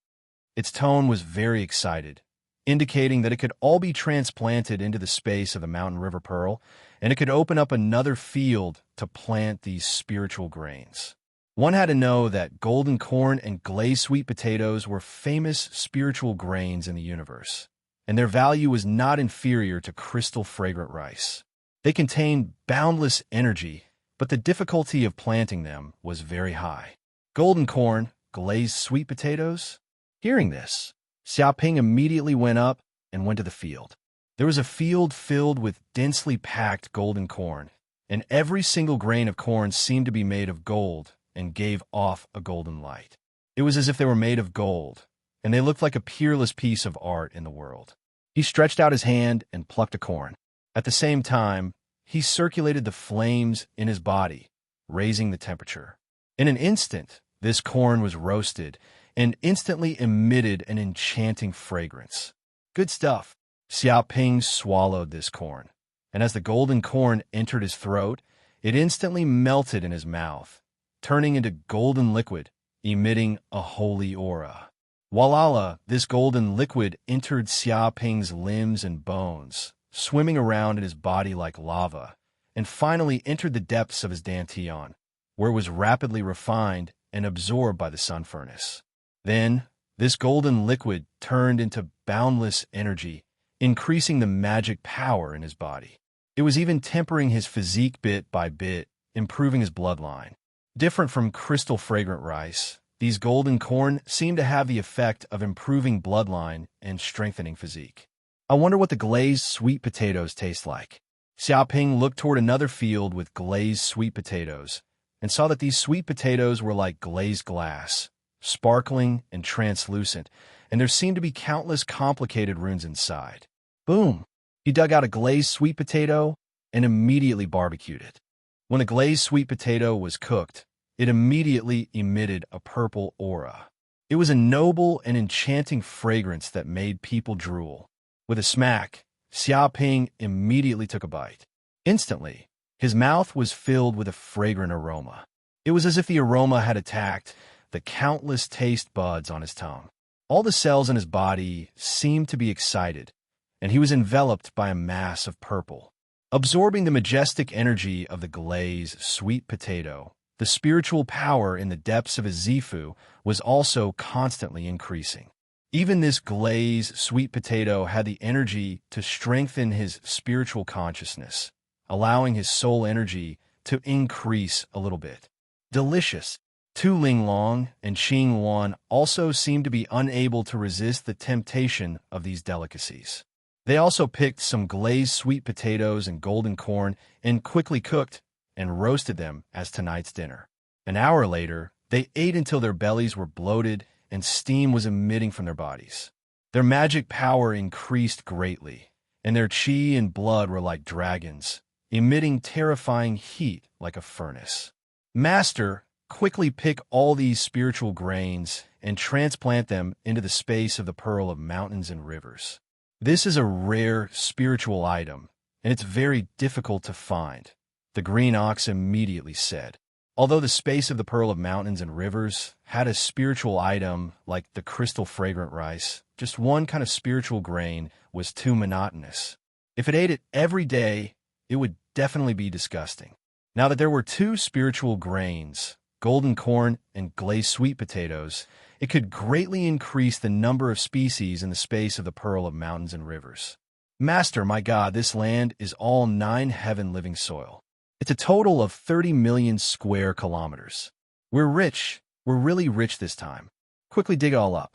Its tone was very excited, indicating that it could all be transplanted into the space of the mountain river pearl, and it could open up another field to plant these spiritual grains. One had to know that golden corn and glazed sweet potatoes were famous spiritual grains in the universe, and their value was not inferior to crystal fragrant rice. They contained boundless energy, but the difficulty of planting them was very high. Golden corn, glazed sweet potatoes? Hearing this, Xiaoping immediately went up and went to the field. There was a field filled with densely packed golden corn, and every single grain of corn seemed to be made of gold and gave off a golden light. It was as if they were made of gold, and they looked like a peerless piece of art in the world. He stretched out his hand and plucked a corn. At the same time, he circulated the flames in his body, raising the temperature. In an instant, this corn was roasted and instantly emitted an enchanting fragrance. Good stuff. Xiaoping swallowed this corn, and as the golden corn entered his throat, it instantly melted in his mouth, turning into golden liquid, emitting a holy aura. Walala, this golden liquid entered Xiaoping's limbs and bones, swimming around in his body like lava, and finally entered the depths of his dantian, where it was rapidly refined and absorbed by the sun furnace. Then, this golden liquid turned into boundless energy, increasing the magic power in his body. It was even tempering his physique bit by bit, improving his bloodline. Different from crystal fragrant rice, these golden corn seemed to have the effect of improving bloodline and strengthening physique. I wonder what the glazed sweet potatoes taste like. Xiaoping looked toward another field with glazed sweet potatoes and saw that these sweet potatoes were like glazed glass, sparkling and translucent, and there seemed to be countless complicated runes inside. Boom! He dug out a glazed sweet potato and immediately barbecued it. When the glazed sweet potato was cooked, it immediately emitted a purple aura. It was a noble and enchanting fragrance that made people drool. With a smack, Xiaoping immediately took a bite. Instantly, his mouth was filled with a fragrant aroma. It was as if the aroma had attacked the countless taste buds on his tongue. All the cells in his body seemed to be excited, and he was enveloped by a mass of purple. Absorbing the majestic energy of the glazed sweet potato, the spiritual power in the depths of his Zifu was also constantly increasing. Even this glazed sweet potato had the energy to strengthen his spiritual consciousness, allowing his soul energy to increase a little bit. Delicious. Tu Linglong and Qing Wan also seemed to be unable to resist the temptation of these delicacies. They also picked some glazed sweet potatoes and golden corn and quickly cooked and roasted them as tonight's dinner. An hour later, they ate until their bellies were bloated and steam was emitting from their bodies. Their magic power increased greatly, and their qi and blood were like dragons, emitting terrifying heat like a furnace. Master, quickly pick all these spiritual grains and transplant them into the space of the pearl of mountains and rivers. This is a rare spiritual item, and it's very difficult to find, the green ox immediately said. Although the space of the pearl of mountains and rivers had a spiritual item like the crystal fragrant rice, just one kind of spiritual grain was too monotonous. If it ate it every day, it would definitely be disgusting. Now that there were two spiritual grains, golden corn and glazed sweet potatoes, it could greatly increase the number of species in the space of the pearl of mountains and rivers. Master, my God, this land is all 9 heaven living soil. It's a total of 30 million square kilometers. We're rich. We're really rich this time. Quickly dig it all up.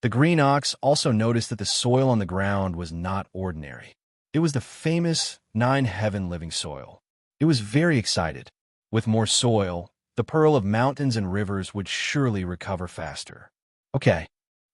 The green ox also noticed that the soil on the ground was not ordinary. It was the famous 9 heaven living soil. It was very excited. With more soil, the pearl of mountains and rivers would surely recover faster. Okay,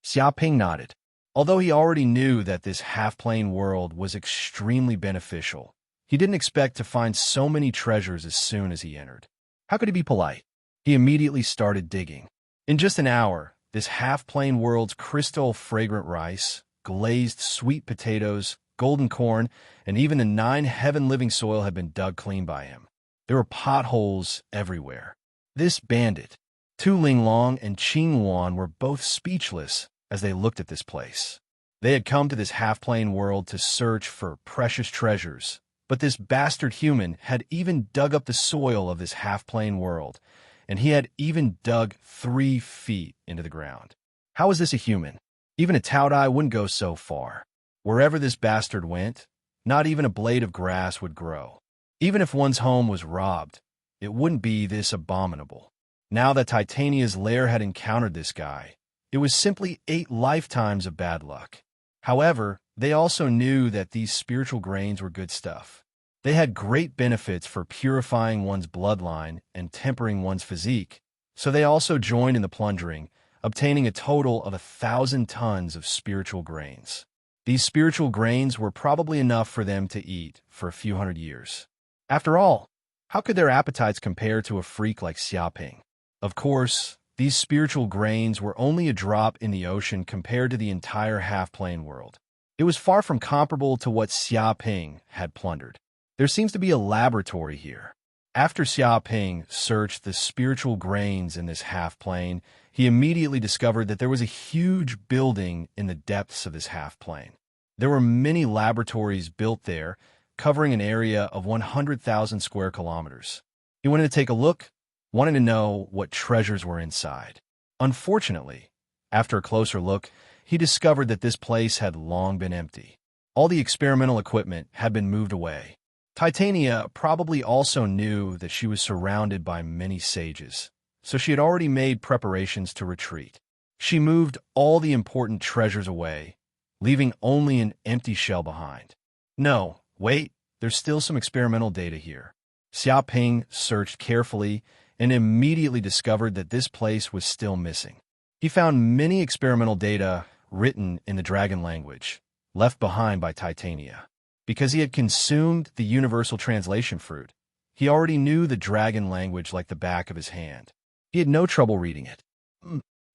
Xiaoping nodded. Although he already knew that this half-plane world was extremely beneficial, he didn't expect to find so many treasures as soon as he entered. How could he be polite? He immediately started digging. In just an hour, this half-plane world's crystal fragrant rice, glazed sweet potatoes, golden corn, and even the 9 heaven living soil had been dug clean by him. There were potholes everywhere. This bandit, Tu Linglong and Qing Wan, were both speechless as they looked at this place. They had come to this half-plane world to search for precious treasures, but this bastard human had even dug up the soil of this half-plane world, and he had even dug 3 feet into the ground. How is this a human? Even a Taodai wouldn't go so far. Wherever this bastard went, not even a blade of grass would grow. Even if one's home was robbed, it wouldn't be this abominable. Now that Titania's lair had encountered this guy, it was simply 8 lifetimes of bad luck. However, they also knew that these spiritual grains were good stuff. They had great benefits for purifying one's bloodline and tempering one's physique, so they also joined in the plundering, obtaining a total of 1,000 tons of spiritual grains. These spiritual grains were probably enough for them to eat for a few hundred years. After all, How could their appetites compare to a freak like Xiaoping? Of course, these spiritual grains were only a drop in the ocean compared to the entire half-plane world. It was far from comparable to what Xiaoping had plundered. There seems to be a laboratory here. After Xiaoping searched the spiritual grains in this half-plane, he immediately discovered that there was a huge building in the depths of this half-plane. There were many laboratories built there, covering an area of 100,000 square kilometers. He wanted to take a look, wanted to know what treasures were inside. Unfortunately, after a closer look, he discovered that this place had long been empty. All the experimental equipment had been moved away. Titania probably also knew that she was surrounded by many sages, so she had already made preparations to retreat. She moved all the important treasures away, leaving only an empty shell behind. No, wait, there's still some experimental data here. Xiaoping searched carefully and immediately discovered that this place was still missing. He found many experimental data written in the dragon language, left behind by Titania. Because he had consumed the universal translation fruit, he already knew the dragon language like the back of his hand. He had no trouble reading it.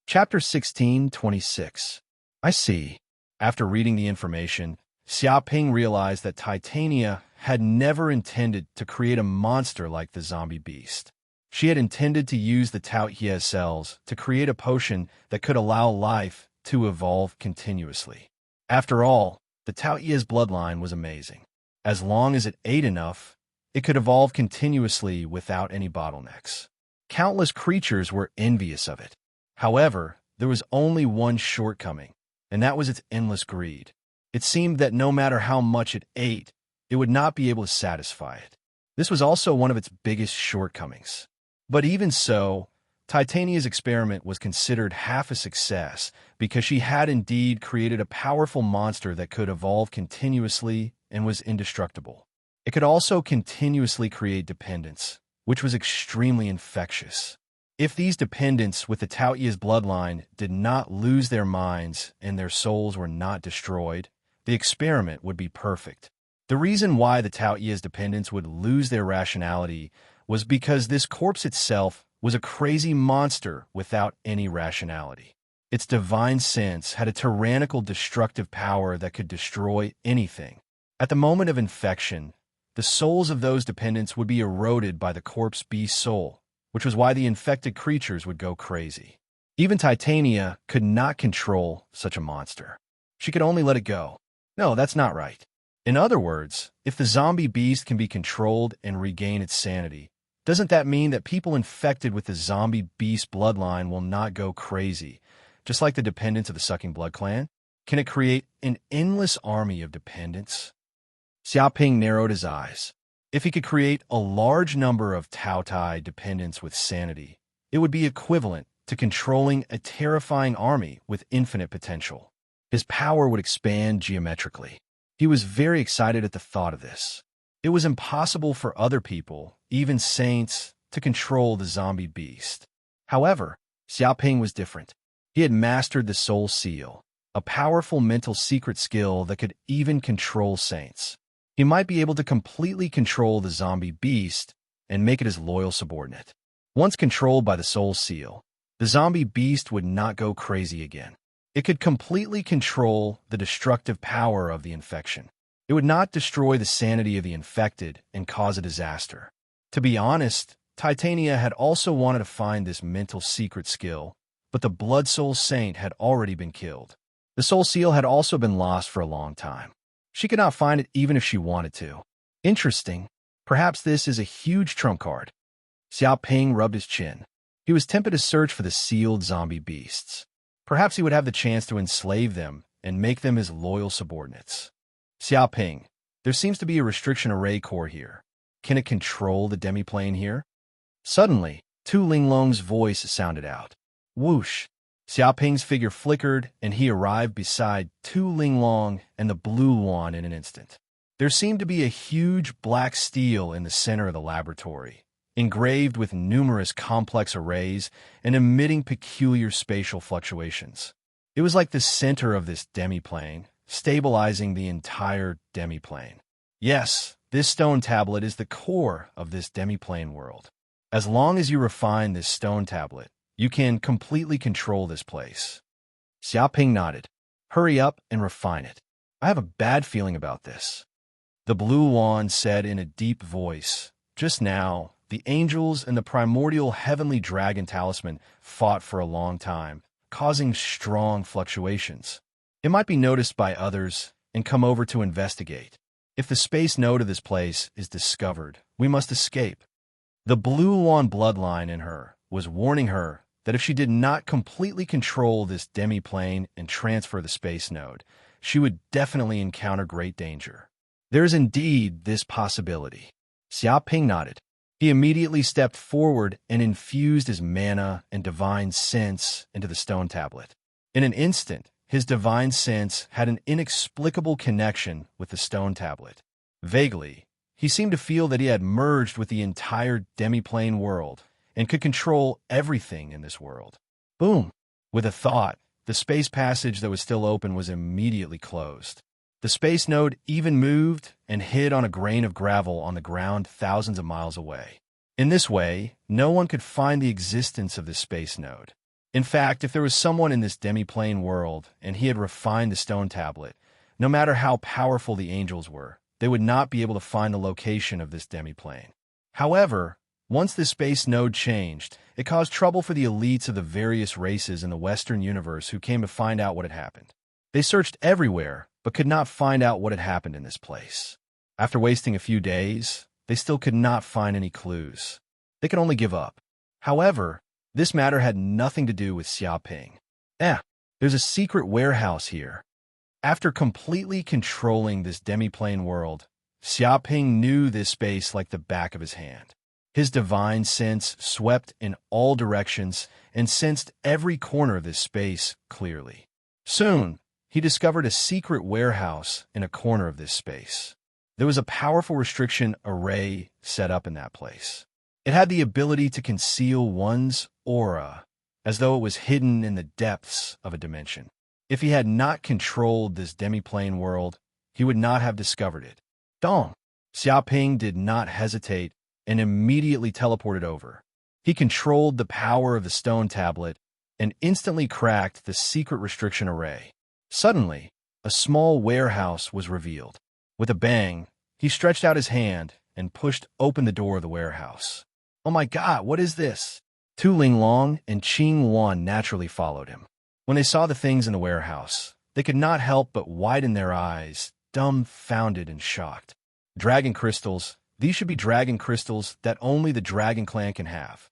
Chapter 16:26. I see. After reading the information, Xiaoping realized that Titania had never intended to create a monster like the zombie beast. She had intended to use the Taotie cells to create a potion that could allow life to evolve continuously. After all, the Taotie's bloodline was amazing. As long as it ate enough, it could evolve continuously without any bottlenecks. Countless creatures were envious of it. However, there was only one shortcoming, and that was its endless greed. It seemed that no matter how much it ate, it would not be able to satisfy it. This was also one of its biggest shortcomings. But even so, Titania's experiment was considered half a success because she had indeed created a powerful monster that could evolve continuously and was indestructible. It could also continuously create dependents, which was extremely infectious. If these dependents with the Taotie's bloodline did not lose their minds and their souls were not destroyed, the experiment would be perfect. The reason why the Taotie's dependents would lose their rationality was because this corpse itself was a crazy monster without any rationality. Its divine sense had a tyrannical destructive power that could destroy anything. At the moment of infection, the souls of those dependents would be eroded by the corpse beast's soul, which was why the infected creatures would go crazy. Even Titania could not control such a monster. She could only let it go. No, that's not right. In other words, if the zombie beast can be controlled and regain its sanity, doesn't that mean that people infected with the zombie beast bloodline will not go crazy, just like the dependents of the Sucking Blood clan? Can it create an endless army of dependents? Xiaoping narrowed his eyes. If he could create a large number of Taotai dependents with sanity, it would be equivalent to controlling a terrifying army with infinite potential. His power would expand geometrically. He was very excited at the thought of this. It was impossible for other people, even saints, to control the zombie beast. However, Xiaoping was different. He had mastered the Soul Seal, a powerful mental secret skill that could even control saints. He might be able to completely control the zombie beast and make it his loyal subordinate. Once controlled by the Soul Seal, the zombie beast would not go crazy again. It could completely control the destructive power of the infection. It would not destroy the sanity of the infected and cause a disaster. To be honest, Titania had also wanted to find this mental secret skill, but the Blood Soul Saint had already been killed. The Soul Seal had also been lost for a long time. She could not find it even if she wanted to. Interesting. Perhaps this is a huge trump card. Xiaoping rubbed his chin. He was tempted to search for the sealed zombie beasts. Perhaps he would have the chance to enslave them and make them his loyal subordinates. Xiaoping, there seems to be a restriction array core here. Can it control the demiplane here? Suddenly, Tu Linglong's voice sounded out. Whoosh! Xiaoping's figure flickered, and he arrived beside Tu Linglong and the blue wand in an instant. There seemed to be a huge black steel in the center of the laboratory, engraved with numerous complex arrays and emitting peculiar spatial fluctuations. It was like the center of this demiplane, stabilizing the entire demiplane. Yes, This stone tablet is the core of this demi-plane world. As long as you refine this stone tablet, you can completely control this place. Xiaoping nodded. Hurry up and refine it. I have a bad feeling about this. The blue wand said in a deep voice. Just now, the angels and the primordial heavenly dragon talisman fought for a long time, causing strong fluctuations. It might be noticed by others and come over to investigate. If the space node of this place is discovered, we must escape. The blue wand bloodline in her was warning her that if she did not completely control this demi-plane and transfer the space node, she would definitely encounter great danger. There is indeed this possibility. Xiaoping nodded. He immediately stepped forward and infused his mana and divine sense into the stone tablet. In an instant, his divine sense had an inexplicable connection with the stone tablet. Vaguely, he seemed to feel that he had merged with the entire demi-plane world and could control everything in this world. Boom! With a thought, the space passage that was still open was immediately closed. The space node even moved and hid on a grain of gravel on the ground thousands of miles away. In this way, no one could find the existence of this space node. In fact, if there was someone in this demi-plane world and he had refined the stone tablet, no matter how powerful the angels were, they would not be able to find the location of this demi-plane. However, once the space node changed, it caused trouble for the elites of the various races in the Western universe who came to find out what had happened. They searched everywhere, but could not find out what had happened in this place. After wasting a few days, they still could not find any clues. They could only give up. However, this matter had nothing to do with Xiaoping. There's a secret warehouse here. After completely controlling this demi-plane world, Xiaoping knew this space like the back of his hand. His divine sense swept in all directions and sensed every corner of this space clearly. Soon, he discovered a secret warehouse in a corner of this space. There was a powerful restriction array set up in that place. It had the ability to conceal one's aura, as though it was hidden in the depths of a dimension. If he had not controlled this demi-plane world, he would not have discovered it. Dong! Xiaoping did not hesitate and immediately teleported over. He controlled the power of the stone tablet and instantly cracked the secret restriction array. Suddenly, a small warehouse was revealed. With a bang, he stretched out his hand and pushed open the door of the warehouse. Oh my God, what is this? Tu Linglong and Qing Wan naturally followed him. When they saw the things in the warehouse, they could not help but widen their eyes, dumbfounded and shocked. Dragon crystals. These should be dragon crystals that only the Dragon Clan can have.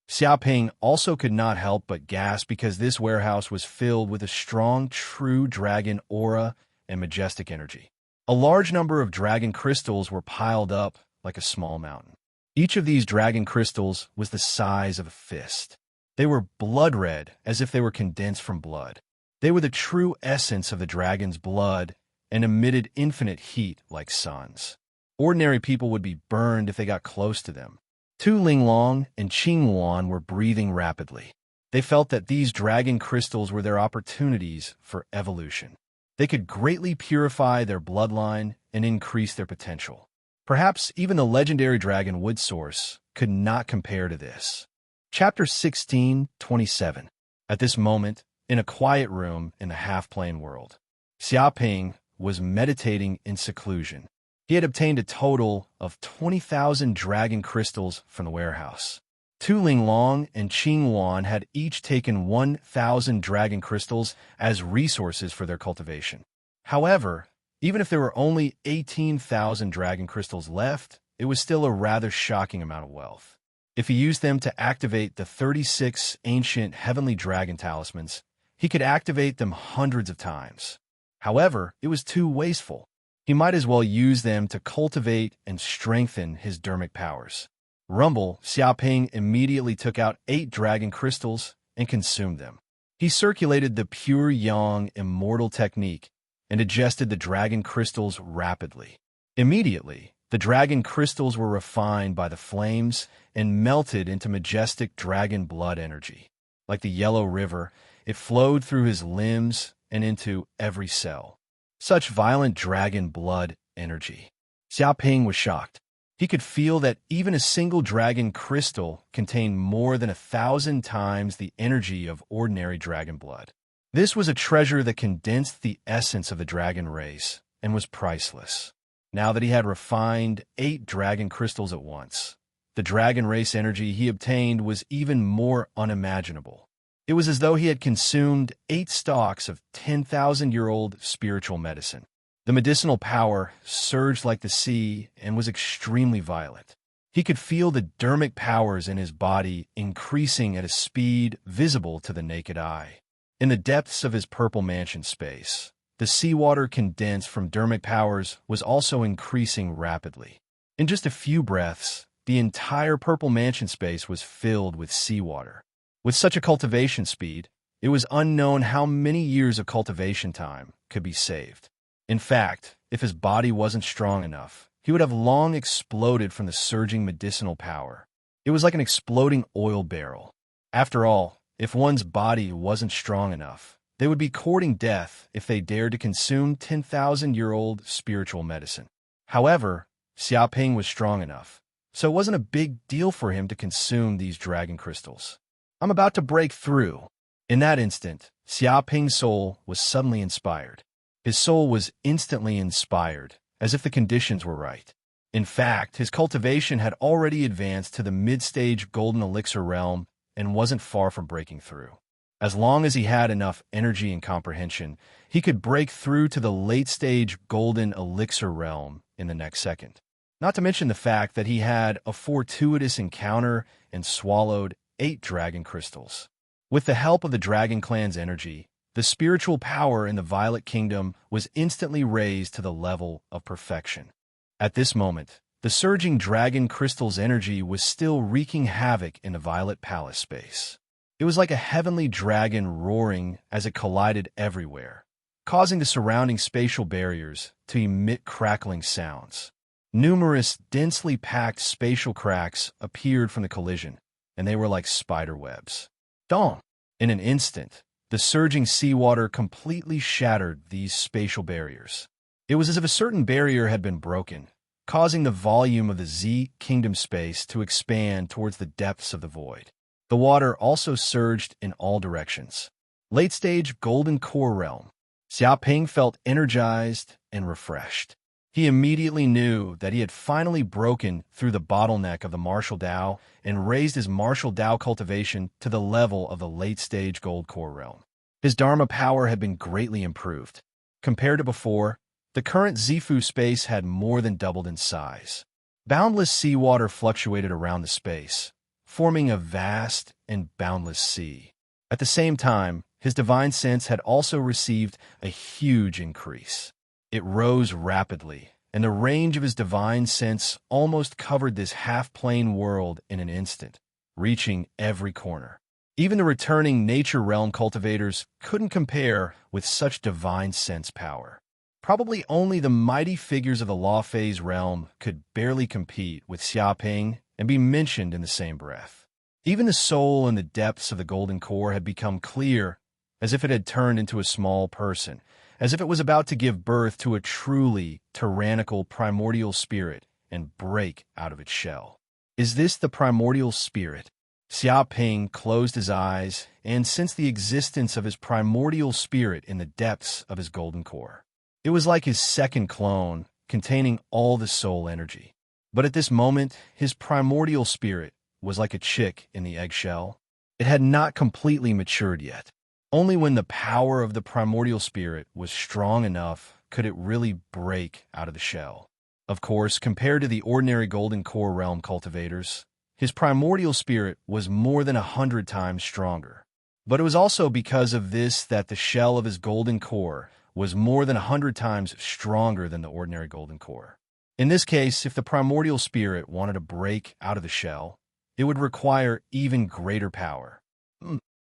Xiaoping also could not help but gasp because this warehouse was filled with a strong, true dragon aura and majestic energy. A large number of dragon crystals were piled up like a small mountain. Each of these dragon crystals was the size of a fist. They were blood red, as if they were condensed from blood. They were the true essence of the dragon's blood and emitted infinite heat like suns. Ordinary people would be burned if they got close to them. Tu Linglong and Qing Wan were breathing rapidly. They felt that these dragon crystals were their opportunities for evolution. They could greatly purify their bloodline and increase their potential. Perhaps even the legendary dragon Wood Source could not compare to this. Chapter 16:27. At this moment, in a quiet room in the half-plane world, Xiaoping was meditating in seclusion. He had obtained a total of 20,000 dragon crystals from the warehouse. Tu Linglong and Qing Wan had each taken 1,000 dragon crystals as resources for their cultivation. However, even if there were only 18,000 dragon crystals left, it was still a rather shocking amount of wealth. If he used them to activate the 36 ancient heavenly dragon talismans, he could activate them hundreds of times. However, it was too wasteful. He might as well use them to cultivate and strengthen his dermic powers. Rumble, Xiaoping immediately took out 8 dragon crystals and consumed them. He circulated the pure yang immortal technique and digested the dragon crystals rapidly. Immediately, the dragon crystals were refined by the flames and melted into majestic dragon blood energy. Like the yellow river, it flowed through his limbs and into every cell. Such violent dragon blood energy. Xiaoping was shocked. He could feel that even a single dragon crystal contained more than 1,000 times the energy of ordinary dragon blood. This was a treasure that condensed the essence of the dragon race and was priceless. Now that he had refined 8 dragon crystals at once, the dragon race energy he obtained was even more unimaginable. It was as though he had consumed 8 stalks of 10,000-year-old spiritual medicine. The medicinal power surged like the sea and was extremely violent. He could feel the dermic powers in his body increasing at a speed visible to the naked eye. In the depths of his purple mansion space, the seawater condensed from dermic powers was also increasing rapidly. In just a few breaths, the entire purple mansion space was filled with seawater. With such a cultivation speed, it was unknown how many years of cultivation time could be saved. In fact, if his body wasn't strong enough, he would have long exploded from the surging medicinal power. It was like an exploding oil barrel. After all, if one's body wasn't strong enough, they would be courting death if they dared to consume 10,000-year-old spiritual medicine. However, Xiaoping was strong enough, so it wasn't a big deal for him to consume these dragon crystals. I'm about to break through. In that instant, Xiaoping's soul was suddenly inspired. His soul was instantly inspired, as if the conditions were right. In fact, his cultivation had already advanced to the mid-stage golden elixir realm and wasn't far from breaking through. As long as he had enough energy and comprehension, he could break through to the late-stage golden elixir realm in the next second. Not to mention the fact that he had a fortuitous encounter and swallowed 8 dragon crystals. With the help of the Dragon Clan's energy, the spiritual power in the Violet Kingdom was instantly raised to the level of perfection. At this moment, the surging dragon crystal's energy was still wreaking havoc in the Violet Palace space. It was like a heavenly dragon roaring as it collided everywhere, causing the surrounding spatial barriers to emit crackling sounds. Numerous densely packed spatial cracks appeared from the collision, and they were like spider webs. Dong! In an instant, the surging seawater completely shattered these spatial barriers. It was as if a certain barrier had been broken, causing the volume of the Z Kingdom space to expand towards the depths of the void. The water also surged in all directions. Late-stage Golden Core Realm. Xiaoping felt energized and refreshed. He immediately knew that he had finally broken through the bottleneck of the Martial Dao and raised his Martial Dao cultivation to the level of the late-stage Gold Core Realm. His Dharma power had been greatly improved. Compared to before, the current Zifu space had more than doubled in size. Boundless seawater fluctuated around the space, forming a vast and boundless sea. At the same time, his divine sense had also received a huge increase. It rose rapidly, and the range of his divine sense almost covered this half-plane world in an instant, reaching every corner. Even the returning nature realm cultivators couldn't compare with such divine sense power. Probably only the mighty figures of the law phase realm could barely compete with Xiaoping and be mentioned in the same breath. Even the soul in the depths of the golden core had become clear, as if it had turned into a small person, as if it was about to give birth to a truly tyrannical primordial spirit and break out of its shell. Is this the primordial spirit? Xiaoping closed his eyes and sensed the existence of his primordial spirit in the depths of his golden core. It was like his second clone, containing all the soul energy. But at this moment, his primordial spirit was like a chick in the eggshell. It had not completely matured yet. Only when the power of the primordial spirit was strong enough could it really break out of the shell. Of course, compared to the ordinary Golden Core Realm cultivators, his primordial spirit was more than 100 times stronger. But it was also because of this that the shell of his Golden Core was more than 100 times stronger than the ordinary Golden Core. In this case, if the primordial spirit wanted to break out of the shell, it would require even greater power.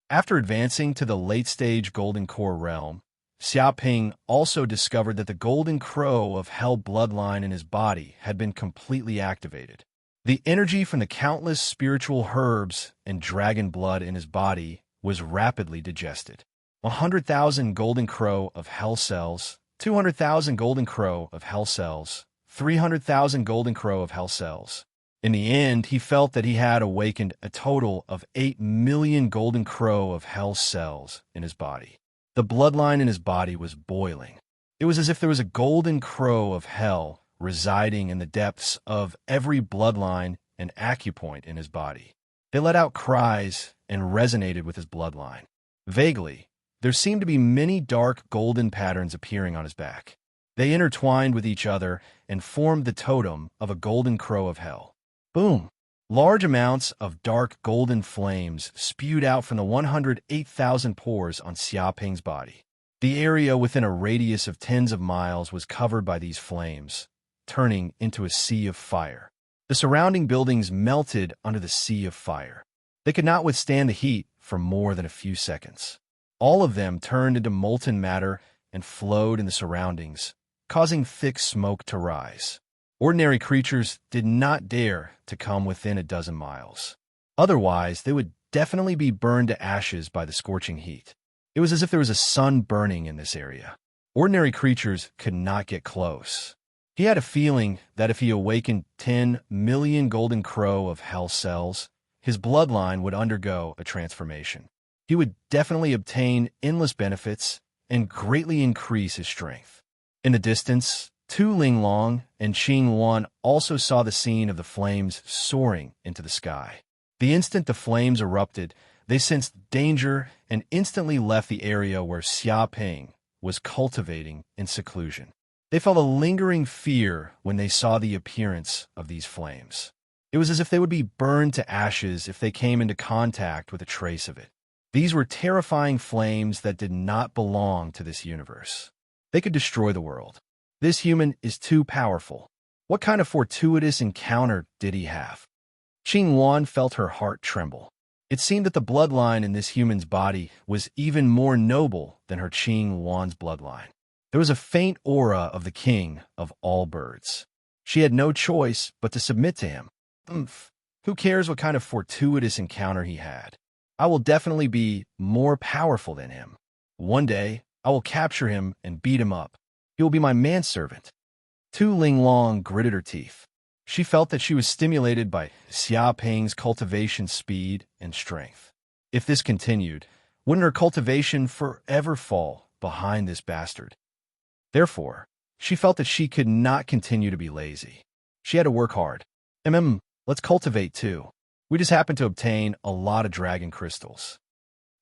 After advancing to the late-stage Golden Core Realm, Xiaoping also discovered that the Golden Crow of Hell bloodline in his body had been completely activated. The energy from the countless spiritual herbs and dragon blood in his body was rapidly digested. 100,000 Golden Crow of Hell cells, 200,000 Golden Crow of Hell cells, 300,000 golden crow of hell cells. In the end, he felt that he had awakened a total of 8 million golden crow of hell cells in his body. The bloodline in his body was boiling. It was as if there was a golden crow of hell residing in the depths of every bloodline and acupoint in his body. They let out cries and resonated with his bloodline. Vaguely, there seemed to be many dark golden patterns appearing on his back. They intertwined with each other and formed the totem of a golden crow of hell. Boom! Large amounts of dark golden flames spewed out from the 108,000 pores on Xiaoping's body. The area within a radius of tens of miles was covered by these flames, turning into a sea of fire. The surrounding buildings melted under the sea of fire. They could not withstand the heat for more than a few seconds. All of them turned into molten matter and flowed in the surroundings, causing thick smoke to rise. Ordinary creatures did not dare to come within a dozen miles. Otherwise, they would definitely be burned to ashes by the scorching heat. It was as if there was a sun burning in this area. Ordinary creatures could not get close. He had a feeling that if he awakened 10 million golden crow of hell cells, his bloodline would undergo a transformation. He would definitely obtain endless benefits and greatly increase his strength. In the distance, Tu Linglong and Qing Wan also saw the scene of the flames soaring into the sky. The instant the flames erupted, they sensed danger and instantly left the area where Xiaoping was cultivating in seclusion. They felt a lingering fear when they saw the appearance of these flames. It was as if they would be burned to ashes if they came into contact with a trace of it. These were terrifying flames that did not belong to this universe. They could destroy the world. This human is too powerful. What kind of fortuitous encounter did he have? Qing Wan felt her heart tremble. It seemed that the bloodline in this human's body was even more noble than her Qing Wan's bloodline. There was a faint aura of the king of all birds. She had no choice but to submit to him. Who cares what kind of fortuitous encounter he had? I will definitely be more powerful than him. One day, I will capture him and beat him up. He will be my manservant. Tu Linglong gritted her teeth. She felt that she was stimulated by Xiaoping's cultivation speed and strength. If this continued, wouldn't her cultivation forever fall behind this bastard? Therefore, she felt that she could not continue to be lazy. She had to work hard. Let's cultivate too. We just happened to obtain a lot of dragon crystals.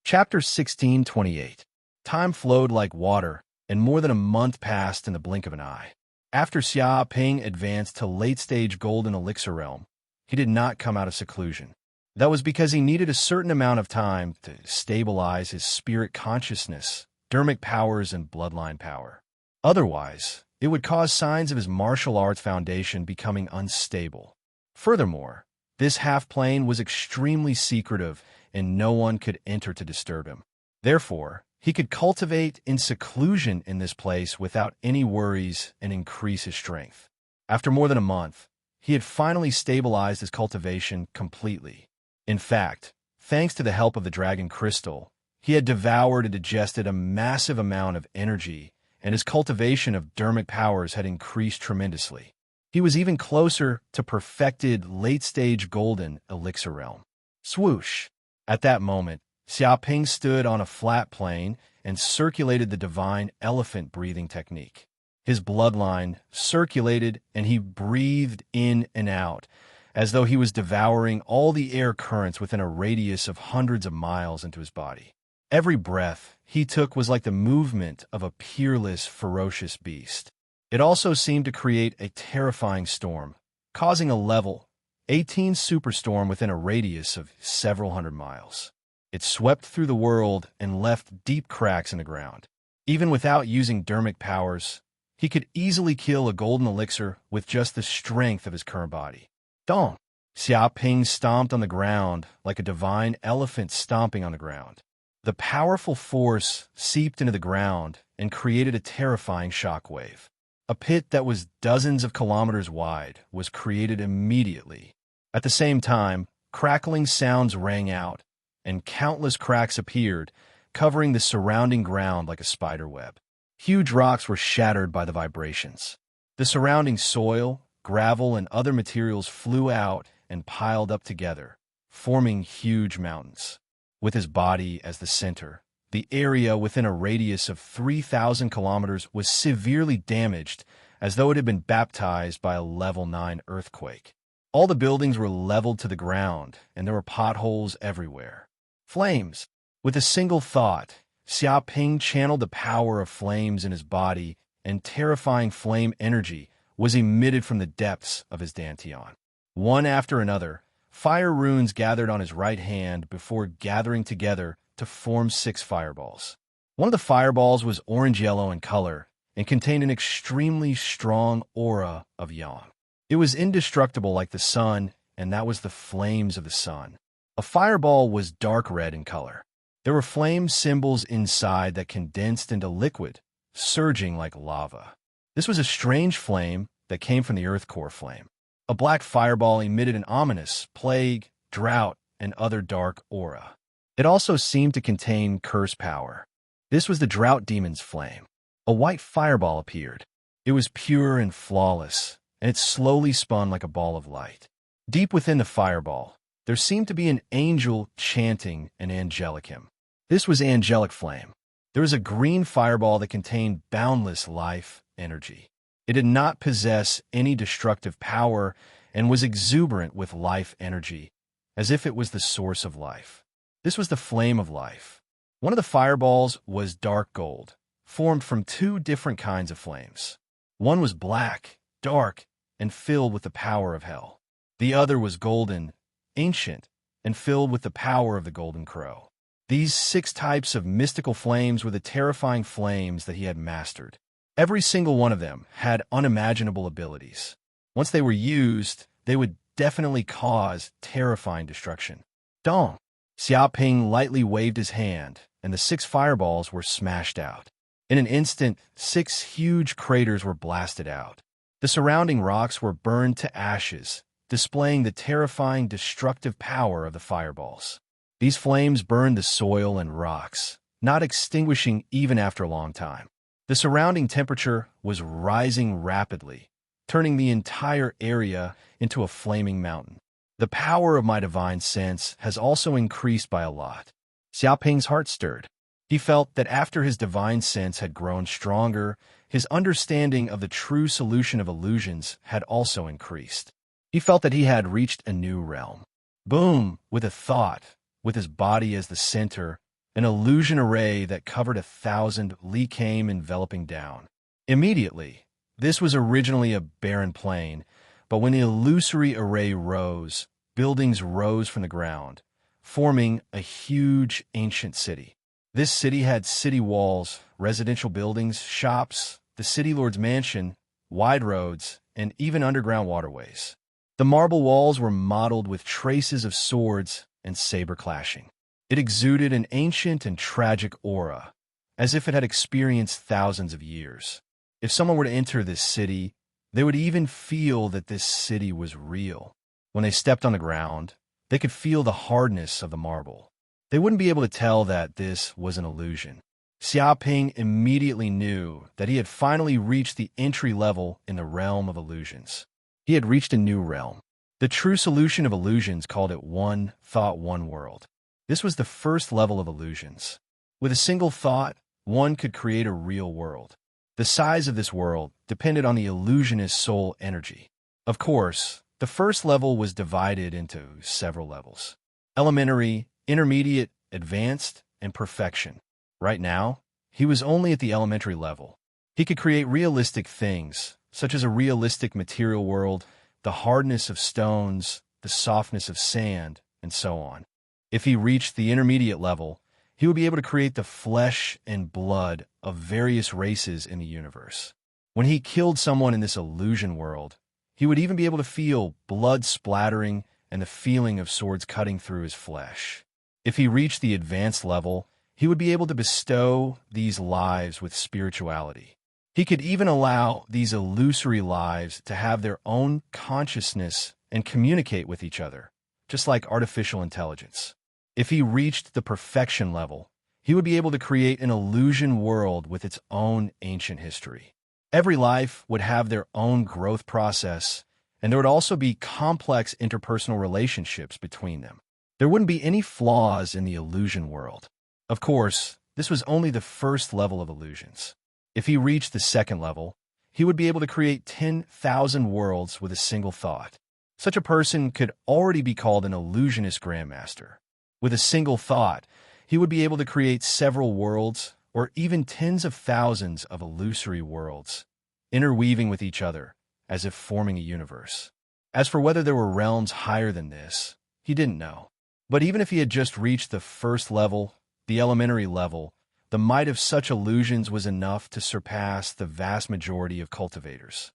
Chapter 1628. Time flowed like water, and more than a month passed in the blink of an eye. After Xiaoping advanced to late-stage golden elixir realm, he did not come out of seclusion. That was because he needed a certain amount of time to stabilize his spirit consciousness, dermic powers, and bloodline power. Otherwise, it would cause signs of his martial arts foundation becoming unstable. Furthermore, this half-plane was extremely secretive, and no one could enter to disturb him. Therefore, he could cultivate in seclusion in this place without any worries and increase his strength. After more than a month, he had finally stabilized his cultivation completely. In fact, thanks to the help of the dragon crystal, he had devoured and digested a massive amount of energy, and his cultivation of dermic powers had increased tremendously. He was even closer to perfected late-stage golden elixir realm. Swoosh! At that moment, Xiaoping stood on a flat plane and circulated the divine elephant breathing technique. His bloodline circulated and he breathed in and out, as though he was devouring all the air currents within a radius of hundreds of miles into his body. Every breath he took was like the movement of a peerless, ferocious beast. It also seemed to create a terrifying storm, causing a level 18 superstorm within a radius of several hundred miles. It swept through the world and left deep cracks in the ground. Even without using dermic powers, he could easily kill a golden elixir with just the strength of his current body. Dong! Xiaoping stomped on the ground like a divine elephant stomping on the ground. The powerful force seeped into the ground and created a terrifying shockwave. A pit that was dozens of kilometers wide was created immediately. At the same time, crackling sounds rang out, and countless cracks appeared, covering the surrounding ground like a spider web. Huge rocks were shattered by the vibrations. The surrounding soil, gravel, and other materials flew out and piled up together, forming huge mountains. With his body as the center, the area within a radius of 3,000 kilometers was severely damaged, as though it had been baptized by a level 9 earthquake. All the buildings were leveled to the ground, and there were potholes everywhere. Flames! With a single thought, Xiaoping channeled the power of flames in his body, and terrifying flame energy was emitted from the depths of his dantian. One after another, fire runes gathered on his right hand before gathering together to form 6 fireballs. One of the fireballs was orange-yellow in color and contained an extremely strong aura of yang. It was indestructible like the sun, and that was the flames of the sun. A fireball was dark red in color. There were flame symbols inside that condensed into liquid, surging like lava. This was a strange flame that came from the earth core flame. A black fireball emitted an ominous plague, drought, and other dark aura. It also seemed to contain curse power. This was the drought demon's flame. A white fireball appeared. It was pure and flawless, and it slowly spun like a ball of light. Deep within the fireball, there seemed to be an angel chanting an angelic hymn. This was angelic flame. There was a green fireball that contained boundless life energy. It did not possess any destructive power and was exuberant with life energy, as if it was the source of life. This was the flame of life. One of the fireballs was dark gold, formed from 2 different kinds of flames. One was black, dark, and filled with the power of hell. The other was golden, ancient, and filled with the power of the golden crow. These 6 types of mystical flames were the terrifying flames that he had mastered. Every single one of them had unimaginable abilities. Once they were used, they would definitely cause terrifying destruction. Dong! Xiaoping lightly waved his hand, and the 6 fireballs were smashed out. In an instant, 6 huge craters were blasted out. The surrounding rocks were burned to ashes, displaying the terrifying destructive power of the fireballs. These flames burned the soil and rocks, not extinguishing even after a long time. The surrounding temperature was rising rapidly, turning the entire area into a flaming mountain. The power of my divine sense has also increased by a lot. Xiaoping's heart stirred. He felt that after his divine sense had grown stronger, his understanding of the true solution of illusions had also increased. He felt that he had reached a new realm. Boom! With a thought, with his body as the center, an illusion array that covered 1,000 li came enveloping down. Immediately, this was originally a barren plain, but when the illusory array rose, buildings rose from the ground, forming a huge ancient city. This city had city walls, residential buildings, shops, the city lord's mansion, wide roads, and even underground waterways. The marble walls were mottled with traces of swords and saber clashing. It exuded an ancient and tragic aura, as if it had experienced thousands of years. If someone were to enter this city, they would even feel that this city was real. When they stepped on the ground, they could feel the hardness of the marble. They wouldn't be able to tell that this was an illusion. Xiaoping immediately knew that he had finally reached the entry level in the realm of illusions. He had reached a new realm. The true solution of illusions called it one thought, one world. This was the first level of illusions. With a single thought, one could create a real world. The size of this world depended on the illusionist's soul energy. Of course, the first level was divided into several levels: elementary, intermediate, advanced, and perfection. Right now, he was only at the elementary level. He could create realistic things, such as a realistic material world, the hardness of stones, the softness of sand, and so on. If he reached the intermediate level, he would be able to create the flesh and blood of various races in the universe. When he killed someone in this illusion world, he would even be able to feel blood splattering and the feeling of swords cutting through his flesh. If he reached the advanced level, he would be able to bestow these lives with spirituality. He could even allow these illusory lives to have their own consciousness and communicate with each other, just like artificial intelligence. If he reached the perfection level, he would be able to create an illusion world with its own ancient history. Every life would have their own growth process, and there would also be complex interpersonal relationships between them. There wouldn't be any flaws in the illusion world. Of course, this was only the first level of illusions. If he reached the second level, he would be able to create 10,000 worlds with a single thought. Such a person could already be called an illusionist grandmaster. With a single thought, he would be able to create several worlds, or even tens of thousands of illusory worlds, interweaving with each other, as if forming a universe. As for whether there were realms higher than this, he didn't know. But even if he had just reached the first level, the elementary level, the might of such illusions was enough to surpass the vast majority of cultivators.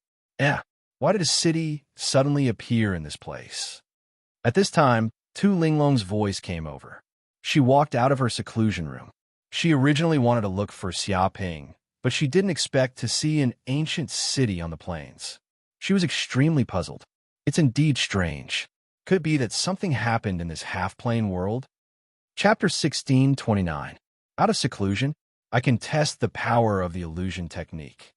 Why did a city suddenly appear in this place? At this time, Tu Linglong's voice came over. She walked out of her seclusion room. She originally wanted to look for Xiaoping, but she didn't expect to see an ancient city on the plains. She was extremely puzzled. It's indeed strange. Could it be that something happened in this half-plane world? Chapter 16:29. Out of seclusion, I can test the power of the illusion technique.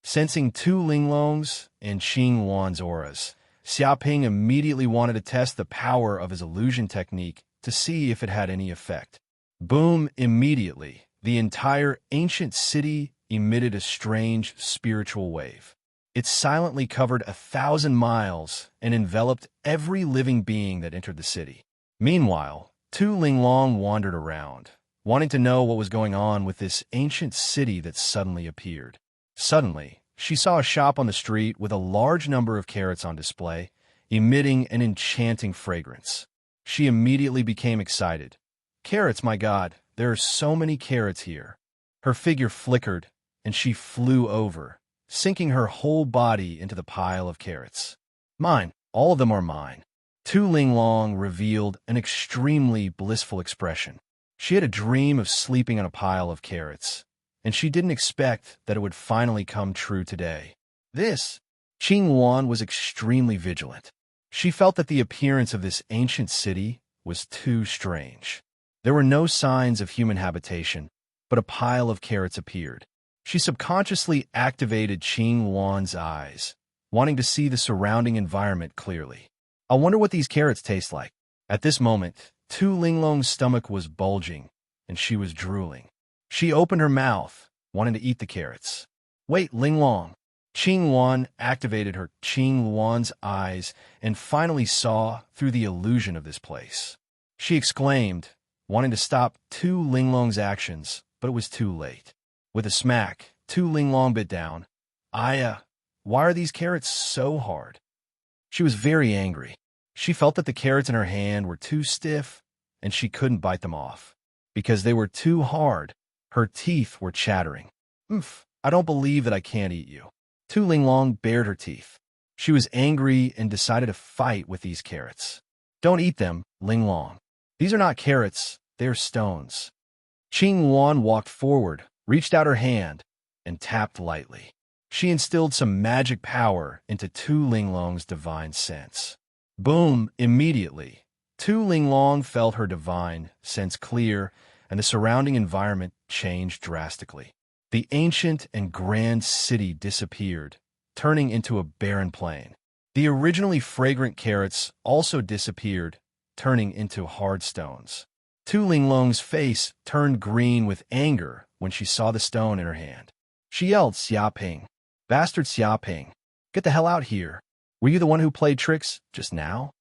Sensing Tu Linglong's and Qing Wan's auras, Xiaoping immediately wanted to test the power of his illusion technique to see if it had any effect. Boom! Immediately, the entire ancient city emitted a strange spiritual wave. It silently covered 1,000 miles and enveloped every living being that entered the city. Meanwhile, Tu Linglong wandered around, wanting to know what was going on with this ancient city that suddenly appeared. Suddenly, she saw a shop on the street with a large number of carrots on display, emitting an enchanting fragrance. She immediately became excited. Carrots, my God, there are so many carrots here. Her figure flickered, and she flew over, sinking her whole body into the pile of carrots. Mine, all of them are mine. Tu Linglong revealed an extremely blissful expression. She had a dream of sleeping on a pile of carrots, and she didn't expect that it would finally come true today. Qing Wan was extremely vigilant. She felt that the appearance of this ancient city was too strange. There were no signs of human habitation, but a pile of carrots appeared. She subconsciously activated Qing Wan's eyes, wanting to see the surrounding environment clearly. I wonder what these carrots taste like. At this moment, Tu Linglong's stomach was bulging, and she was drooling. She opened her mouth, wanting to eat the carrots. Wait, Linglong. Qing Wan activated her Qing Wan's eyes and finally saw through the illusion of this place. She exclaimed, wanting to stop Tu Linglong's actions, but it was too late. With a smack, Tu Linglong bit down. Why are these carrots so hard? She was very angry. She felt that the carrots in her hand were too stiff, and she couldn't bite them off. Because they were too hard, her teeth were chattering. I don't believe that I can't eat you. Tu Linglong bared her teeth. She was angry and decided to fight with these carrots. Don't eat them, Linglong. These are not carrots, they are stones. Qing Wan walked forward, reached out her hand, and tapped lightly. She instilled some magic power into Tu Linglong's divine sense. Boom! Immediately, Tu Linglong felt her divine sense clear, and the surrounding environment changed drastically. The ancient and grand city disappeared, turning into a barren plain. The originally fragrant carrots also disappeared, turning into hard stones. Tu Linglong's face turned green with anger when she saw the stone in her hand. She yelled, Xiaoping, bastard Xiaoping, get the hell out here. Were you the one who played tricks just now?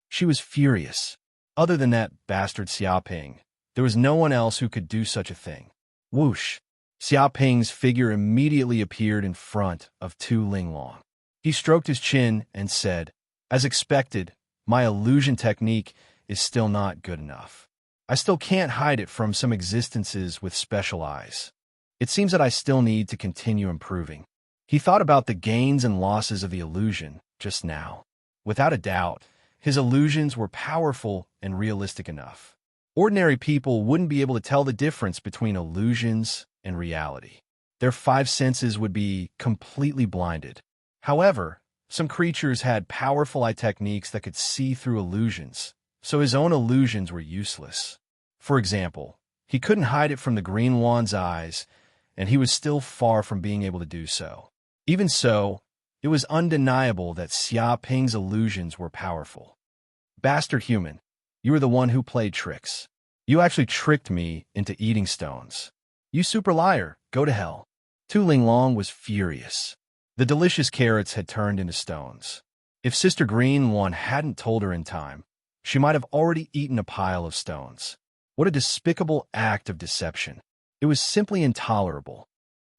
She was furious. Other than that bastard Xiaoping, there was no one else who could do such a thing. Whoosh! Xiaoping's figure immediately appeared in front of Tu Linglong. He stroked his chin and said, as expected, my illusion technique is still not good enough. I still can't hide it from some existences with special eyes. It seems that I still need to continue improving. He thought about the gains and losses of the illusion just now. Without a doubt, his illusions were powerful and realistic enough. Ordinary people wouldn't be able to tell the difference between illusions and reality. Their five senses would be completely blinded. However, some creatures had powerful eye techniques that could see through illusions, so his own illusions were useless. For example, he couldn't hide it from the Green Wan's eyes, and he was still far from being able to do so. Even so, it was undeniable that Xia Ping's illusions were powerful. Bastard human, you were the one who played tricks. You actually tricked me into eating stones. You super liar, go to hell. Tu Linglong was furious. The delicious carrots had turned into stones. If Sister Green One hadn't told her in time, she might have already eaten a pile of stones. What a despicable act of deception. It was simply intolerable.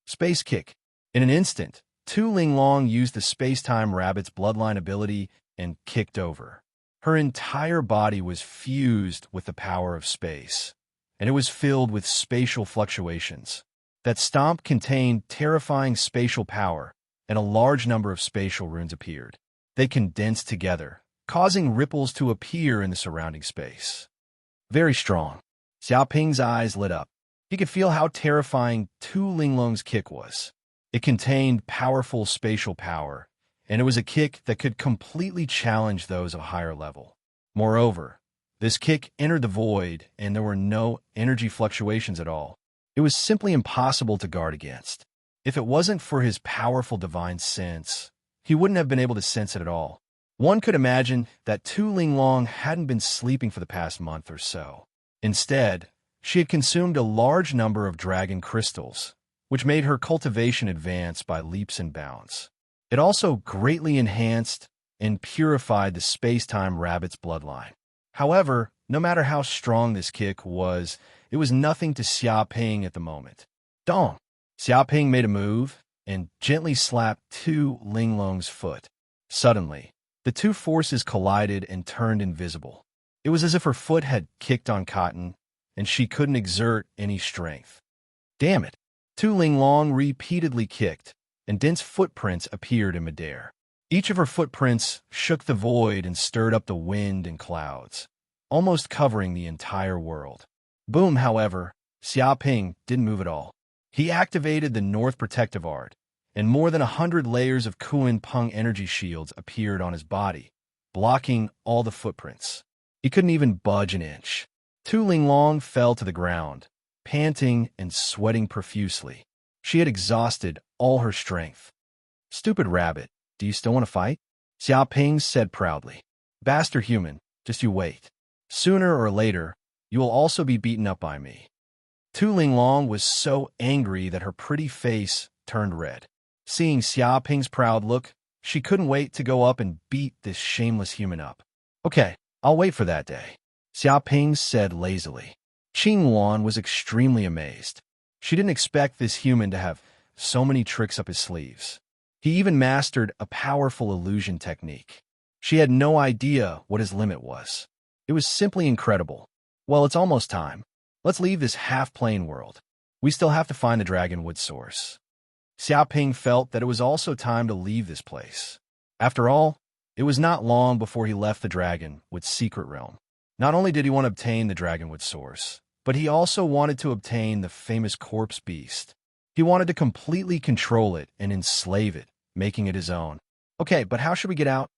Space kick. In an instant, Tu Linglong used the space-time rabbit's bloodline ability and kicked over. Her entire body was fused with the power of space, and it was filled with spatial fluctuations. That stomp contained terrifying spatial power, and a large number of spatial runes appeared. They condensed together, causing ripples to appear in the surrounding space. Very strong. Xiaoping's eyes lit up. He could feel how terrifying Tu Linglong's kick was. It contained powerful spatial power, and it was a kick that could completely challenge those of a higher level. Moreover, this kick entered the void, and there were no energy fluctuations at all. It was simply impossible to guard against. If it wasn't for his powerful divine sense, he wouldn't have been able to sense it at all. One could imagine that Tu Linglong hadn't been sleeping for the past month or so. Instead, she had consumed a large number of dragon crystals, which made her cultivation advance by leaps and bounds. It also greatly enhanced and purified the space-time rabbit's bloodline. However, no matter how strong this kick was, it was nothing to Xiaoping at the moment. Dong! Xiaoping made a move and gently slapped Tu Linglong's foot. Suddenly, the two forces collided and turned invisible. It was as if her foot had kicked on cotton, and she couldn't exert any strength. Damn it! Tu Linglong repeatedly kicked, and dense footprints appeared in midair. Each of her footprints shook the void and stirred up the wind and clouds, almost covering the entire world. Boom, however, Xiaoping didn't move at all. He activated the North Protective Art, and more than 100 layers of Kuan Peng energy shields appeared on his body, blocking all the footprints. He couldn't even budge an inch. Tu Linglong fell to the ground, panting and sweating profusely. She had exhausted all her strength. Stupid rabbit, do you still want to fight? Xiaoping said proudly. Bastard human, just you wait. Sooner or later, you will also be beaten up by me. Tu Linglong was so angry that her pretty face turned red. Seeing Xiaoping's proud look, she couldn't wait to go up and beat this shameless human up. Okay, I'll wait for that day, Xiaoping said lazily. Qing Wan was extremely amazed. She didn't expect this human to have so many tricks up his sleeves. He even mastered a powerful illusion technique. She had no idea what his limit was. It was simply incredible. Well, it's almost time. Let's leave this half-plane world. We still have to find the Dragonwood source. Xiaoping felt that it was also time to leave this place. After all, it was not long before he left the Dragonwood secret realm. Not only did he want to obtain the Dragonwood source, but he also wanted to obtain the famous corpse beast. He wanted to completely control it and enslave it, making it his own. Okay, but how should we get out?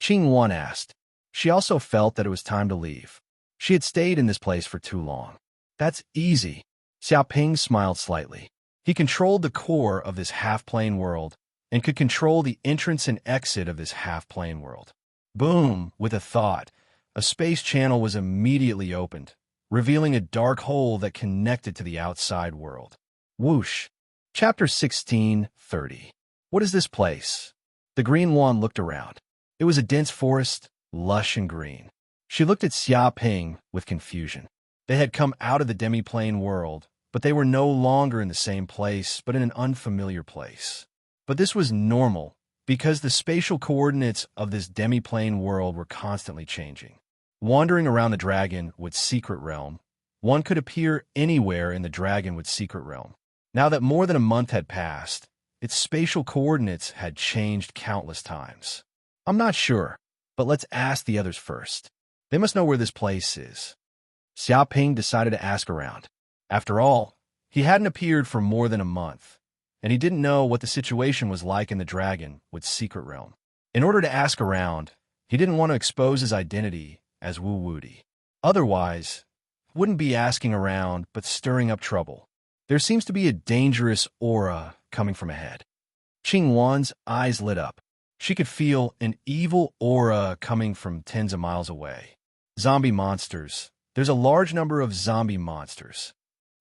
Qing Wan asked. She also felt that it was time to leave. She had stayed in this place for too long. That's easy. Xiaoping smiled slightly. He controlled the core of this half-plane world and could control the entrance and exit of this half-plane world. Boom! With a thought, a space channel was immediately opened, revealing a dark hole that connected to the outside world. Whoosh! Chapter 16:30. What is this place? The Green One looked around. It was a dense forest, lush and green. She looked at Xiaoping with confusion. They had come out of the demi-plane world, but they were no longer in the same place, but in an unfamiliar place. But this was normal, because the spatial coordinates of this demi-plane world were constantly changing. Wandering around the Dragonwood secret realm, one could appear anywhere in the Dragonwood secret realm. Now that more than a month had passed, its spatial coordinates had changed countless times. I'm not sure, but let's ask the others first. They must know where this place is. Xiaoping decided to ask around. After all, he hadn't appeared for more than a month, and he didn't know what the situation was like in the Dragonwood secret realm. In order to ask around, he didn't want to expose his identity as Wu Wudi. Otherwise, he wouldn't be asking around but stirring up trouble. There seems to be a dangerous aura coming from ahead. Qingwan's eyes lit up. She could feel an evil aura coming from tens of miles away. Zombie monsters. There's a large number of zombie monsters.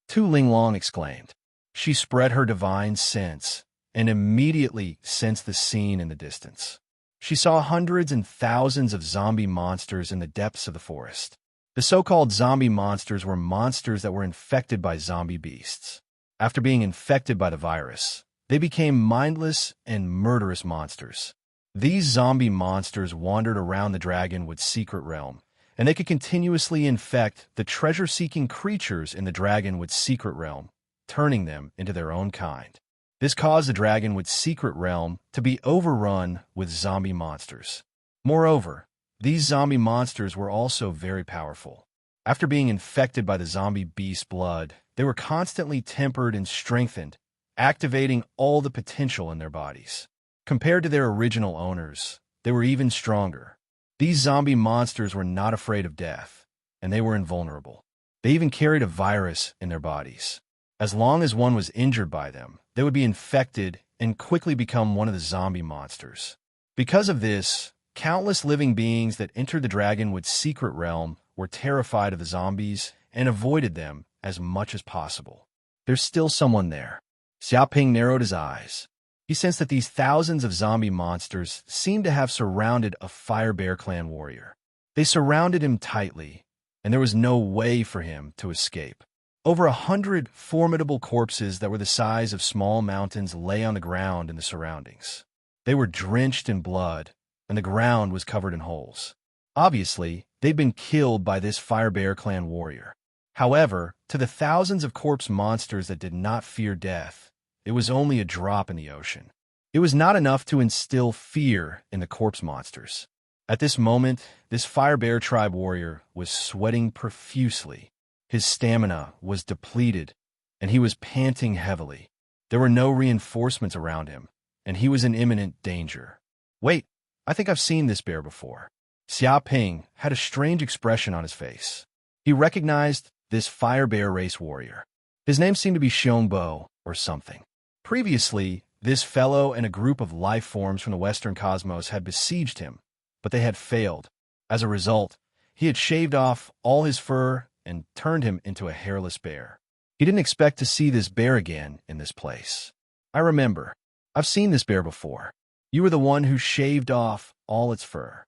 Tu Linglong exclaimed. She spread her divine sense and immediately sensed the scene in the distance. She saw hundreds and thousands of zombie monsters in the depths of the forest. The so-called zombie monsters were monsters that were infected by zombie beasts. After being infected by the virus, they became mindless and murderous monsters. These zombie monsters wandered around the Dragonwood's secret realm, and they could continuously infect the treasure-seeking creatures in the Dragonwood's secret realm, turning them into their own kind. This caused the Dragonwood's secret realm to be overrun with zombie monsters. Moreover, these zombie monsters were also very powerful. After being infected by the zombie beast's blood, they were constantly tempered and strengthened, activating all the potential in their bodies. Compared to their original owners, they were even stronger. These zombie monsters were not afraid of death, and they were invulnerable. They even carried a virus in their bodies. As long as one was injured by them, they would be infected and quickly become one of the zombie monsters. Because of this, countless living beings that entered the Dragonwood's secret realm were terrified of the zombies and avoided them as much as possible. There's still someone there. Xiaoping narrowed his eyes. He sensed that these thousands of zombie monsters seemed to have surrounded a Fire Bear Clan warrior. They surrounded him tightly, and there was no way for him to escape. Over 100 formidable corpses that were the size of small mountains lay on the ground in the surroundings. They were drenched in blood, and the ground was covered in holes. Obviously, they'd been killed by this Fire Bear Clan warrior. However, to the thousands of corpse monsters that did not fear death, it was only a drop in the ocean. It was not enough to instill fear in the corpse monsters. At this moment, this Fire Bear tribe warrior was sweating profusely. His stamina was depleted, and he was panting heavily. There were no reinforcements around him, and he was in imminent danger. Wait, I think I've seen this bear before. Xiaoping had a strange expression on his face. He recognized this Fire Bear race warrior. His name seemed to be Xiongbo or something. Previously, this fellow and a group of life forms from the Western cosmos had besieged him, but they had failed. As a result, he had shaved off all his fur and turned him into a hairless bear. He didn't expect to see this bear again in this place. I remember. I've seen this bear before. You were the one who shaved off all its fur.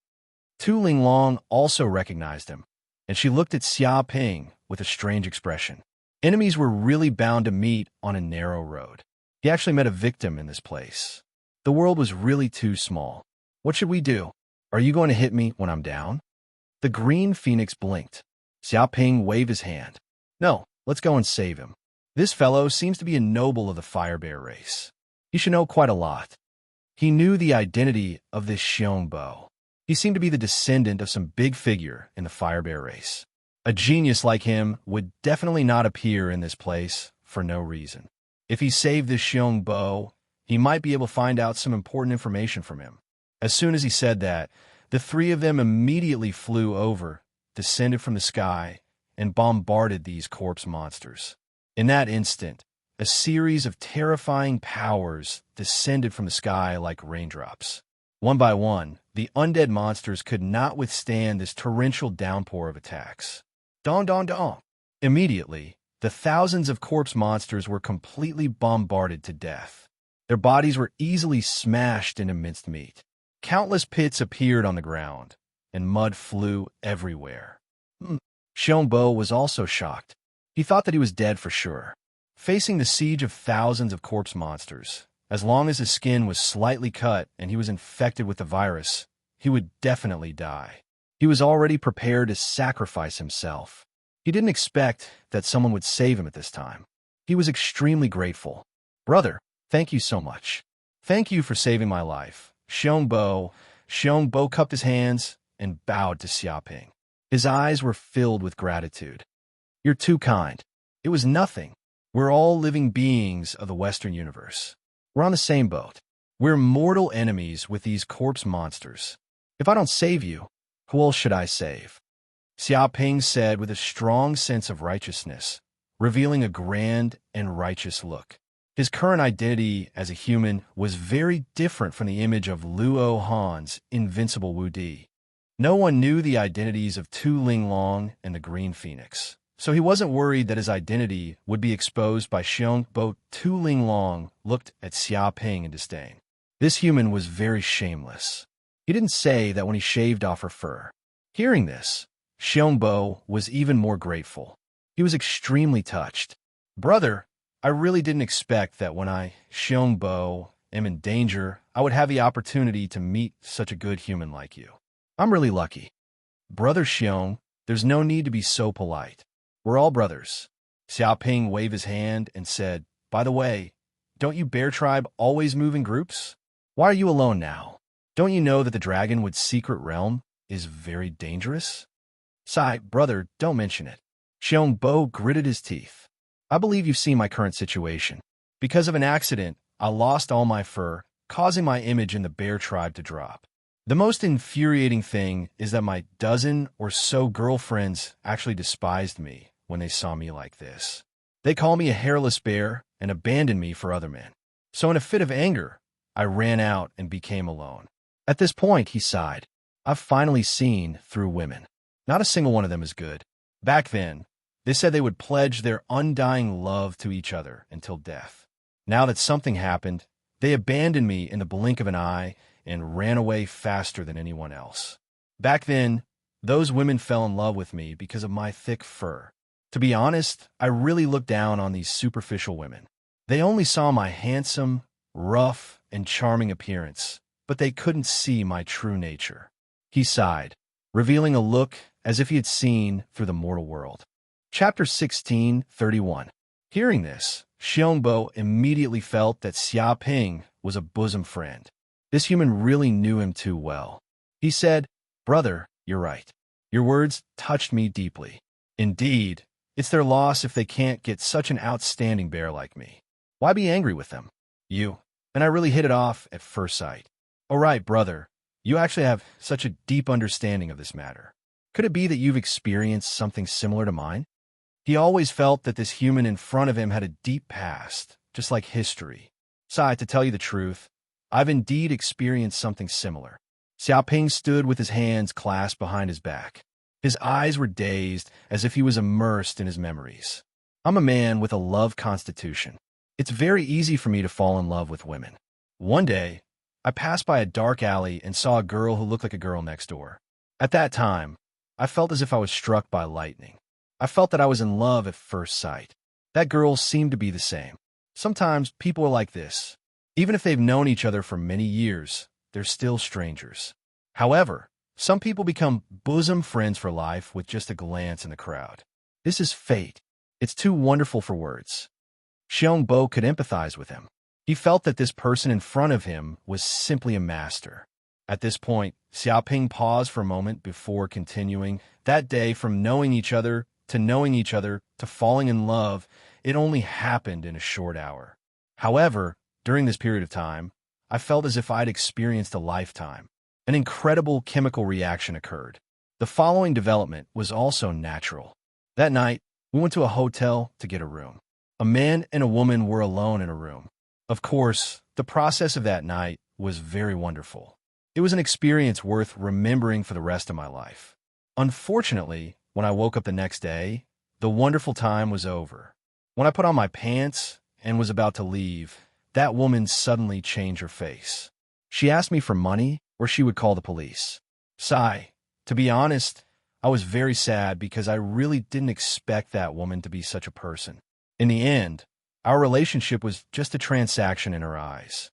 Tu Linglong also recognized him, and she looked at Xiaoping with a strange expression. Enemies were really bound to meet on a narrow road. He actually met a victim in this place. The world was really too small. What should we do? Are you going to hit me when I'm down? The green phoenix blinked. Xiaoping waved his hand. No, let's go and save him. This fellow seems to be a noble of the Fire Bear race. He should know quite a lot. He knew the identity of this Xiongbo. He seemed to be the descendant of some big figure in the Fire Bear race. A genius like him would definitely not appear in this place for no reason. If he saved this Xiongbo, he might be able to find out some important information from him. As soon as he said that, the three of them immediately flew over, descended from the sky, and bombarded these corpse monsters. In that instant, a series of terrifying powers descended from the sky like raindrops. One by one, the undead monsters could not withstand this torrential downpour of attacks. Dong dong dong! Immediately, the thousands of corpse monsters were completely bombarded to death. Their bodies were easily smashed into minced meat. Countless pits appeared on the ground, and mud flew everywhere. Xiongbo was also shocked. He thought that he was dead for sure. Facing the siege of thousands of corpse monsters, as long as his skin was slightly cut and he was infected with the virus, he would definitely die. He was already prepared to sacrifice himself. He didn't expect that someone would save him at this time. He was extremely grateful. Brother, thank you so much. Thank you for saving my life. Xiongbo cupped his hands and bowed to Xiaoping. His eyes were filled with gratitude. You're too kind. It was nothing. We're all living beings of the Western universe. We're on the same boat. We're mortal enemies with these corpse monsters. If I don't save you, who else should I save? Xiaoping said with a strong sense of righteousness, revealing a grand and righteous look. His current identity as a human was very different from the image of Luo Han's invincible Wu Di. No one knew the identities of Tu Linglong and the Green Phoenix, so he wasn't worried that his identity would be exposed by Xiong Bo. Tu Linglong looked at Xia Ping in disdain. This human was very shameless. He didn't say that when he shaved off her fur. Hearing this, Xiong Bo was even more grateful. He was extremely touched. Brother, I really didn't expect that when I, Xiong Bo, am in danger, I would have the opportunity to meet such a good human like you. I'm really lucky. Brother Xiong, there's no need to be so polite. We're all brothers. Xiaoping waved his hand and said, By the way, don't you Bear Tribe always move in groups? Why are you alone now? Don't you know that the Dragonwood secret realm is very dangerous? Sai, brother, don't mention it. Xiong Bo gritted his teeth. I believe you've seen my current situation. Because of an accident, I lost all my fur, causing my image in the Bear Tribe to drop. The most infuriating thing is that my dozen or so girlfriends actually despised me when they saw me like this. They call me a hairless bear and abandoned me for other men. So in a fit of anger, I ran out and became alone. At this point, he sighed. I've finally seen through women. Not a single one of them is good. Back then, they said they would pledge their undying love to each other until death. Now that something happened, they abandoned me in the blink of an eye and ran away faster than anyone else. Back then, those women fell in love with me because of my thick fur. To be honest, I really looked down on these superficial women. They only saw my handsome, rough, and charming appearance, but they couldn't see my true nature. He sighed, revealing a look as if he had seen through the mortal world. Chapter 16:31. Hearing this, Xiong Bo immediately felt that Xia Ping was a bosom friend. This human really knew him too well. He said, Brother, you're right. Your words touched me deeply. Indeed, it's their loss if they can't get such an outstanding bear like me. Why be angry with them? You and I really hit it off at first sight. All right, brother, you actually have such a deep understanding of this matter. Could it be that you've experienced something similar to mine? He always felt that this human in front of him had a deep past, just like history. Sai, to tell you the truth, I've indeed experienced something similar. Xiaoping stood with his hands clasped behind his back. His eyes were dazed, as if he was immersed in his memories. I'm a man with a love constitution. It's very easy for me to fall in love with women. One day, I passed by a dark alley and saw a girl who looked like a girl next door. At that time, I felt as if I was struck by lightning. I felt that I was in love at first sight. That girl seemed to be the same. Sometimes people are like this. Even if they've known each other for many years, they're still strangers. However, some people become bosom friends for life with just a glance in the crowd. This is fate. It's too wonderful for words. Xiong Bo could empathize with him. He felt that this person in front of him was simply a master. At this point, Xiaoping paused for a moment before continuing. That day, from knowing each other to falling in love, it only happened in a short hour. However, during this period of time, I felt as if I'd experienced a lifetime. An incredible chemical reaction occurred. The following development was also natural. That night, we went to a hotel to get a room. A man and a woman were alone in a room. Of course, the process of that night was very wonderful. It was an experience worth remembering for the rest of my life. Unfortunately, when I woke up the next day, the wonderful time was over. When I put on my pants and was about to leave, that woman suddenly changed her face. She asked me for money, or she would call the police. Sigh. To be honest, I was very sad because I really didn't expect that woman to be such a person. In the end, our relationship was just a transaction in her eyes.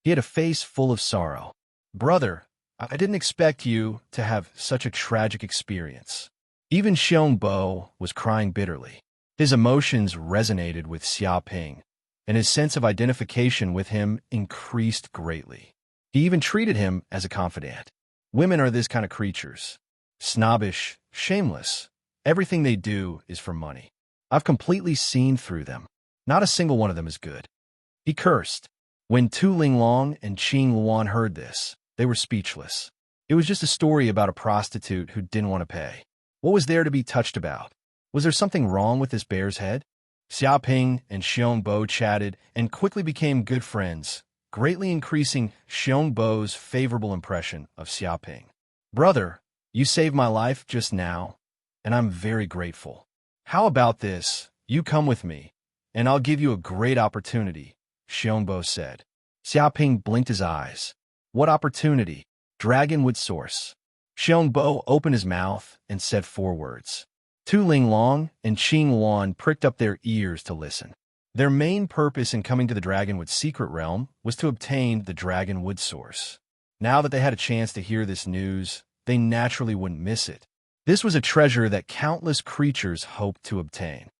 He had a face full of sorrow. Brother, I didn't expect you to have such a tragic experience. Even Xiong Bo was crying bitterly. His emotions resonated with Xiaoping, and his sense of identification with him increased greatly. He even treated him as a confidant. Women are this kind of creatures. Snobbish, shameless. Everything they do is for money. I've completely seen through them. Not a single one of them is good. He cursed. When Tu Linglong and Qing Luan heard this, they were speechless. It was just a story about a prostitute who didn't want to pay. What was there to be touched about? Was there something wrong with this bear's head? Xiaoping and Xiongbo chatted and quickly became good friends, greatly increasing Xiongbo's favorable impression of Xiaoping. "Brother, you saved my life just now, and I'm very grateful. How about this? You come with me, and I'll give you a great opportunity," Xiongbo said. Xiaoping blinked his eyes. "What opportunity?" "Dragonwood source." Xiongbo opened his mouth and said 4 words. Tu Linglong and Qing Wan pricked up their ears to listen. Their main purpose in coming to the Dragonwood secret realm was to obtain the Dragonwood source. Now that they had a chance to hear this news, they naturally wouldn't miss it. This was a treasure that countless creatures hoped to obtain.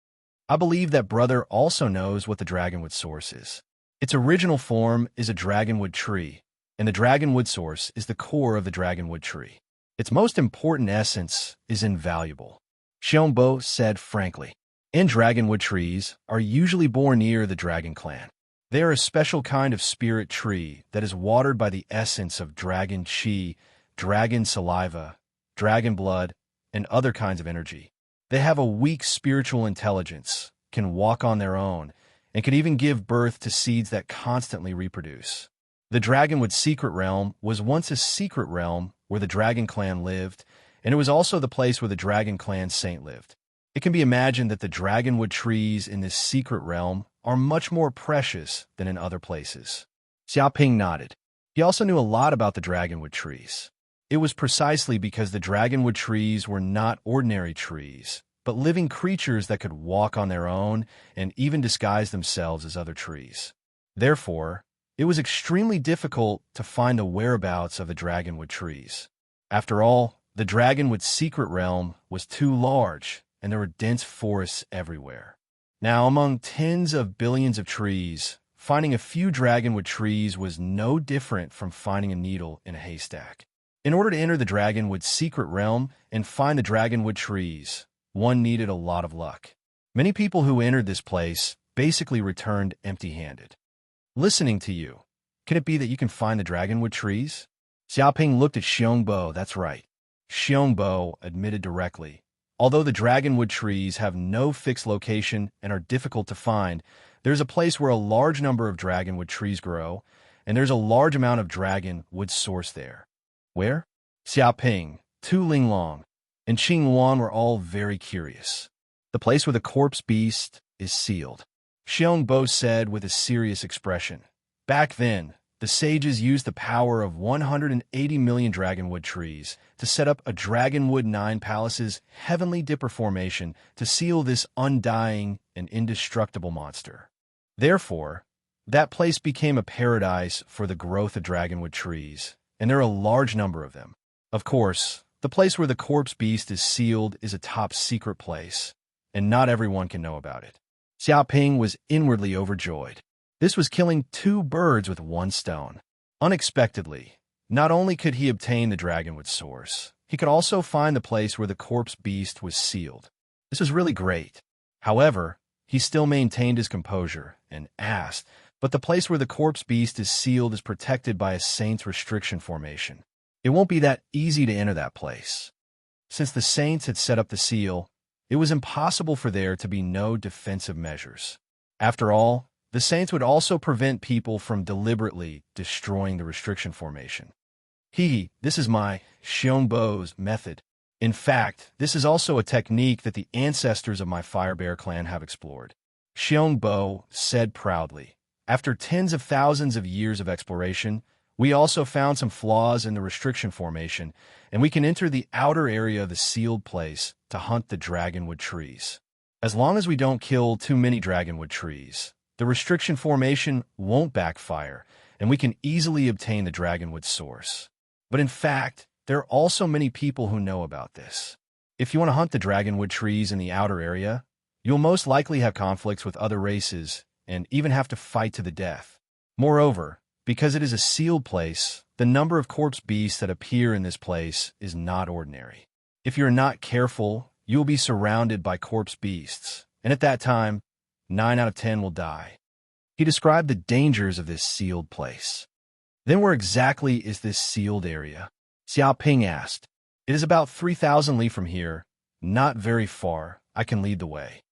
I believe that brother also knows what the Dragonwood source is. Its original form is a Dragonwood tree, and the Dragonwood source is the core of the Dragonwood tree. Its most important essence is invaluable, Xiongbo said frankly. And Dragonwood trees are usually born near the Dragon Clan. They are a special kind of spirit tree that is watered by the essence of dragon chi, dragon saliva, dragon blood, and other kinds of energy. They have a weak spiritual intelligence, can walk on their own, and can even give birth to seeds that constantly reproduce. The Dragonwood secret realm was once a secret realm where the Dragon Clan lived, and it was also the place where the Dragon Clan saint lived. It can be imagined that the Dragonwood trees in this secret realm are much more precious than in other places. Xiaoping nodded. He also knew a lot about the Dragonwood trees. It was precisely because the Dragonwood trees were not ordinary trees, but living creatures that could walk on their own and even disguise themselves as other trees. Therefore, it was extremely difficult to find the whereabouts of the Dragonwood trees. After all, the Dragonwood secret realm was too large, and there were dense forests everywhere. Now, among tens of billions of trees, finding a few Dragonwood trees was no different from finding a needle in a haystack. In order to enter the Dragonwood secret realm and find the Dragonwood trees, one needed a lot of luck. Many people who entered this place basically returned empty-handed. Listening to you, can it be that you can find the Dragonwood trees? Xiaoping looked at Xiongbo. That's right. Xiongbo admitted directly. Although the Dragonwood trees have no fixed location and are difficult to find, there's a place where a large number of Dragonwood trees grow, and there's a large amount of Dragonwood source there. Where? Xiaoping, Tu Linglong, and Qing Wan were all very curious. The place where the corpse beast is sealed, Xiongbo said with a serious expression. Back then, the sages used the power of 180 million Dragonwood trees to set up a Dragonwood 9 Palaces heavenly dipper formation to seal this undying and indestructible monster. Therefore, that place became a paradise for the growth of Dragonwood trees, and there are a large number of them. Of course, the place where the corpse beast is sealed is a top secret place, and not everyone can know about it. Xiaoping was inwardly overjoyed. This was killing 2 birds with 1 stone. Unexpectedly, not only could he obtain the Dragonwood source, he could also find the place where the corpse beast was sealed. This was really great. However, he still maintained his composure and asked, but the place where the corpse beast is sealed is protected by a saint's restriction formation. It won't be that easy to enter that place. Since the saints had set up the seal, it was impossible for there to be no defensive measures. After all, the saints would also prevent people from deliberately destroying the restriction formation. This is my Xiongbo's method. In fact, this is also a technique that the ancestors of my Fire Bear clan have explored. Xiongbo said proudly. After tens of thousands of years of exploration, we also found some flaws in the restriction formation, and we can enter the outer area of the sealed place to hunt the Dragonwood trees. As long as we don't kill too many Dragonwood trees, the restriction formation won't backfire, and we can easily obtain the Dragonwood source. But in fact, there are also many people who know about this. If you want to hunt the Dragonwood trees in the outer area, you'll most likely have conflicts with other races and even have to fight to the death. Moreover, because it is a sealed place, the number of corpse beasts that appear in this place is not ordinary. If you're not careful, you'll be surrounded by corpse beasts, and at that time, 9 out of 10 will die. He described the dangers of this sealed place. Then where exactly is this sealed area? Xiaoping asked. It is about 3,000 li from here, not very far. I can lead the way.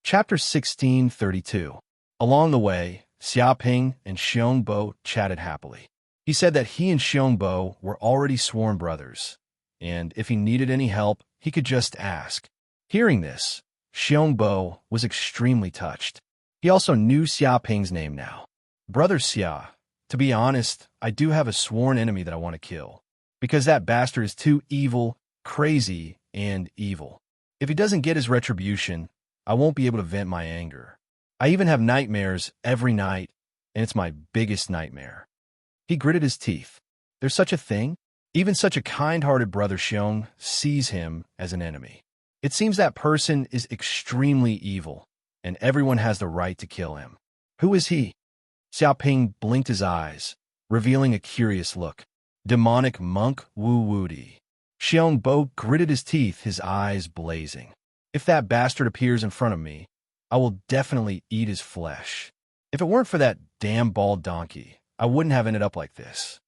Chapter 1632. Along the way, Xiaoping and Xiongbo chatted happily. He said that he and Xiongbo were already sworn brothers, and if he needed any help, he could just ask. Hearing this, Xiongbo was extremely touched. He also knew Xiaoping's name now. Brother Xia, to be honest, I do have a sworn enemy that I want to kill, because that bastard is too evil, crazy, and evil. If he doesn't get his retribution, I won't be able to vent my anger. I even have nightmares every night, and it's my biggest nightmare. He gritted his teeth. There's such a thing? Even such a kind-hearted brother Xiong sees him as an enemy. It seems that person is extremely evil, and everyone has the right to kill him. Who is he? Xiaoping blinked his eyes, revealing a curious look. Demonic monk Wu Wudi. Xiongbo gritted his teeth, his eyes blazing. If that bastard appears in front of me, I will definitely eat his flesh. If it weren't for that damn bald donkey, I wouldn't have ended up like this.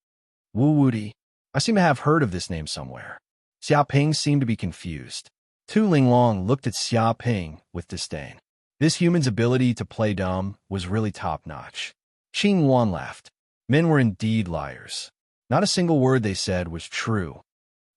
Wu Wudi. I seem to have heard of this name somewhere. Xiaoping seemed to be confused. Tu Linglong looked at Xiaoping with disdain. This human's ability to play dumb was really top-notch. Qing Wan laughed. Men were indeed liars. Not a single word they said was true.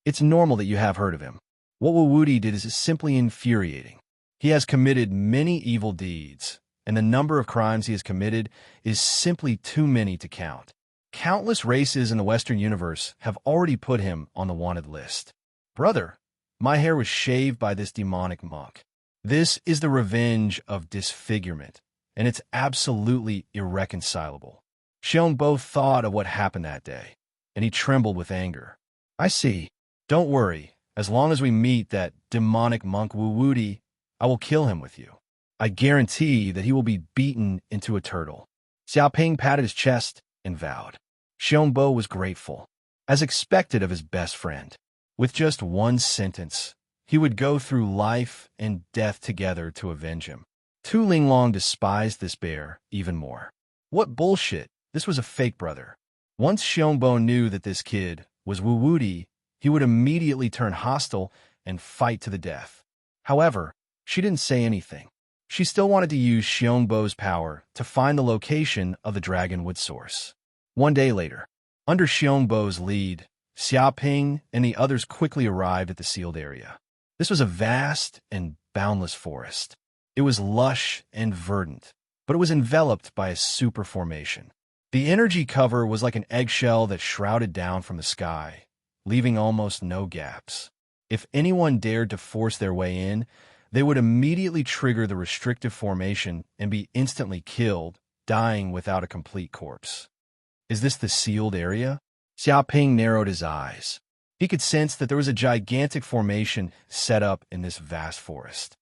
It's normal that you have heard of him. What Wu Wudi did is simply infuriating. He has committed many evil deeds, and the number of crimes he has committed is simply too many to count. Countless races in the Western universe have already put him on the wanted list. Brother, my hair was shaved by this demonic monk. This is the revenge of disfigurement, and it's absolutely irreconcilable. Xiongbo thought of what happened that day, and he trembled with anger. I see. Don't worry. As long as we meet that demonic monk Wu Wudi, I will kill him with you. I guarantee that he will be beaten into a turtle. Xiaoping patted his chest and vowed. Xiongbo was grateful, as expected of his best friend. With just one sentence, he would go through life and death together to avenge him. Tu Linglong despised this bear even more. What bullshit! This was a fake brother. Once Xiongbo knew that this kid was Wu Wudi, he would immediately turn hostile and fight to the death. However, she didn't say anything. She still wanted to use Xiongbo's power to find the location of the dragonwood source. One day later, under Xiongbo's lead, Xiaoping and the others quickly arrived at the sealed area. This was a vast and boundless forest. It was lush and verdant, but it was enveloped by a super formation. The energy cover was like an eggshell that shrouded down from the sky, leaving almost no gaps. If anyone dared to force their way in, they would immediately trigger the restrictive formation and be instantly killed, dying without a complete corpse. Is this the sealed area? Xiaoping narrowed his eyes. He could sense that there was a gigantic formation set up in this vast forest.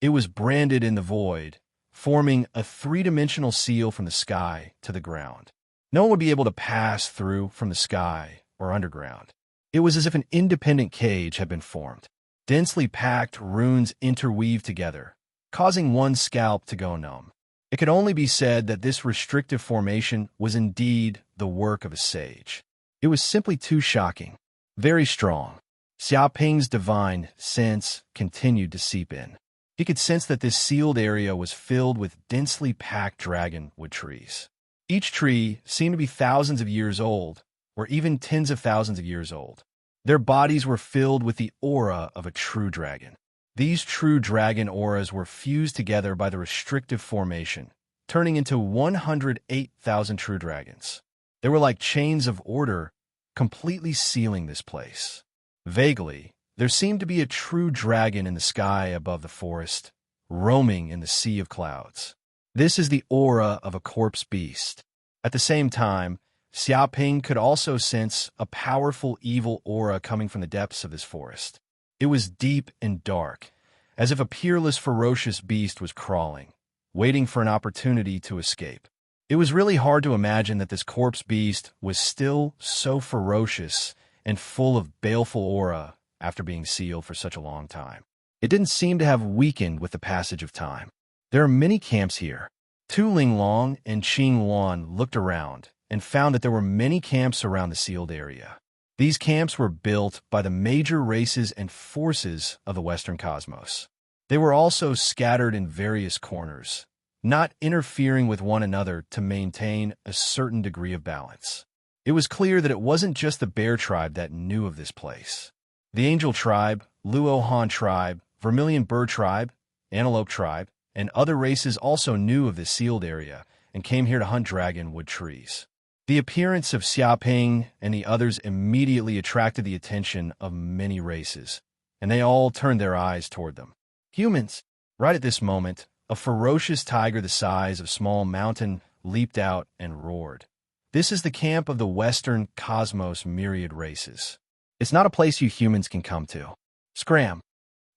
It was branded in the void, forming a three-dimensional seal from the sky to the ground. No one would be able to pass through from the sky or underground. It was as if an independent cage had been formed. Densely packed runes interweaved together, causing one's scalp to go numb. It could only be said that this restrictive formation was indeed the work of a sage. It was simply too shocking. Very strong. Xiaoping's divine sense continued to seep in. He could sense that this sealed area was filled with densely packed dragonwood trees. Each tree seemed to be thousands of years old, or even tens of thousands of years old. Their bodies were filled with the aura of a true dragon. These true dragon auras were fused together by the restrictive formation, turning into 108,000 true dragons. They were like chains of order, completely sealing this place. Vaguely, there seemed to be a true dragon in the sky above the forest, roaming in the sea of clouds. This is the aura of a corpse beast. At the same time, Xiaoping could also sense a powerful evil aura coming from the depths of this forest. It was deep and dark, as if a peerless, ferocious beast was crawling, waiting for an opportunity to escape. It was really hard to imagine that this corpse beast was still so ferocious and full of baleful aura after being sealed for such a long time. It didn't seem to have weakened with the passage of time. There are many camps here. Tu Linglong and Qing Wan looked around and found that there were many camps around the sealed area. These camps were built by the major races and forces of the Western cosmos. They were also scattered in various corners, not interfering with one another to maintain a certain degree of balance. It was clear that it wasn't just the bear tribe that knew of this place. The angel tribe, Luohan tribe, vermilion bird tribe, antelope tribe, and other races also knew of this sealed area and came here to hunt dragonwood trees. The appearance of Xiaoping and the others immediately attracted the attention of many races, and they all turned their eyes toward them. Humans! Right at this moment, a ferocious tiger the size of a small mountain leaped out and roared. This is the camp of the Western Cosmos myriad races. It's not a place you humans can come to. Scram!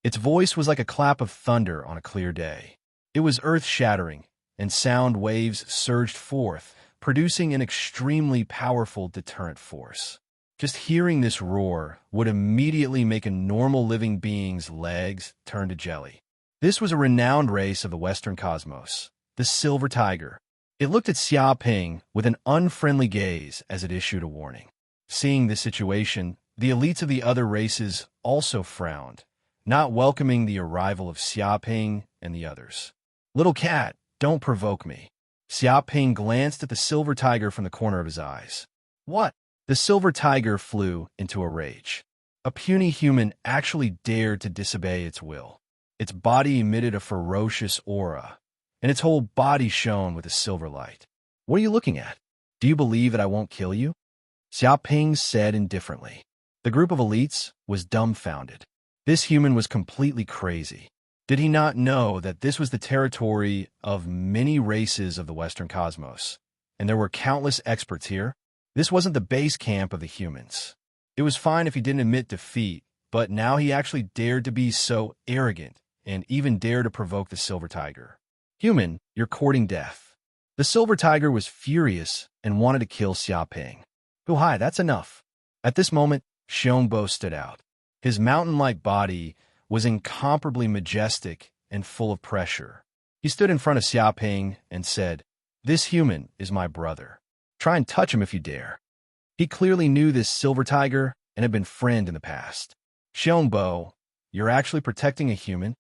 Its voice was like a clap of thunder on a clear day. It was earth-shattering, and sound waves surged forth, producing an extremely powerful deterrent force. Just hearing this roar would immediately make a normal living being's legs turn to jelly. This was a renowned race of the Western Cosmos, the Silver Tiger. It looked at Xiaoping with an unfriendly gaze as it issued a warning. Seeing this situation, the elites of the other races also frowned, not welcoming the arrival of Xiaoping and the others. "Little cat, don't provoke me." Xiaoping glanced at the silver tiger from the corner of his eyes. "What?" The silver tiger flew into a rage. A puny human actually dared to disobey its will. Its body emitted a ferocious aura, and its whole body shone with a silver light. "What are you looking at? Do you believe that I won't kill you?" Xiaoping said indifferently. The group of elites was dumbfounded. This human was completely crazy. Did he not know that this was the territory of many races of the Western Cosmos, and there were countless experts here? This wasn't the base camp of the humans. It was fine if he didn't admit defeat, but now he actually dared to be so arrogant and even dare to provoke the Silver Tiger. "Human, you're courting death." The Silver Tiger was furious and wanted to kill Xiaoping. "Oh, hi, that's enough." At this moment, Xiongbo stood out. His mountain-like body was incomparably majestic and full of pressure. He stood in front of Xiaoping and said, "This human is my brother. Try and touch him if you dare." He clearly knew this Silver Tiger and had been friend in the past. "Xiongbo, you're actually protecting a human?"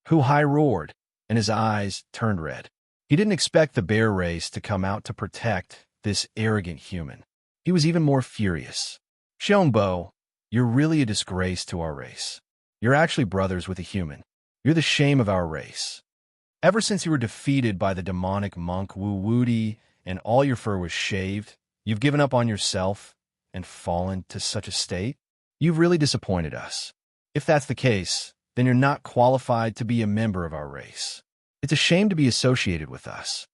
Hu Hai roared, and his eyes turned red. He didn't expect the bear race to come out to protect this arrogant human. He was even more furious. "Xiongbo, you're really a disgrace to our race. You're actually brothers with a human. You're the shame of our race. Ever since you were defeated by the demonic monk Wu Wudi and all your fur was shaved, you've given up on yourself and fallen to such a state? You've really disappointed us. If that's the case, then you're not qualified to be a member of our race. It's a shame to be associated with us."